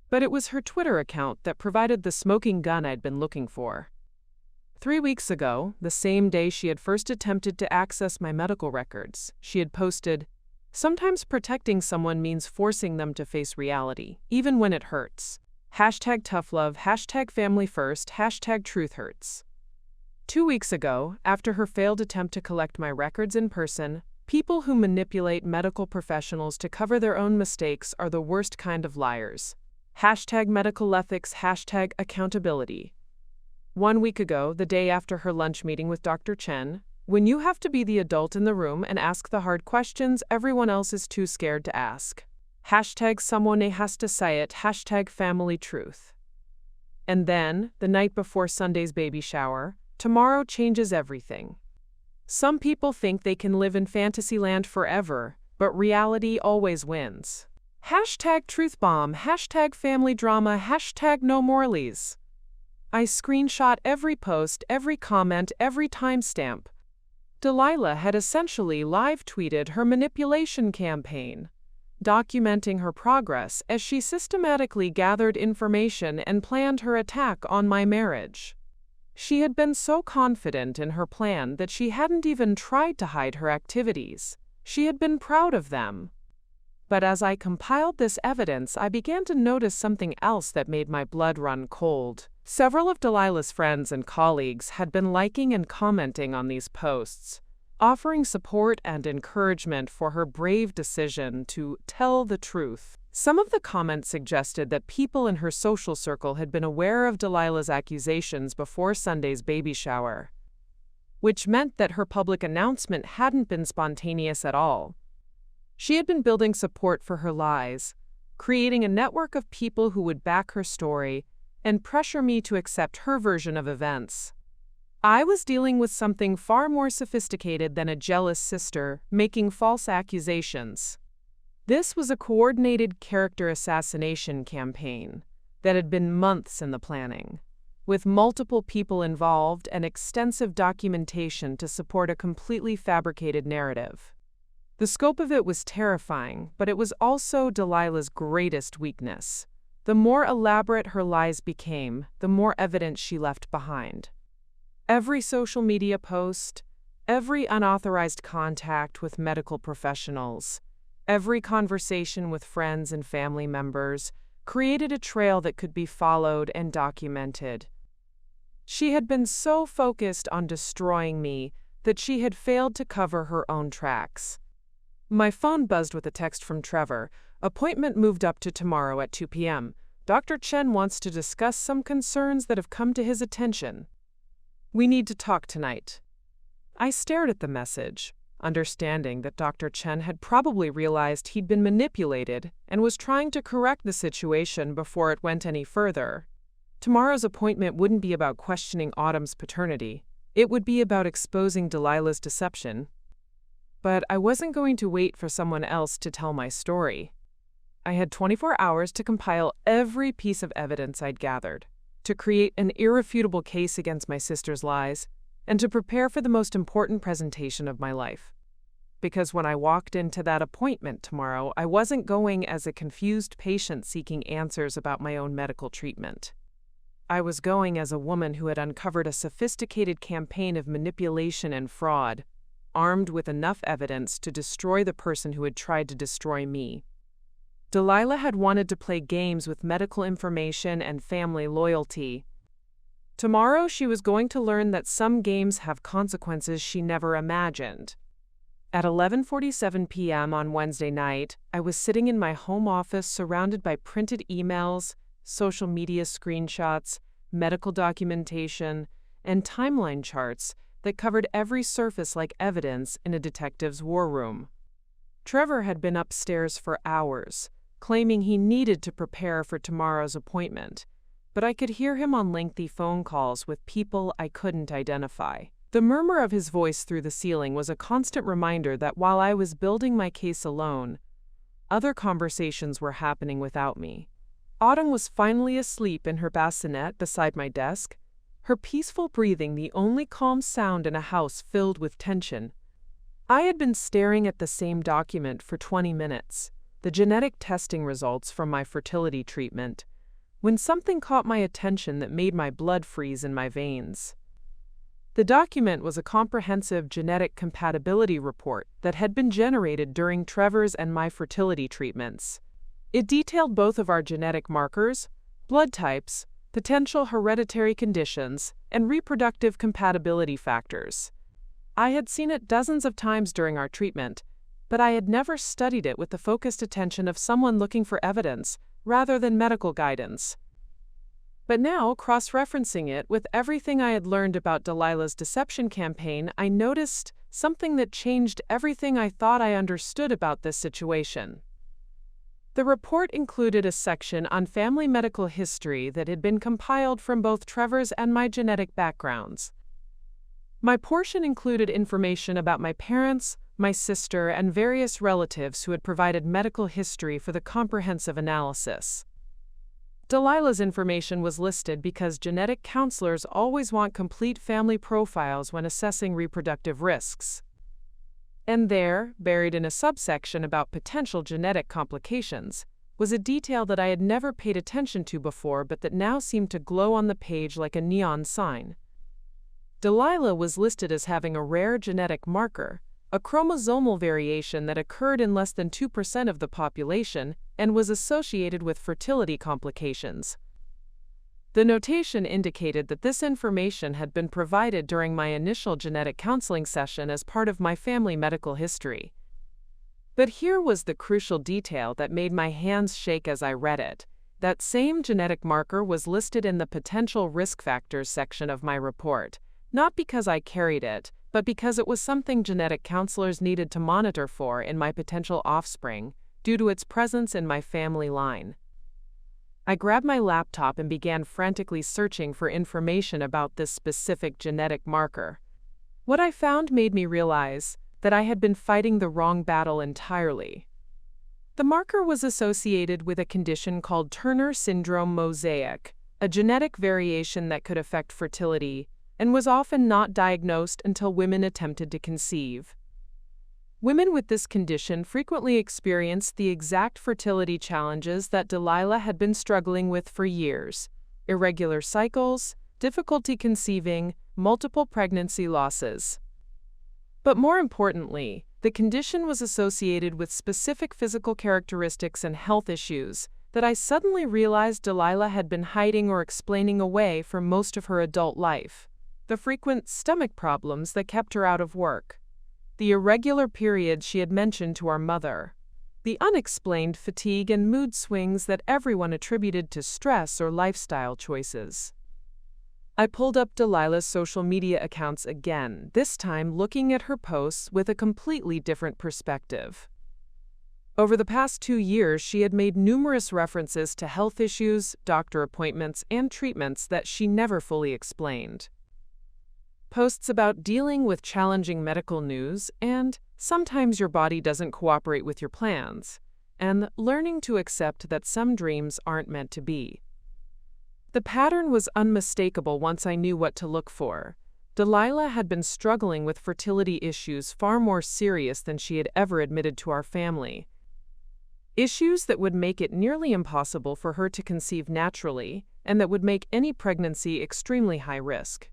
But it was her Twitter account that provided the smoking gun I'd been looking for. 3 weeks ago, the same day she had first attempted to access my medical records, she had posted, "Sometimes protecting someone means forcing them to face reality, even when it hurts. Hashtag tough love, hashtag family first, hashtag truth hurts." 2 weeks ago, after her failed attempt to collect my records in person, people who manipulate medical professionals to cover their own mistakes are the worst kind of liars. Hashtag medical ethics, hashtag accountability. 1 week ago, the day after her lunch meeting with Dr. Chen, when you have to be the adult in the room and ask the hard questions everyone else is too scared to ask. Hashtag someone has to say it, hashtag family truth. And then, the night before Sunday's baby shower, tomorrow changes everything. Some people think they can live in fantasyland forever, but reality always wins. Hashtag truth bomb, hashtag family drama, hashtag no moralies. I screenshot every post, every comment, every timestamp. Delilah had essentially live-tweeted her manipulation campaign, documenting her progress as she systematically gathered information and planned her attack on my marriage. She had been so confident in her plan that she hadn't even tried to hide her activities. She had been proud of them. But as I compiled this evidence, I began to notice something else that made my blood run cold. Several of Delilah's friends and colleagues had been liking and commenting on these posts, offering support and encouragement for her brave decision to tell the truth. Some of the comments suggested that people in her social circle had been aware of Delilah's accusations before Sunday's baby shower, which meant that her public announcement hadn't been spontaneous at all. She had been building support for her lies, creating a network of people who would back her story and pressure me to accept her version of events. I was dealing with something far more sophisticated than a jealous sister making false accusations. This was a coordinated character assassination campaign that had been months in the planning, with multiple people involved and extensive documentation to support a completely fabricated narrative. The scope of it was terrifying, but it was also Delilah's greatest weakness. The more elaborate her lies became, the more evidence she left behind. Every social media post, every unauthorized contact with medical professionals, every conversation with friends and family members created a trail that could be followed and documented. She had been so focused on destroying me that she had failed to cover her own tracks. My phone buzzed with a text from Trevor. Appointment moved up to tomorrow at 2 p.m. Dr. Chen wants to discuss some concerns that have come to his attention. We need to talk tonight. I stared at the message, understanding that Dr. Chen had probably realized he'd been manipulated and was trying to correct the situation before it went any further. Tomorrow's appointment wouldn't be about questioning Autumn's paternity. It would be about exposing Delilah's deception. But I wasn't going to wait for someone else to tell my story. I had 24 hours to compile every piece of evidence I'd gathered, to create an irrefutable case against my sister's lies, and to prepare for the most important presentation of my life. Because when I walked into that appointment tomorrow, I wasn't going as a confused patient seeking answers about my own medical treatment. I was going as a woman who had uncovered a sophisticated campaign of manipulation and fraud, armed with enough evidence to destroy the person who had tried to destroy me. Delilah had wanted to play games with medical information and family loyalty. Tomorrow she was going to learn that some games have consequences she never imagined. At 11:47 p.m. on Wednesday night, I was sitting in my home office surrounded by printed emails, social media screenshots, medical documentation, and timeline charts that covered every surface like evidence in a detective's war room. Trevor had been upstairs for hours, claiming he needed to prepare for tomorrow's appointment, but I could hear him on lengthy phone calls with people I couldn't identify. The murmur of his voice through the ceiling was a constant reminder that while I was building my case alone, other conversations were happening without me. Autumn was finally asleep in her bassinet beside my desk, her peaceful breathing the only calm sound in a house filled with tension. I had been staring at the same document for 20 minutes, the genetic testing results from my fertility treatment, when something caught my attention that made my blood freeze in my veins. The document was a comprehensive genetic compatibility report that had been generated during Trevor's and my fertility treatments. It detailed both of our genetic markers, blood types, potential hereditary conditions, and reproductive compatibility factors. I had seen it dozens of times during our treatment, but I had never studied it with the focused attention of someone looking for evidence rather than medical guidance. But now, cross-referencing it with everything I had learned about Delilah's deception campaign, I noticed something that changed everything I thought I understood about this situation. The report included a section on family medical history that had been compiled from both Trevor's and my genetic backgrounds. My portion included information about my parents, my sister, and various relatives who had provided medical history for the comprehensive analysis. Delilah's information was listed because genetic counselors always want complete family profiles when assessing reproductive risks. And there, buried in a subsection about potential genetic complications, was a detail that I had never paid attention to before but that now seemed to glow on the page like a neon sign. Delilah was listed as having a rare genetic marker, a chromosomal variation that occurred in less than 2% of the population and was associated with fertility complications. The notation indicated that this information had been provided during my initial genetic counseling session as part of my family medical history. But here was the crucial detail that made my hands shake as I read it. That same genetic marker was listed in the potential risk factors section of my report, not because I carried it, but because it was something genetic counselors needed to monitor for in my potential offspring, due to its presence in my family line. I grabbed my laptop and began frantically searching for information about this specific genetic marker. What I found made me realize that I had been fighting the wrong battle entirely. The marker was associated with a condition called Turner syndrome mosaic, a genetic variation that could affect fertility, and was often not diagnosed until women attempted to conceive. Women with this condition frequently experienced the exact fertility challenges that Delilah had been struggling with for years: irregular cycles, difficulty conceiving, multiple pregnancy losses. But more importantly, the condition was associated with specific physical characteristics and health issues that I suddenly realized Delilah had been hiding or explaining away for most of her adult life. The frequent stomach problems that kept her out of work, the irregular periods she had mentioned to our mother, the unexplained fatigue and mood swings that everyone attributed to stress or lifestyle choices. I pulled up Delilah's social media accounts again, this time looking at her posts with a completely different perspective. Over the past 2 years, she had made numerous references to health issues, doctor appointments, and treatments that she never fully explained. Posts about dealing with challenging medical news and sometimes your body doesn't cooperate with your plans, and learning to accept that some dreams aren't meant to be. The pattern was unmistakable once I knew what to look for. Delilah had been struggling with fertility issues far more serious than she had ever admitted to our family. Issues that would make it nearly impossible for her to conceive naturally, and that would make any pregnancy extremely high risk.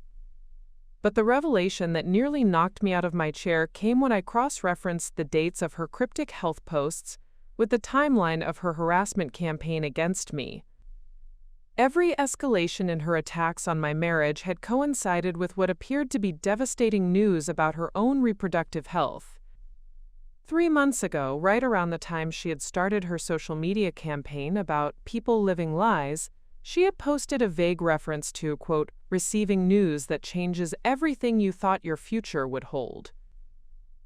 But the revelation that nearly knocked me out of my chair came when I cross-referenced the dates of her cryptic health posts with the timeline of her harassment campaign against me. Every escalation in her attacks on my marriage had coincided with what appeared to be devastating news about her own reproductive health. 3 months ago, right around the time she had started her social media campaign about people living lies, she had posted a vague reference to, quote, receiving news that changes everything you thought your future would hold.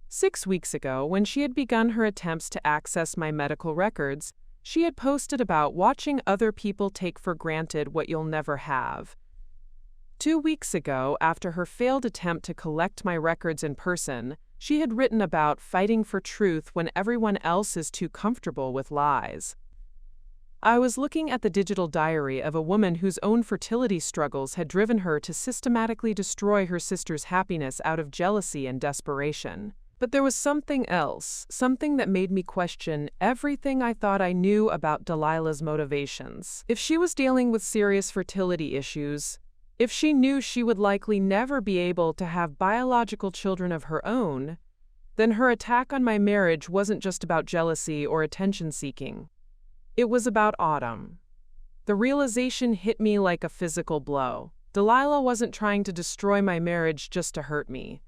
6 weeks ago, when she had begun her attempts to access my medical records, she had posted about watching other people take for granted what you'll never have. 2 weeks ago, after her failed attempt to collect my records in person, she had written about fighting for truth when everyone else is too comfortable with lies. I was looking at the digital diary of a woman whose own fertility struggles had driven her to systematically destroy her sister's happiness out of jealousy and desperation. But there was something else, something that made me question everything I thought I knew about Delilah's motivations. If she was dealing with serious fertility issues, if she knew she would likely never be able to have biological children of her own, then her attack on my marriage wasn't just about jealousy or attention-seeking. It was about Autumn. The realization hit me like a physical blow. Delilah wasn't trying to destroy my marriage just to hurt me.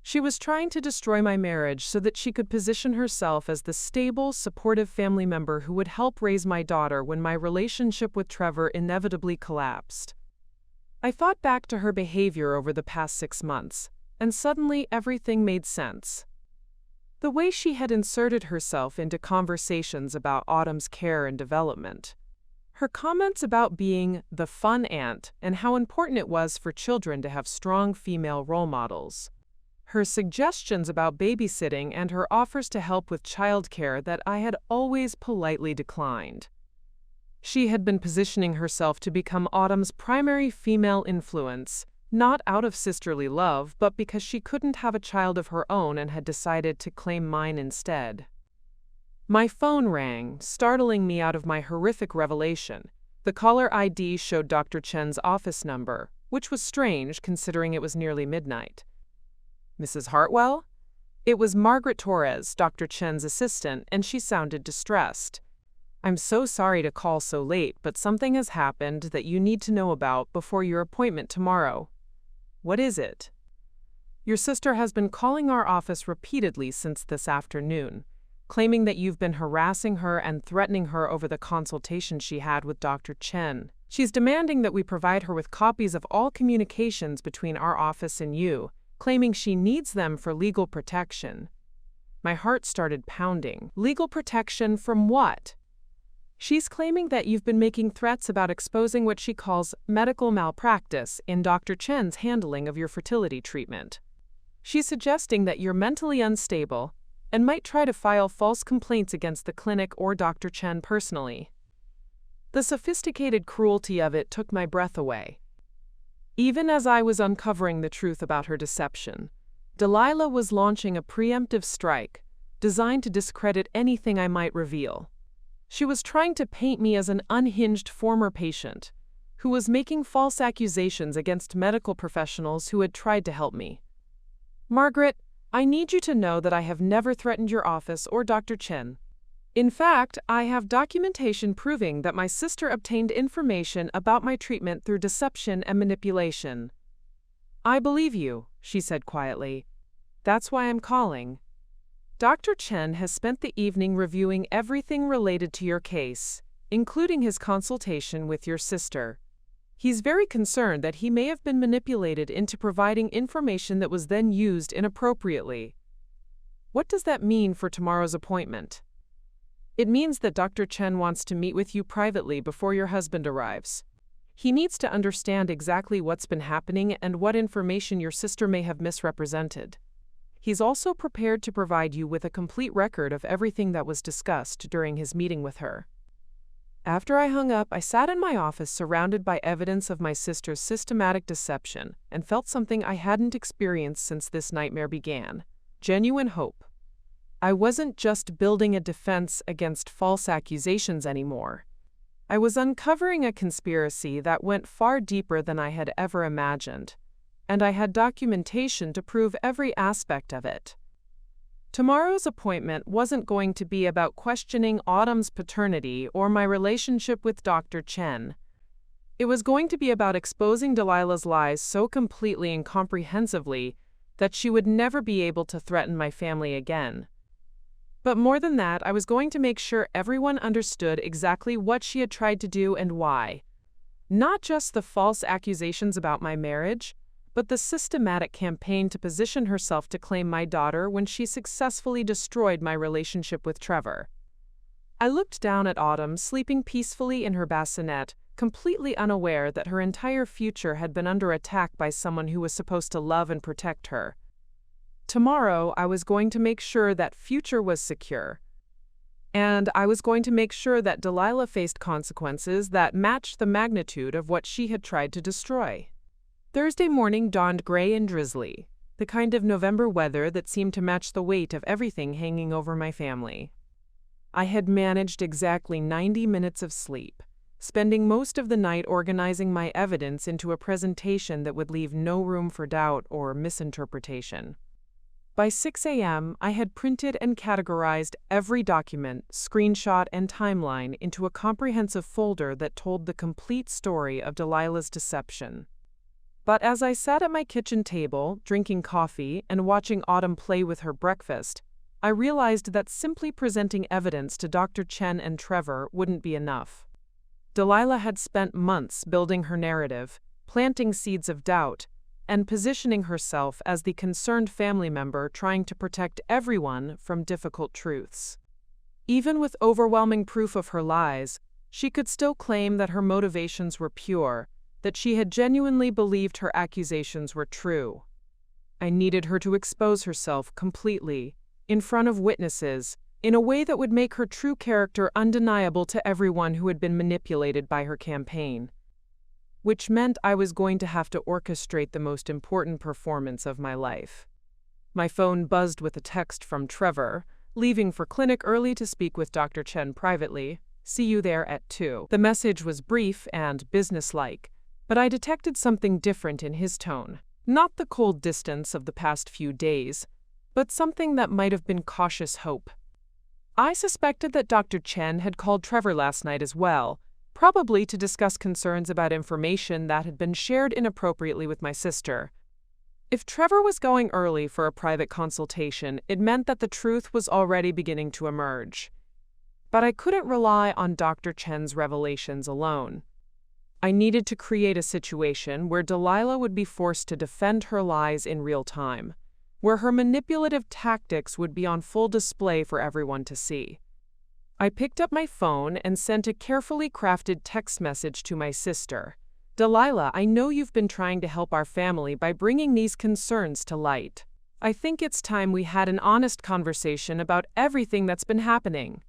She was trying to destroy my marriage so that she could position herself as the stable, supportive family member who would help raise my daughter when my relationship with Trevor inevitably collapsed. I thought back to her behavior over the past 6 months, and suddenly everything made sense. The way she had inserted herself into conversations about Autumn's care and development. Her comments about being the fun aunt and how important it was for children to have strong female role models. Her suggestions about babysitting and her offers to help with childcare that I had always politely declined. She had been positioning herself to become Autumn's primary female influence, not out of sisterly love, but because she couldn't have a child of her own and had decided to claim mine instead. My phone rang, startling me out of my horrific revelation. The caller ID showed Dr. Chen's office number, which was strange considering it was nearly midnight. Mrs. Hartwell? It was Margaret Torres, Dr. Chen's assistant, and she sounded distressed. I'm so sorry to call so late, but something has happened that you need to know about before your appointment tomorrow. What is it? Your sister has been calling our office repeatedly since this afternoon, claiming that you've been harassing her and threatening her over the consultation she had with Dr. Chen. She's demanding that we provide her with copies of all communications between our office and you, claiming she needs them for legal protection. My heart started pounding. Legal protection from what? She's claiming that you've been making threats about exposing what she calls medical malpractice in Dr. Chen's handling of your fertility treatment. She's suggesting that you're mentally unstable and might try to file false complaints against the clinic or Dr. Chen personally. The sophisticated cruelty of it took my breath away. Even as I was uncovering the truth about her deception, Delilah was launching a preemptive strike designed to discredit anything I might reveal. She was trying to paint me as an unhinged former patient who was making false accusations against medical professionals who had tried to help me. Margaret, I need you to know that I have never threatened your office or Dr. Chen. In fact, I have documentation proving that my sister obtained information about my treatment through deception and manipulation. I believe you, she said quietly. That's why I'm calling. Dr. Chen has spent the evening reviewing everything related to your case, including his consultation with your sister. He's very concerned that he may have been manipulated into providing information that was then used inappropriately. What does that mean for tomorrow's appointment? It means that Dr. Chen wants to meet with you privately before your husband arrives. He needs to understand exactly what's been happening and what information your sister may have misrepresented. He's also prepared to provide you with a complete record of everything that was discussed during his meeting with her. After I hung up, I sat in my office surrounded by evidence of my sister's systematic deception and felt something I hadn't experienced since this nightmare began: genuine hope. I wasn't just building a defense against false accusations anymore. I was uncovering a conspiracy that went far deeper than I had ever imagined, and I had documentation to prove every aspect of it. Tomorrow's appointment wasn't going to be about questioning Autumn's paternity or my relationship with Dr. Chen. It was going to be about exposing Delilah's lies so completely and comprehensively that she would never be able to threaten my family again. But more than that, I was going to make sure everyone understood exactly what she had tried to do and why. Not just the false accusations about my marriage, but the systematic campaign to position herself to claim my daughter when she successfully destroyed my relationship with Trevor. I looked down at Autumn, sleeping peacefully in her bassinet, completely unaware that her entire future had been under attack by someone who was supposed to love and protect her. Tomorrow, I was going to make sure that future was secure. And I was going to make sure that Delilah faced consequences that matched the magnitude of what she had tried to destroy. Thursday morning dawned gray and drizzly, the kind of November weather that seemed to match the weight of everything hanging over my family. I had managed exactly 90 minutes of sleep, spending most of the night organizing my evidence into a presentation that would leave no room for doubt or misinterpretation. By 6 a.m., I had printed and categorized every document, screenshot, and timeline into a comprehensive folder that told the complete story of Delilah's deception. But as I sat at my kitchen table, drinking coffee and watching Autumn play with her breakfast, I realized that simply presenting evidence to Dr. Chen and Trevor wouldn't be enough. Delilah had spent months building her narrative, planting seeds of doubt, and positioning herself as the concerned family member trying to protect everyone from difficult truths. Even with overwhelming proof of her lies, she could still claim that her motivations were pure, that she had genuinely believed her accusations were true. I needed her to expose herself completely, in front of witnesses, in a way that would make her true character undeniable to everyone who had been manipulated by her campaign. Which meant I was going to have to orchestrate the most important performance of my life. My phone buzzed with a text from Trevor, leaving for clinic early to speak with Dr. Chen privately. See you there at 2. The message was brief and businesslike, but I detected something different in his tone. Not the cold distance of the past few days, but something that might have been cautious hope. I suspected that Dr. Chen had called Trevor last night as well, probably to discuss concerns about information that had been shared inappropriately with my sister. If Trevor was going early for a private consultation, it meant that the truth was already beginning to emerge. But I couldn't rely on Dr. Chen's revelations alone. I needed to create a situation where Delilah would be forced to defend her lies in real time, where her manipulative tactics would be on full display for everyone to see. I picked up my phone and sent a carefully crafted text message to my sister. Delilah, I know you've been trying to help our family by bringing these concerns to light. I think it's time we had an honest conversation about everything that's been happening.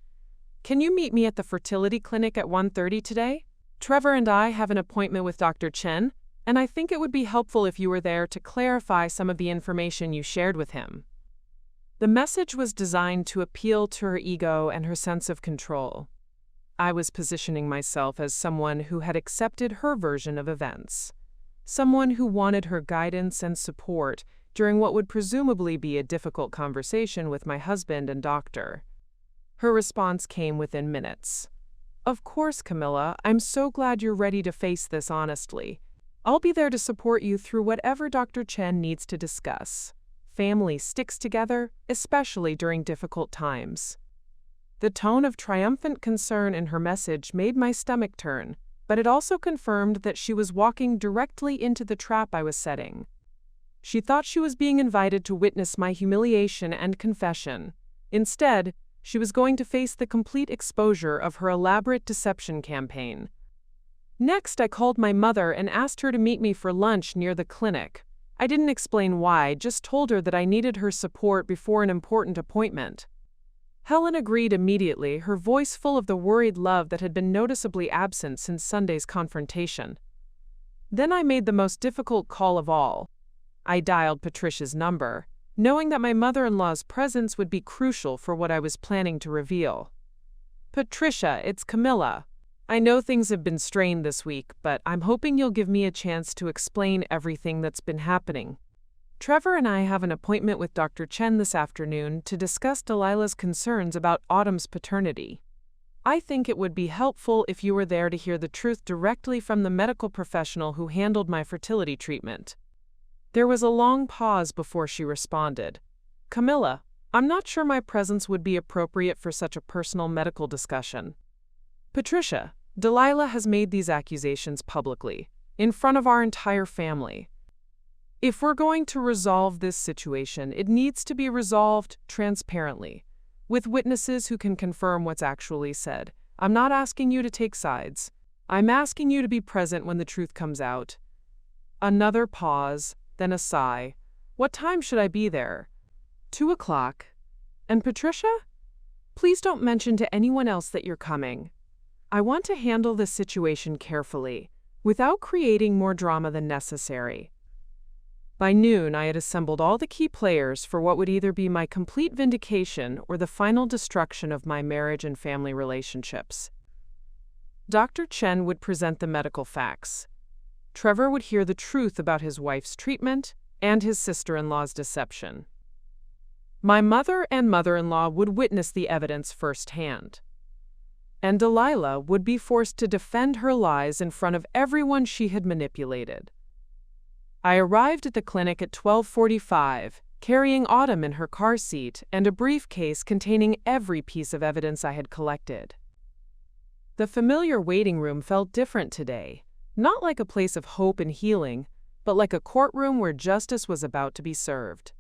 Can you meet me at the fertility clinic at 1:30 today? Trevor and I have an appointment with Dr. Chen, and I think it would be helpful if you were there to clarify some of the information you shared with him. The message was designed to appeal to her ego and her sense of control. I was positioning myself as someone who had accepted her version of events, someone who wanted her guidance and support during what would presumably be a difficult conversation with my husband and doctor. Her response came within minutes. Of course, Camilla, I'm so glad you're ready to face this honestly. I'll be there to support you through whatever Dr. Chen needs to discuss. Family sticks together, especially during difficult times. The tone of triumphant concern in her message made my stomach turn, but it also confirmed that she was walking directly into the trap I was setting. She thought she was being invited to witness my humiliation and confession. Instead, she was going to face the complete exposure of her elaborate deception campaign. Next, I called my mother and asked her to meet me for lunch near the clinic. I didn't explain why, just told her that I needed her support before an important appointment. Helen agreed immediately, her voice full of the worried love that had been noticeably absent since Sunday's confrontation. Then I made the most difficult call of all. I dialed Patricia's number, knowing that my mother-in-law's presence would be crucial for what I was planning to reveal. Patricia, it's Camilla. I know things have been strained this week, but I'm hoping you'll give me a chance to explain everything that's been happening. Trevor and I have an appointment with Dr. Chen this afternoon to discuss Delilah's concerns about Autumn's paternity. I think it would be helpful if you were there to hear the truth directly from the medical professional who handled my fertility treatment. There was a long pause before she responded. Camilla, I'm not sure my presence would be appropriate for such a personal medical discussion. Patricia, Delilah has made these accusations publicly, in front of our entire family. If we're going to resolve this situation, it needs to be resolved transparently, with witnesses who can confirm what's actually said. I'm not asking you to take sides. I'm asking you to be present when the truth comes out. Another pause, then a sigh. What time should I be there? 2 o'clock. And Patricia? Please don't mention to anyone else that you're coming. I want to handle this situation carefully, without creating more drama than necessary. By noon, I had assembled all the key players for what would either be my complete vindication or the final destruction of my marriage and family relationships. Dr. Chen would present the medical facts. Trevor would hear the truth about his wife's treatment and his sister-in-law's deception. My mother and mother-in-law would witness the evidence firsthand. And Delilah would be forced to defend her lies in front of everyone she had manipulated. I arrived at the clinic at 12:45, carrying Autumn in her car seat and a briefcase containing every piece of evidence I had collected. The familiar waiting room felt different today, not like a place of hope and healing, but like a courtroom where justice was about to be served.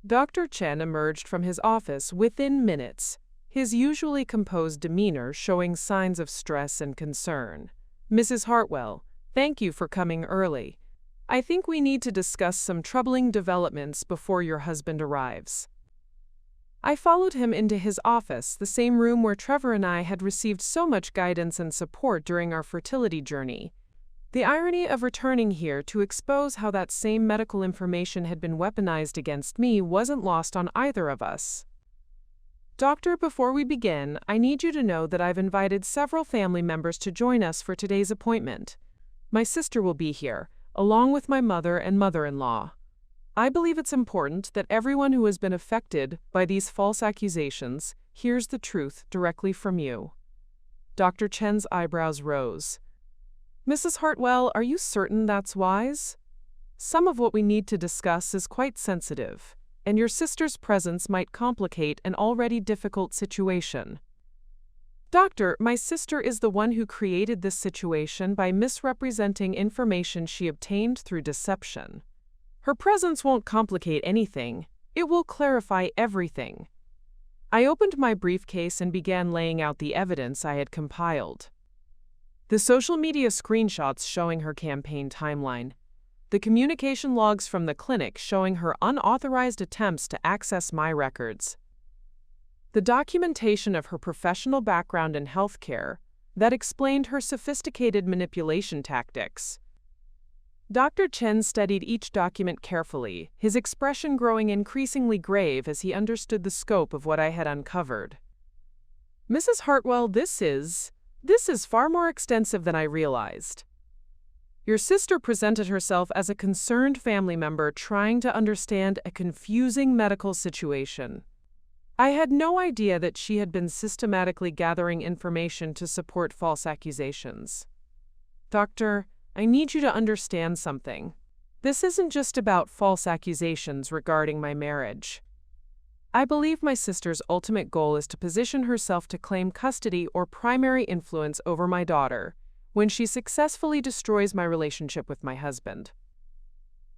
Dr. Chen emerged from his office within minutes, his usually composed demeanor showing signs of stress and concern. "Mrs. Hartwell, thank you for coming early. I think we need to discuss some troubling developments before your husband arrives." I followed him into his office, the same room where Trevor and I had received so much guidance and support during our fertility journey. The irony of returning here to expose how that same medical information had been weaponized against me wasn't lost on either of us. "Doctor, before we begin, I need you to know that I've invited several family members to join us for today's appointment. My sister will be here, along with my mother and mother-in-law. I believe it's important that everyone who has been affected by these false accusations hears the truth directly from you." Dr. Chen's eyebrows rose. "Mrs. Hartwell, are you certain that's wise? Some of what we need to discuss is quite sensitive, and your sister's presence might complicate an already difficult situation." "Doctor, my sister is the one who created this situation by misrepresenting information she obtained through deception. Her presence won't complicate anything. It will clarify everything." I opened my briefcase and began laying out the evidence I had compiled. The social media screenshots showing her campaign timeline, the communication logs from the clinic showing her unauthorized attempts to access my records, the documentation of her professional background in healthcare that explained her sophisticated manipulation tactics. Dr. Chen studied each document carefully, his expression growing increasingly grave as he understood the scope of what I had uncovered. "Mrs. Hartwell, this is far more extensive than I realized. Your sister presented herself as a concerned family member trying to understand a confusing medical situation. I had no idea that she had been systematically gathering information to support false accusations. Doctor, I need you to understand something. This isn't just about false accusations regarding my marriage. I believe my sister's ultimate goal is to position herself to claim custody or primary influence over my daughter when she successfully destroys my relationship with my husband."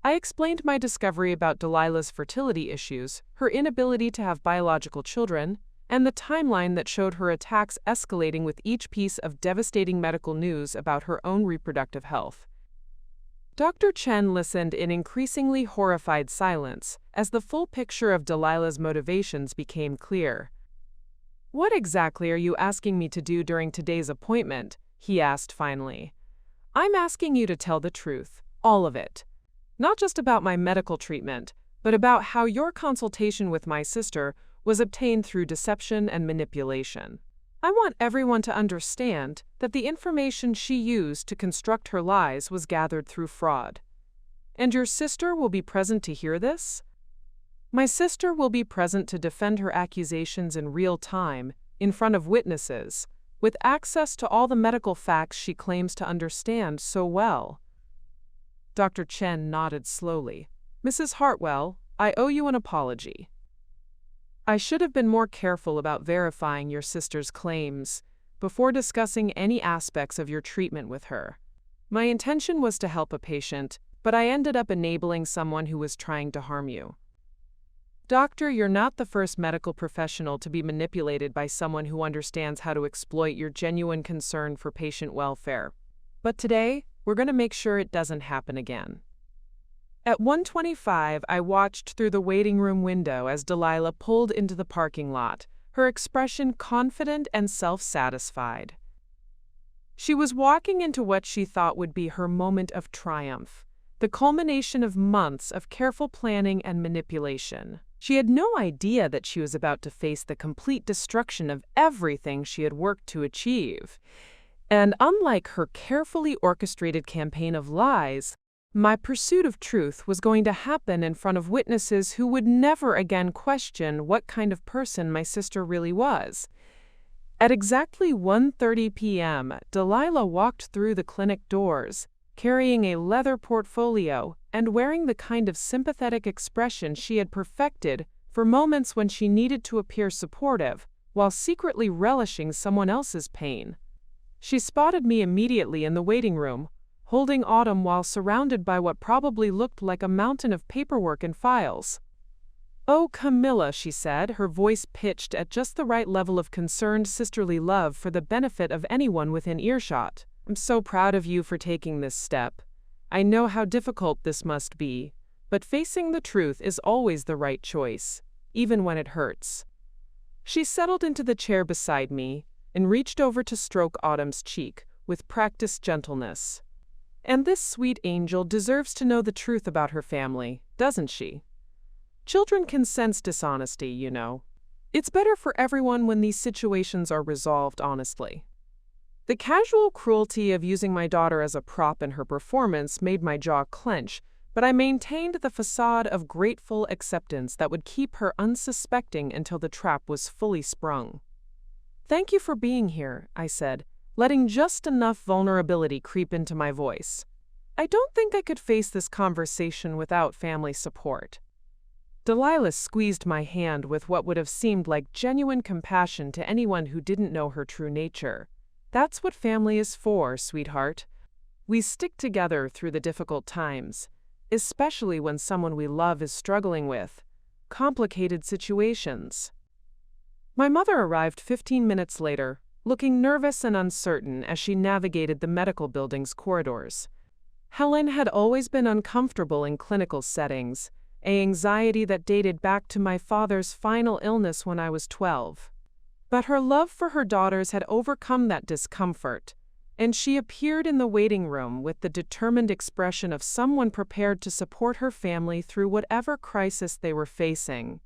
I explained my discovery about Delilah's fertility issues, her inability to have biological children, and the timeline that showed her attacks escalating with each piece of devastating medical news about her own reproductive health. Dr. Chen listened in increasingly horrified silence as the full picture of Delilah's motivations became clear. "What exactly are you asking me to do during today's appointment?" he asked finally. "I'm asking you to tell the truth, all of it. Not just about my medical treatment, but about how your consultation with my sister was obtained through deception and manipulation. I want everyone to understand that the information she used to construct her lies was gathered through fraud. And your sister will be present to hear this? My sister will be present to defend her accusations in real time, in front of witnesses, with access to all the medical facts she claims to understand so well." Dr. Chen nodded slowly. "Mrs. Hartwell, I owe you an apology. I should have been more careful about verifying your sister's claims before discussing any aspects of your treatment with her. My intention was to help a patient, but I ended up enabling someone who was trying to harm you. Doctor, you're not the first medical professional to be manipulated by someone who understands how to exploit your genuine concern for patient welfare. But today, we're going to make sure it doesn't happen again." At 1:25, I watched through the waiting room window as Delilah pulled into the parking lot, her expression confident and self-satisfied. She was walking into what she thought would be her moment of triumph, the culmination of months of careful planning and manipulation. She had no idea that she was about to face the complete destruction of everything she had worked to achieve. And unlike her carefully orchestrated campaign of lies, my pursuit of truth was going to happen in front of witnesses who would never again question what kind of person my sister really was. At exactly 1:30 p.m., Delilah walked through the clinic doors, carrying a leather portfolio and wearing the kind of sympathetic expression she had perfected for moments when she needed to appear supportive while secretly relishing someone else's pain. She spotted me immediately in the waiting room, holding Autumn while surrounded by what probably looked like a mountain of paperwork and files. "Oh, Camilla," she said, her voice pitched at just the right level of concerned sisterly love for the benefit of anyone within earshot. "I'm so proud of you for taking this step. I know how difficult this must be, but facing the truth is always the right choice, even when it hurts." She settled into the chair beside me and reached over to stroke Autumn's cheek with practiced gentleness. "And this sweet angel deserves to know the truth about her family, doesn't she? Children can sense dishonesty, you know. It's better for everyone when these situations are resolved honestly." The casual cruelty of using my daughter as a prop in her performance made my jaw clench, but I maintained the facade of grateful acceptance that would keep her unsuspecting until the trap was fully sprung. "Thank you for being here," I said, letting just enough vulnerability creep into my voice. "I don't think I could face this conversation without family support." Delilah squeezed my hand with what would have seemed like genuine compassion to anyone who didn't know her true nature. "That's what family is for, sweetheart. We stick together through the difficult times, especially when someone we love is struggling with complicated situations." My mother arrived 15 minutes later, looking nervous and uncertain as she navigated the medical building's corridors. Helen had always been uncomfortable in clinical settings, an anxiety that dated back to my father's final illness when I was 12. But her love for her daughters had overcome that discomfort, and she appeared in the waiting room with the determined expression of someone prepared to support her family through whatever crisis they were facing.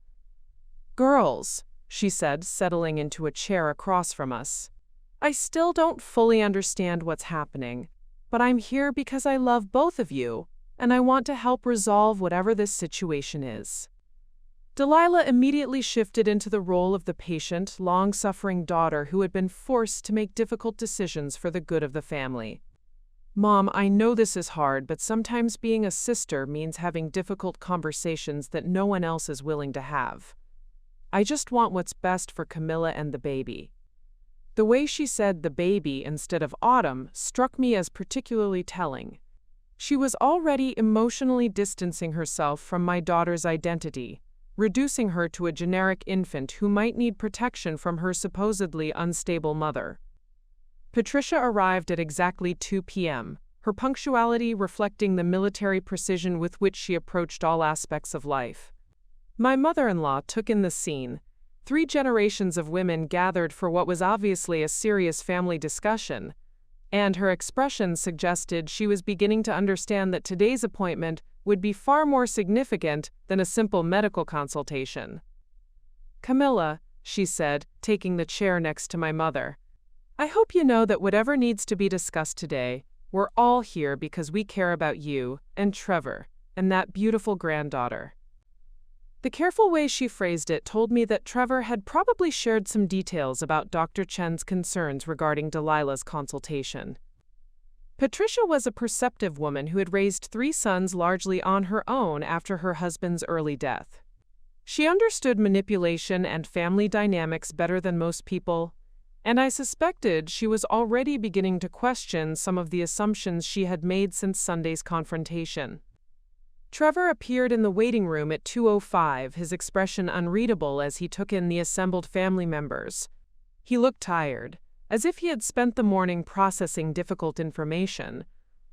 "Girls," she said, settling into a chair across from us, "I still don't fully understand what's happening, but I'm here because I love both of you, and I want to help resolve whatever this situation is." Delilah immediately shifted into the role of the patient, long-suffering daughter who had been forced to make difficult decisions for the good of the family. "Mom, I know this is hard, but sometimes being a sister means having difficult conversations that no one else is willing to have. I just want what's best for Camilla and the baby." The way she said the baby instead of Autumn struck me as particularly telling. She was already emotionally distancing herself from my daughter's identity, reducing her to a generic infant who might need protection from her supposedly unstable mother. Patricia arrived at exactly 2 p.m., her punctuality reflecting the military precision with which she approached all aspects of life. My mother-in-law took in the scene. 3 generations of women gathered for what was obviously a serious family discussion, and her expression suggested she was beginning to understand that today's appointment would be far more significant than a simple medical consultation. "Camilla," she said, taking the chair next to my mother, "I hope you know that whatever needs to be discussed today, we're all here because we care about you and Trevor and that beautiful granddaughter." The careful way she phrased it told me that Trevor had probably shared some details about Dr. Chen's concerns regarding Delilah's consultation. Patricia was a perceptive woman who had raised 3 sons largely on her own after her husband's early death. She understood manipulation and family dynamics better than most people, and I suspected she was already beginning to question some of the assumptions she had made since Sunday's confrontation. Trevor appeared in the waiting room at 2:05, his expression unreadable as he took in the assembled family members. He looked tired, as if he had spent the morning processing difficult information,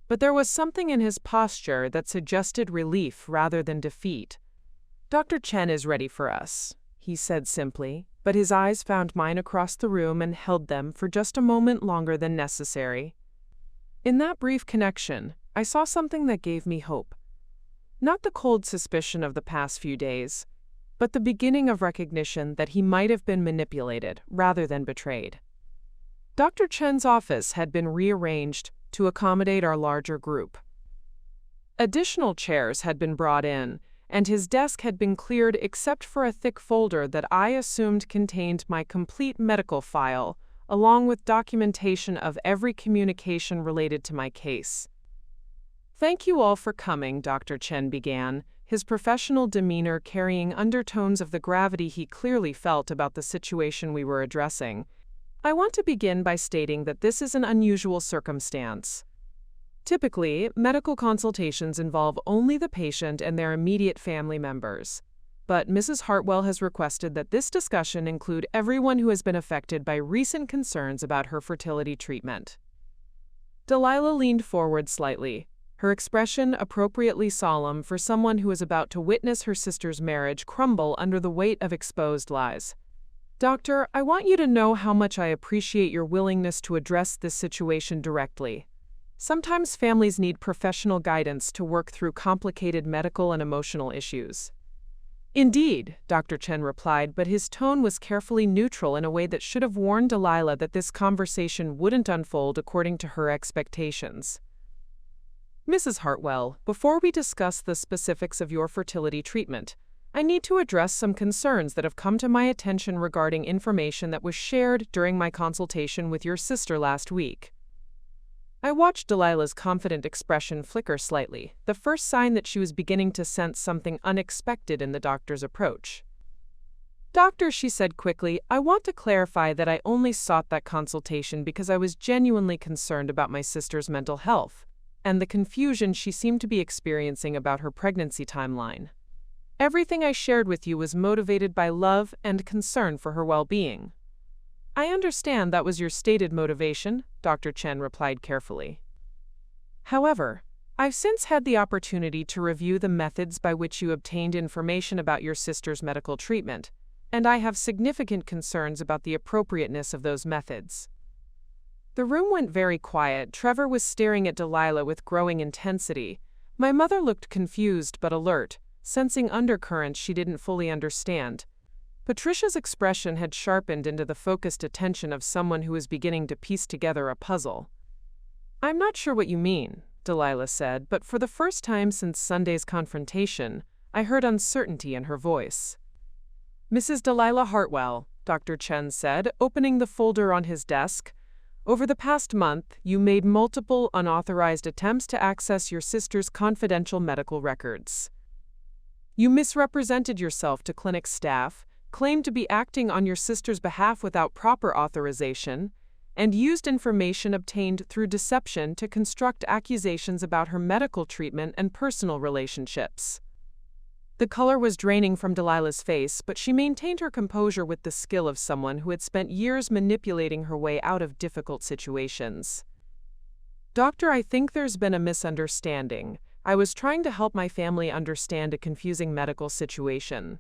but there was something in his posture that suggested relief rather than defeat. "Dr. Chen is ready for us," he said simply, but his eyes found mine across the room and held them for just a moment longer than necessary. In that brief connection, I saw something that gave me hope. Not the cold suspicion of the past few days, but the beginning of recognition that he might have been manipulated rather than betrayed. Dr. Chen's office had been rearranged to accommodate our larger group. Additional chairs had been brought in, and his desk had been cleared except for a thick folder that I assumed contained my complete medical file, along with documentation of every communication related to my case. "Thank you all for coming," Dr. Chen began, his professional demeanor carrying undertones of the gravity he clearly felt about the situation we were addressing. "I want to begin by stating that this is an unusual circumstance. Typically, medical consultations involve only the patient and their immediate family members. But Mrs. Hartwell has requested that this discussion include everyone who has been affected by recent concerns about her fertility treatment." Delilah leaned forward slightly, her expression appropriately solemn for someone who is about to witness her sister's marriage crumble under the weight of exposed lies. "Doctor, I want you to know how much I appreciate your willingness to address this situation directly. Sometimes families need professional guidance to work through complicated medical and emotional issues." "Indeed," Dr. Chen replied, but his tone was carefully neutral in a way that should have warned Delilah that this conversation wouldn't unfold according to her expectations. "Mrs. Hartwell, before we discuss the specifics of your fertility treatment, I need to address some concerns that have come to my attention regarding information that was shared during my consultation with your sister last week." I watched Delilah's confident expression flicker slightly, the first sign that she was beginning to sense something unexpected in the doctor's approach. "Doctor," she said quickly, "I want to clarify that I only sought that consultation because I was genuinely concerned about my sister's mental health and the confusion she seemed to be experiencing about her pregnancy timeline. Everything I shared with you was motivated by love and concern for her well-being." "I understand that was your stated motivation," Dr. Chen replied carefully. "However, I've since had the opportunity to review the methods by which you obtained information about your sister's medical treatment, and I have significant concerns about the appropriateness of those methods." The room went very quiet. Trevor was staring at Delilah with growing intensity. My mother looked confused but alert, sensing undercurrents she didn't fully understand. Patricia's expression had sharpened into the focused attention of someone who was beginning to piece together a puzzle. "I'm not sure what you mean," Delilah said, but for the first time since Sunday's confrontation, I heard uncertainty in her voice. "Mrs. Delilah Hartwell," Dr. Chen said, opening the folder on his desk, "over the past month, you made multiple unauthorized attempts to access your sister's confidential medical records. You misrepresented yourself to clinic staff, claimed to be acting on your sister's behalf without proper authorization, and used information obtained through deception to construct accusations about her medical treatment and personal relationships." The color was draining from Delilah's face, but she maintained her composure with the skill of someone who had spent years manipulating her way out of difficult situations. "Doctor, I think there's been a misunderstanding. I was trying to help my family understand a confusing medical situation.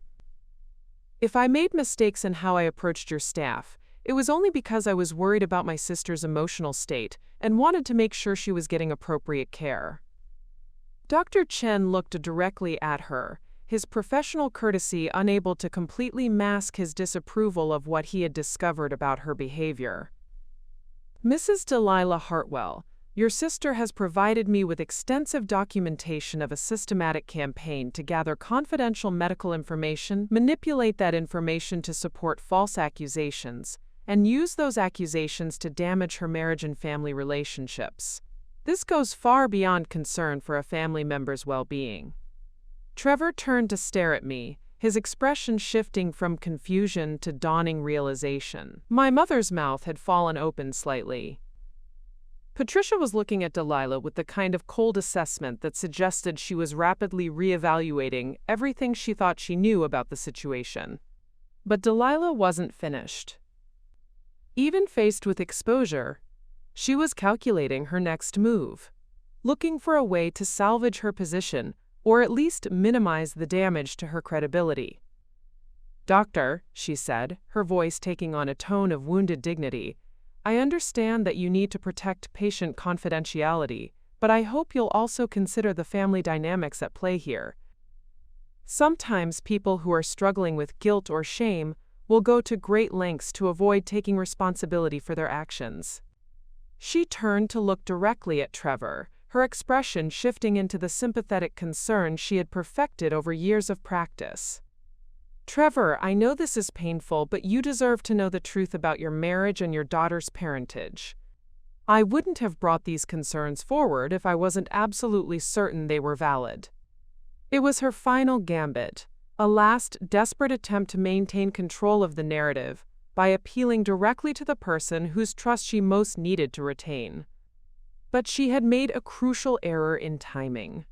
If I made mistakes in how I approached your staff, it was only because I was worried about my sister's emotional state and wanted to make sure she was getting appropriate care." Dr. Chen looked directly at her, his professional courtesy unable to completely mask his disapproval of what he had discovered about her behavior. "Mrs. Delilah Hartwell, your sister has provided me with extensive documentation of a systematic campaign to gather confidential medical information, manipulate that information to support false accusations, and use those accusations to damage her marriage and family relationships. This goes far beyond concern for a family member's well-being." Trevor turned to stare at me, his expression shifting from confusion to dawning realization. My mother's mouth had fallen open slightly. Patricia was looking at Delilah with the kind of cold assessment that suggested she was rapidly reevaluating everything she thought she knew about the situation. But Delilah wasn't finished. Even faced with exposure, she was calculating her next move, looking for a way to salvage her position or at least minimize the damage to her credibility. "Doctor," she said, her voice taking on a tone of wounded dignity, "I understand that you need to protect patient confidentiality, but I hope you'll also consider the family dynamics at play here. Sometimes people who are struggling with guilt or shame will go to great lengths to avoid taking responsibility for their actions." She turned to look directly at Trevor, her expression shifting into the sympathetic concern she had perfected over years of practice. "Trevor, I know this is painful, but you deserve to know the truth about your marriage and your daughter's parentage. I wouldn't have brought these concerns forward if I wasn't absolutely certain they were valid." It was her final gambit, a last desperate attempt to maintain control of the narrative by appealing directly to the person whose trust she most needed to retain. But she had made a crucial error in timing.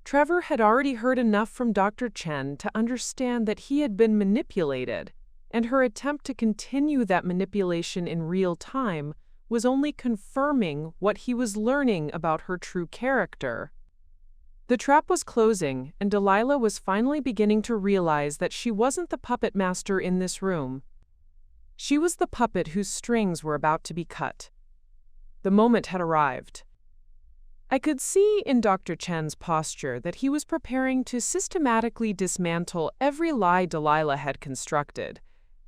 Trevor had already heard enough from Dr. Chen to understand that he had been manipulated, and her attempt to continue that manipulation in real time was only confirming what he was learning about her true character. The trap was closing, and Delilah was finally beginning to realize that she wasn't the puppet master in this room. She was the puppet whose strings were about to be cut. The moment had arrived. I could see in Dr. Chen's posture that he was preparing to systematically dismantle every lie Delilah had constructed,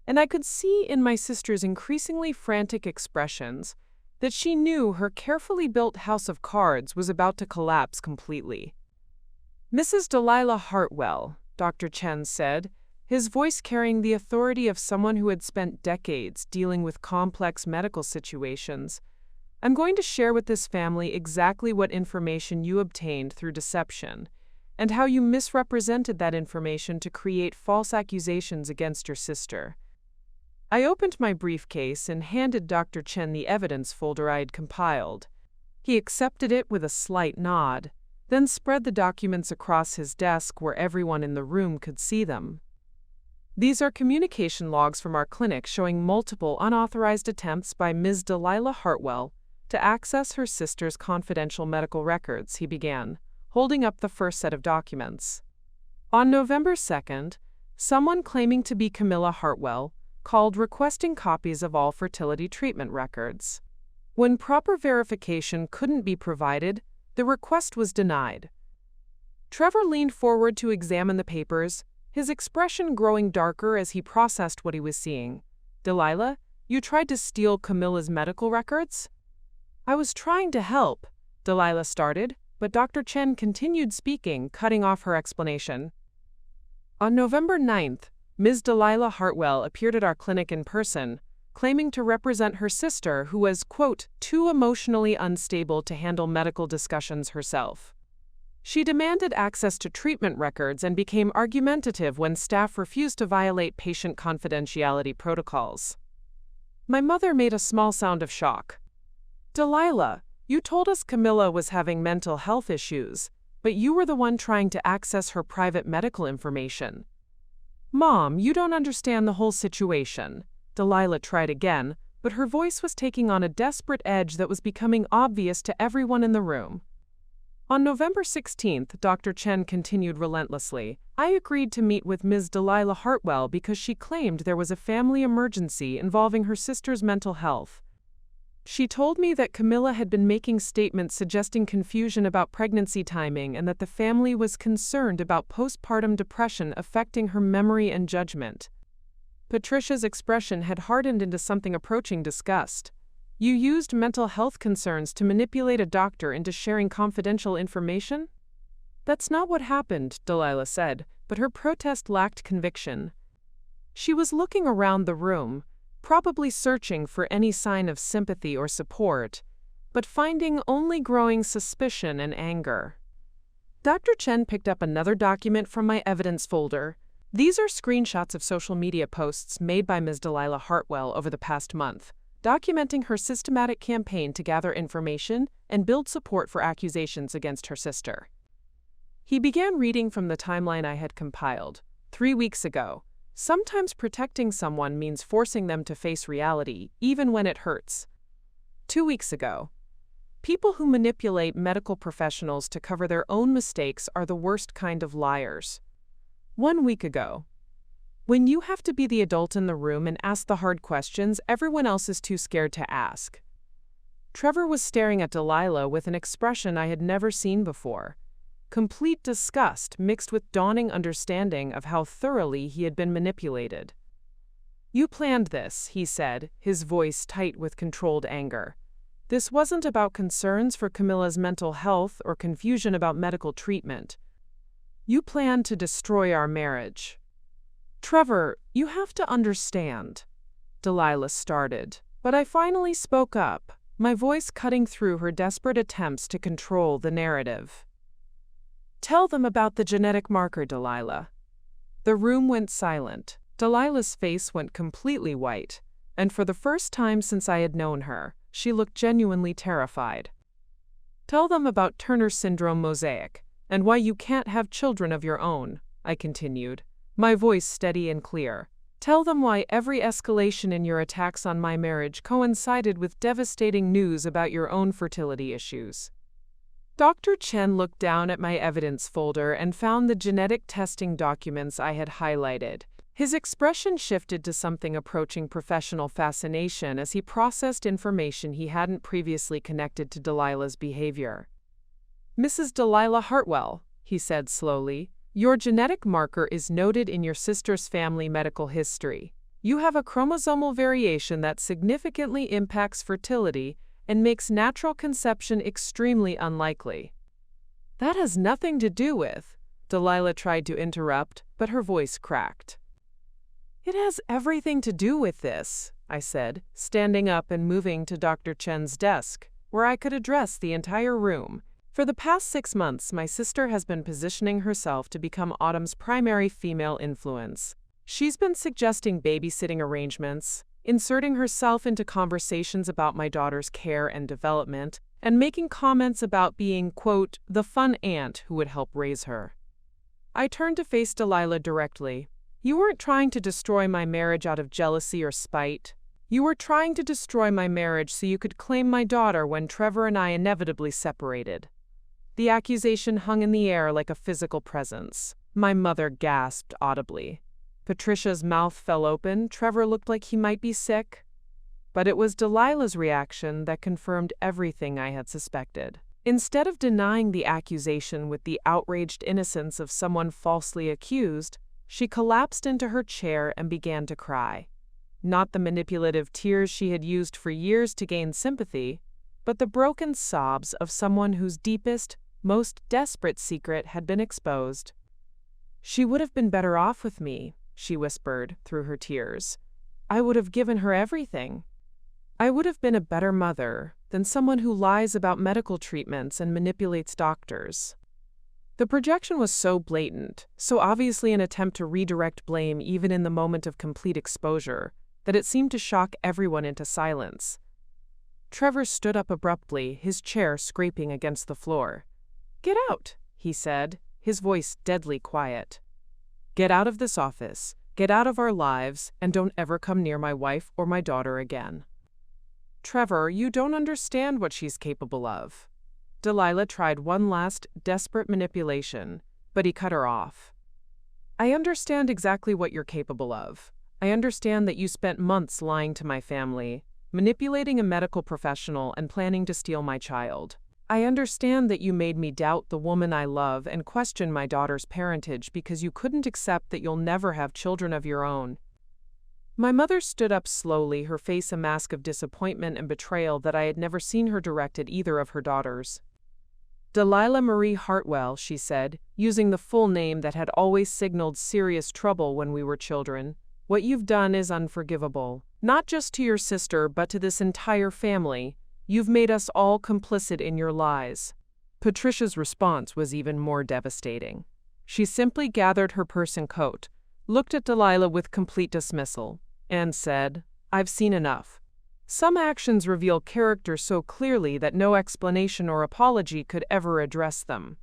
and I could see in my sister's increasingly frantic expressions that she knew her carefully built house of cards was about to collapse completely. "Mrs. Delilah Hartwell," Dr. Chen said, his voice carrying the authority of someone who had spent decades dealing with complex medical situations, "I'm going to share with this family exactly what information you obtained through deception, and how you misrepresented that information to create false accusations against your sister." I opened my briefcase and handed Dr. Chen the evidence folder I had compiled. He accepted it with a slight nod, then spread the documents across his desk where everyone in the room could see them. "These are communication logs from our clinic showing multiple unauthorized attempts by Ms. Delilah Hartwell to access her sister's confidential medical records," he began, holding up the first set of documents. "On November 2nd, someone claiming to be Camilla Hartwell called requesting copies of all fertility treatment records. When proper verification couldn't be provided, the request was denied." Trevor leaned forward to examine the papers, his expression growing darker as he processed what he was seeing. "Delilah, you tried to steal Camilla's medical records?" "I was trying to help," Delilah started, but Dr. Chen continued speaking, cutting off her explanation. "On November 9th, Ms. Delilah Hartwell appeared at our clinic in person, claiming to represent her sister who was, quote, too emotionally unstable to handle medical discussions herself. She demanded access to treatment records and became argumentative when staff refused to violate patient confidentiality protocols." My mother made a small sound of shock. "Delilah, you told us Camilla was having mental health issues, but you were the one trying to access her private medical information." "Mom, you don't understand the whole situation." Delilah tried again, but her voice was taking on a desperate edge that was becoming obvious to everyone in the room. "On November 16th, Dr. Chen continued relentlessly, I agreed to meet with Ms. Delilah Hartwell because she claimed there was a family emergency involving her sister's mental health. She told me that Camilla had been making statements suggesting confusion about pregnancy timing and that the family was concerned about postpartum depression affecting her memory and judgment." Patricia's expression had hardened into something approaching disgust. "You used mental health concerns to manipulate a doctor into sharing confidential information?" "That's not what happened," Delilah said, but her protest lacked conviction. She was looking around the room, probably searching for any sign of sympathy or support, but finding only growing suspicion and anger. Dr. Chen picked up another document from my evidence folder. "These are screenshots of social media posts made by Ms. Delilah Hartwell over the past month, documenting her systematic campaign to gather information and build support for accusations against her sister." He began reading from the timeline I had compiled. 3 weeks ago, sometimes protecting someone means forcing them to face reality, even when it hurts. 2 weeks ago, people who manipulate medical professionals to cover their own mistakes are the worst kind of liars. 1 week ago, When you have to be the adult in the room and ask the hard questions everyone else is too scared to ask. Trevor was staring at Delilah with an expression I had never seen before. Complete disgust mixed with dawning understanding of how thoroughly he had been manipulated. "You planned this," he said, his voice tight with controlled anger. "This wasn't about concerns for Camilla's mental health or confusion about medical treatment. You planned to destroy our marriage." "Trevor, you have to understand," Delilah started, but I finally spoke up, my voice cutting through her desperate attempts to control the narrative. "Tell them about the genetic marker, Delilah." The room went silent. Delilah's face went completely white, and for the first time since I had known her, she looked genuinely terrified. "Tell them about Turner syndrome mosaic, and why you can't have children of your own," I continued, my voice steady and clear. "Tell them why every escalation in your attacks on my marriage coincided with devastating news about your own fertility issues." Dr. Chen looked down at my evidence folder and found the genetic testing documents I had highlighted. His expression shifted to something approaching professional fascination as he processed information he hadn't previously connected to Delilah's behavior. "Mrs. Delilah Hartwell," he said slowly, "your genetic marker is noted in your sister's family medical history. You have a chromosomal variation that significantly impacts fertility and makes natural conception extremely unlikely." "That has nothing to do with," Delilah tried to interrupt, but her voice cracked. "It has everything to do with this," I said, standing up and moving to Dr. Chen's desk, where I could address the entire room. "For the past 6 months, my sister has been positioning herself to become Autumn's primary female influence. She's been suggesting babysitting arrangements, inserting herself into conversations about my daughter's care and development, and making comments about being, quote, the fun aunt who would help raise her." I turned to face Delilah directly. "You weren't trying to destroy my marriage out of jealousy or spite. You were trying to destroy my marriage so you could claim my daughter when Trevor and I inevitably separated." The accusation hung in the air like a physical presence. My mother gasped audibly. Patricia's mouth fell open. Trevor looked like he might be sick. But it was Delilah's reaction that confirmed everything I had suspected. Instead of denying the accusation with the outraged innocence of someone falsely accused, she collapsed into her chair and began to cry. Not the manipulative tears she had used for years to gain sympathy, but the broken sobs of someone whose deepest, most desperate secret had been exposed. "She would have been better off with me," she whispered through her tears. "I would have given her everything. I would have been a better mother than someone who lies about medical treatments and manipulates doctors." The projection was so blatant, so obviously an attempt to redirect blame even in the moment of complete exposure, that it seemed to shock everyone into silence. Trevor stood up abruptly, his chair scraping against the floor. "Get out," he said, his voice deadly quiet. "Get out of this office, get out of our lives, and don't ever come near my wife or my daughter again." "Trevor, you don't understand what she's capable of." Delilah tried one last, desperate manipulation, but he cut her off. "I understand exactly what you're capable of. I understand that you spent months lying to my family, manipulating a medical professional and planning to steal my child. I understand that you made me doubt the woman I love and question my daughter's parentage because you couldn't accept that you'll never have children of your own." My mother stood up slowly, her face a mask of disappointment and betrayal that I had never seen her direct at either of her daughters. "Delilah Marie Hartwell," she said, using the full name that had always signaled serious trouble when we were children, "what you've done is unforgivable. Not just to your sister, but to this entire family. You've made us all complicit in your lies." Patricia's response was even more devastating. She simply gathered her purse and coat, looked at Delilah with complete dismissal, and said, "I've seen enough. Some actions reveal character so clearly that no explanation or apology could ever address them."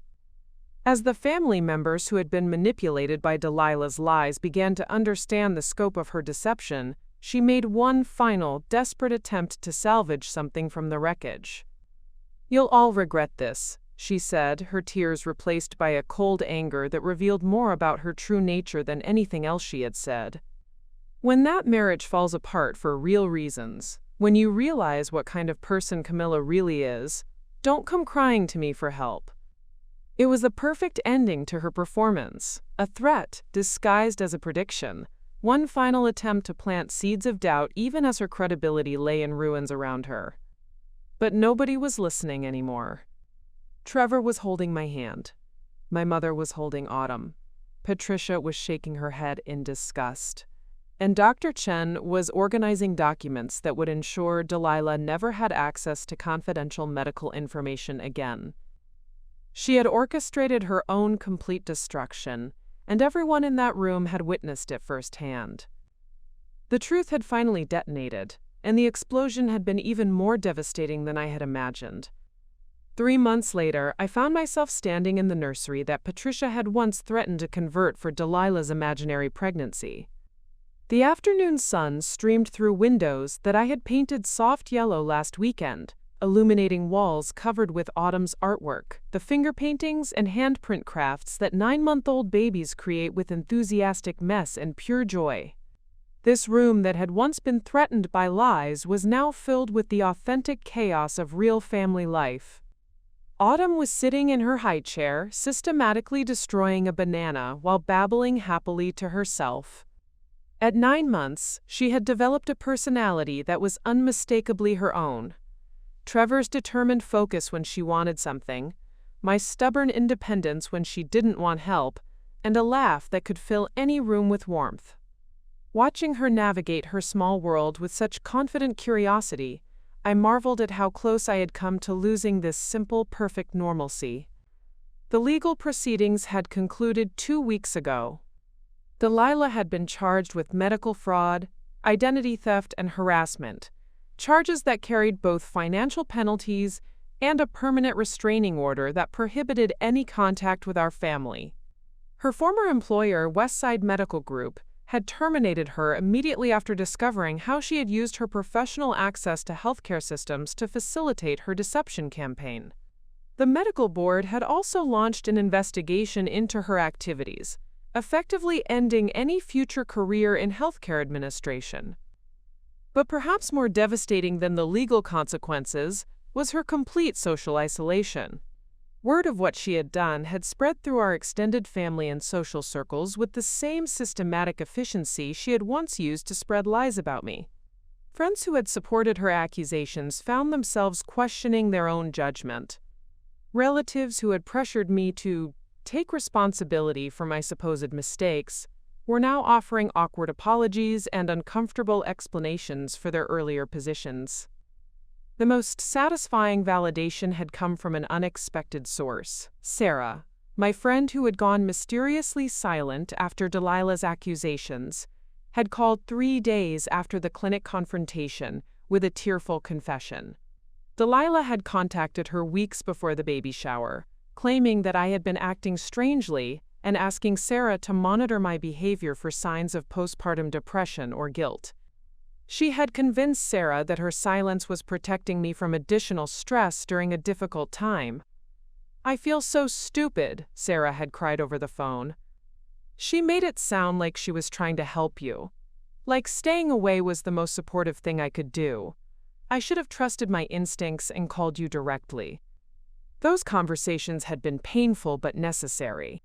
As the family members who had been manipulated by Delilah's lies began to understand the scope of her deception, she made one final, desperate attempt to salvage something from the wreckage. "You'll all regret this," she said, her tears replaced by a cold anger that revealed more about her true nature than anything else she had said. When that marriage falls apart for real reasons, when you realize what kind of person Camilla really is, don't come crying to me for help. It was the perfect ending to her performance, a threat disguised as a prediction, one final attempt to plant seeds of doubt even as her credibility lay in ruins around her. But nobody was listening anymore. Trevor was holding my hand. My mother was holding Autumn. Patricia was shaking her head in disgust. And Dr. Chen was organizing documents that would ensure Delilah never had access to confidential medical information again. She had orchestrated her own complete destruction, and everyone in that room had witnessed it firsthand. The truth had finally detonated, and the explosion had been even more devastating than I had imagined. 3 months later, I found myself standing in the nursery that Patricia had once threatened to convert for Delilah's imaginary pregnancy. The afternoon sun streamed through windows that I had painted soft yellow last weekend, illuminating walls covered with Autumn's artwork, the finger paintings and handprint crafts that 9-month-old babies create with enthusiastic mess and pure joy. This room that had once been threatened by lies was now filled with the authentic chaos of real family life. Autumn was sitting in her high chair, systematically destroying a banana while babbling happily to herself. At 9 months, she had developed a personality that was unmistakably her own. Trevor's determined focus when she wanted something, my stubborn independence when she didn't want help, and a laugh that could fill any room with warmth. Watching her navigate her small world with such confident curiosity, I marveled at how close I had come to losing this simple, perfect normalcy. The legal proceedings had concluded 2 weeks ago. Delilah had been charged with medical fraud, identity theft, and harassment, charges that carried both financial penalties and a permanent restraining order that prohibited any contact with our family. Her former employer, Westside Medical Group, had terminated her immediately after discovering how she had used her professional access to healthcare systems to facilitate her deception campaign. The medical board had also launched an investigation into her activities, effectively ending any future career in healthcare administration. But perhaps more devastating than the legal consequences was her complete social isolation. Word of what she had done had spread through our extended family and social circles with the same systematic efficiency she had once used to spread lies about me. Friends who had supported her accusations found themselves questioning their own judgment. Relatives who had pressured me to take responsibility for my supposed mistakes were now offering awkward apologies and uncomfortable explanations for their earlier positions. The most satisfying validation had come from an unexpected source. Sarah, my friend who had gone mysteriously silent after Delilah's accusations, had called 3 days after the clinic confrontation with a tearful confession. Delilah had contacted her weeks before the baby shower, claiming that I had been acting strangely and asking Sarah to monitor my behavior for signs of postpartum depression or guilt. She had convinced Sarah that her silence was protecting me from additional stress during a difficult time. "I feel so stupid," Sarah had cried over the phone. She made it sound like she was trying to help you. Like staying away was the most supportive thing I could do. I should have trusted my instincts and called you directly. Those conversations had been painful but necessary.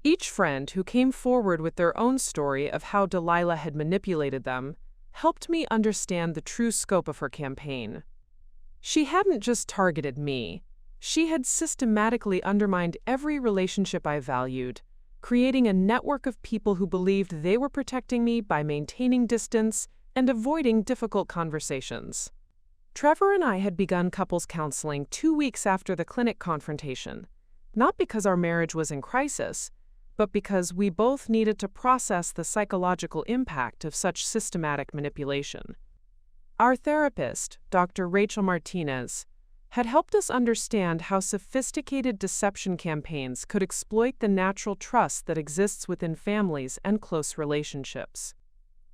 Each friend who came forward with their own story of how Delilah had manipulated them helped me understand the true scope of her campaign. She hadn't just targeted me. She had systematically undermined every relationship I valued, creating a network of people who believed they were protecting me by maintaining distance and avoiding difficult conversations. Trevor and I had begun couples counseling 2 weeks after the clinic confrontation, not because our marriage was in crisis, but because we both needed to process the psychological impact of such systematic manipulation. Our therapist, Dr. Rachel Martinez, had helped us understand how sophisticated deception campaigns could exploit the natural trust that exists within families and close relationships.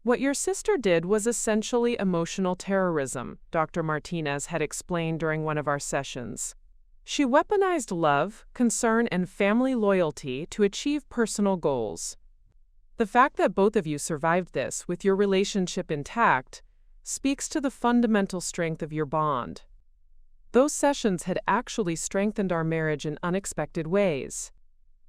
"What your sister did was essentially emotional terrorism," Dr. Martinez had explained during one of our sessions. She weaponized love, concern, and family loyalty to achieve personal goals. The fact that both of you survived this with your relationship intact speaks to the fundamental strength of your bond. Those sessions had actually strengthened our marriage in unexpected ways.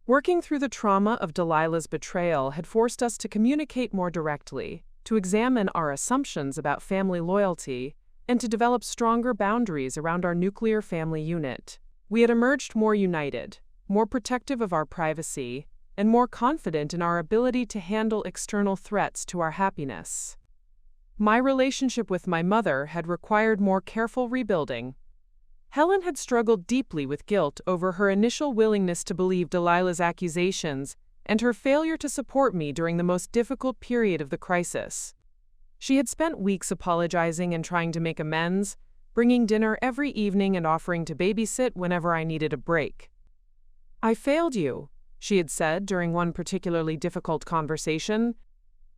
Working through the trauma of Delilah's betrayal had forced us to communicate more directly, to examine our assumptions about family loyalty, and to develop stronger boundaries around our nuclear family unit. We had emerged more united, more protective of our privacy, and more confident in our ability to handle external threats to our happiness. My relationship with my mother had required more careful rebuilding. Helen had struggled deeply with guilt over her initial willingness to believe Delilah's accusations and her failure to support me during the most difficult period of the crisis. She had spent weeks apologizing and trying to make amends, bringing dinner every evening and offering to babysit whenever I needed a break. "I failed you," she had said during one particularly difficult conversation.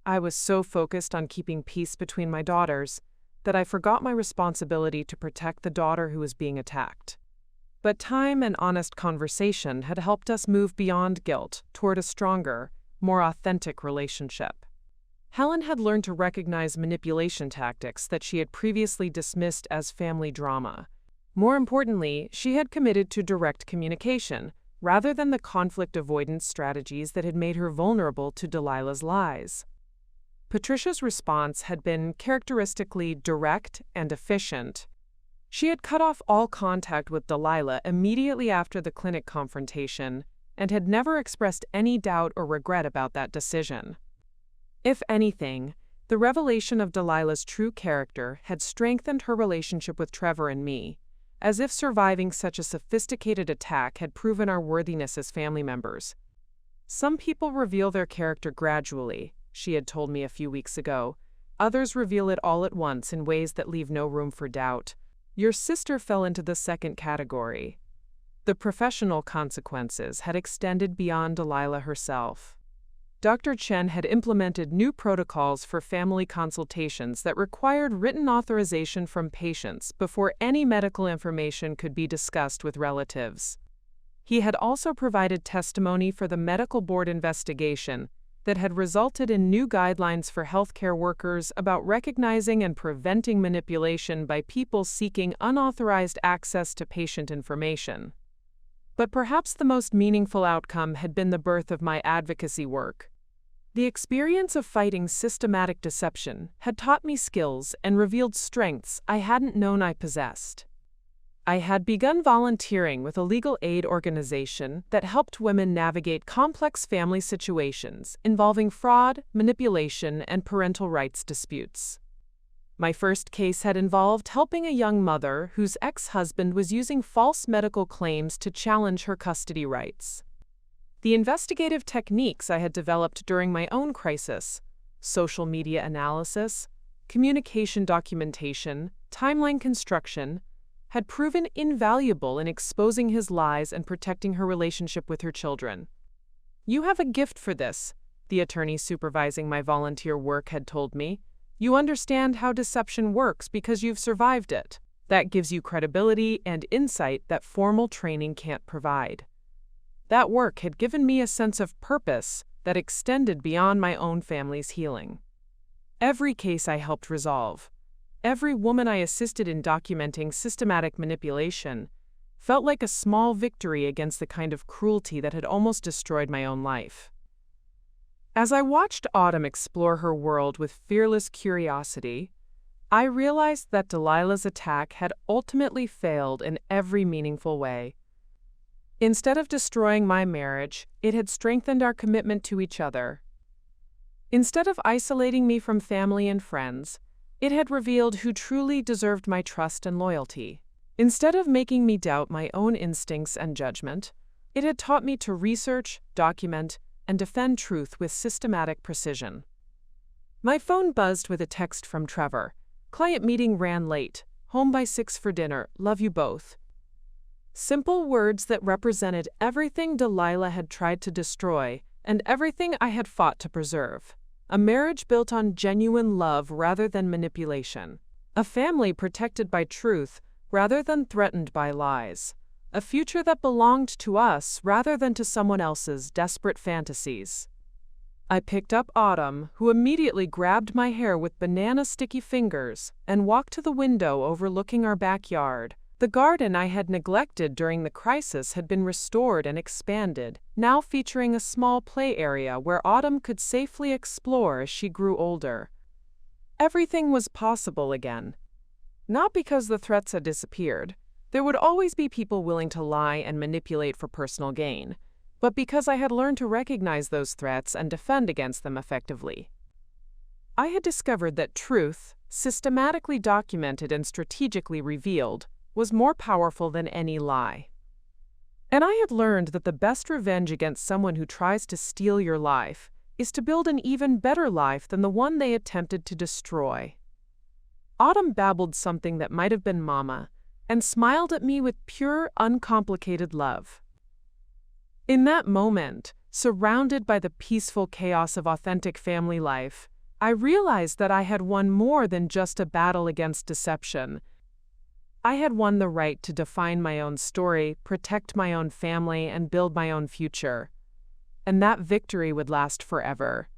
"I was so focused on keeping peace between my daughters that I forgot my responsibility to protect the daughter who was being attacked." But time and honest conversation had helped us move beyond guilt toward a stronger, more authentic relationship. Helen had learned to recognize manipulation tactics that she had previously dismissed as family drama. More importantly, she had committed to direct communication, rather than the conflict avoidance strategies that had made her vulnerable to Delilah's lies. Patricia's response had been characteristically direct and efficient. She had cut off all contact with Delilah immediately after the clinic confrontation and had never expressed any doubt or regret about that decision. If anything, the revelation of Delilah's true character had strengthened her relationship with Trevor and me, as if surviving such a sophisticated attack had proven our worthiness as family members. "Some people reveal their character gradually," she had told me a few weeks ago. "Others reveal it all at once in ways that leave no room for doubt. Your sister fell into the second category." The professional consequences had extended beyond Delilah herself. Dr. Chen had implemented new protocols for family consultations that required written authorization from patients before any medical information could be discussed with relatives. He had also provided testimony for the medical board investigation that had resulted in new guidelines for healthcare workers about recognizing and preventing manipulation by people seeking unauthorized access to patient information. But perhaps the most meaningful outcome had been the birth of my advocacy work. The experience of fighting systematic deception had taught me skills and revealed strengths I hadn't known I possessed. I had begun volunteering with a legal aid organization that helped women navigate complex family situations involving fraud, manipulation, and parental rights disputes. My first case had involved helping a young mother whose ex-husband was using false medical claims to challenge her custody rights. The investigative techniques I had developed during my own crisis, social media analysis, communication documentation, timeline construction, had proven invaluable in exposing his lies and protecting her relationship with her children. "You have a gift for this," the attorney supervising my volunteer work had told me. "You understand how deception works because you've survived it. That gives you credibility and insight that formal training can't provide." That work had given me a sense of purpose that extended beyond my own family's healing. Every case I helped resolve, every woman I assisted in documenting systematic manipulation, felt like a small victory against the kind of cruelty that had almost destroyed my own life. As I watched Autumn explore her world with fearless curiosity, I realized that Delilah's attack had ultimately failed in every meaningful way. Instead of destroying my marriage, it had strengthened our commitment to each other. Instead of isolating me from family and friends, it had revealed who truly deserved my trust and loyalty. Instead of making me doubt my own instincts and judgment, it had taught me to research, document, and defend truth with systematic precision. My phone buzzed with a text from Trevor. "Client meeting ran late. Home by 6 for dinner. Love you both." Simple words that represented everything Delilah had tried to destroy and everything I had fought to preserve. A marriage built on genuine love rather than manipulation. A family protected by truth rather than threatened by lies. a future that belonged to us rather than to someone else's desperate fantasies. I picked up Autumn, who immediately grabbed my hair with banana-sticky fingers, and walked to the window overlooking our backyard. The garden I had neglected during the crisis had been restored and expanded, now featuring a small play area where Autumn could safely explore as she grew older. Everything was possible again. Not because the threats had disappeared. There would always be people willing to lie and manipulate for personal gain, but because I had learned to recognize those threats and defend against them effectively. I had discovered that truth, systematically documented and strategically revealed, was more powerful than any lie. And I had learned that the best revenge against someone who tries to steal your life is to build an even better life than the one they attempted to destroy. Autumn babbled something that might have been Mama, and smiled at me with pure, uncomplicated love. In that moment, surrounded by the peaceful chaos of authentic family life, I realized that I had won more than just a battle against deception. I had won the right to define my own story, protect my own family, and build my own future. And that victory would last forever.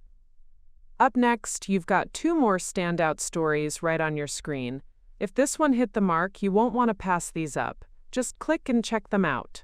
Up next, you've got 2 more standout stories right on your screen. If this one hit the mark, you won't want to pass these up. Just click and check them out.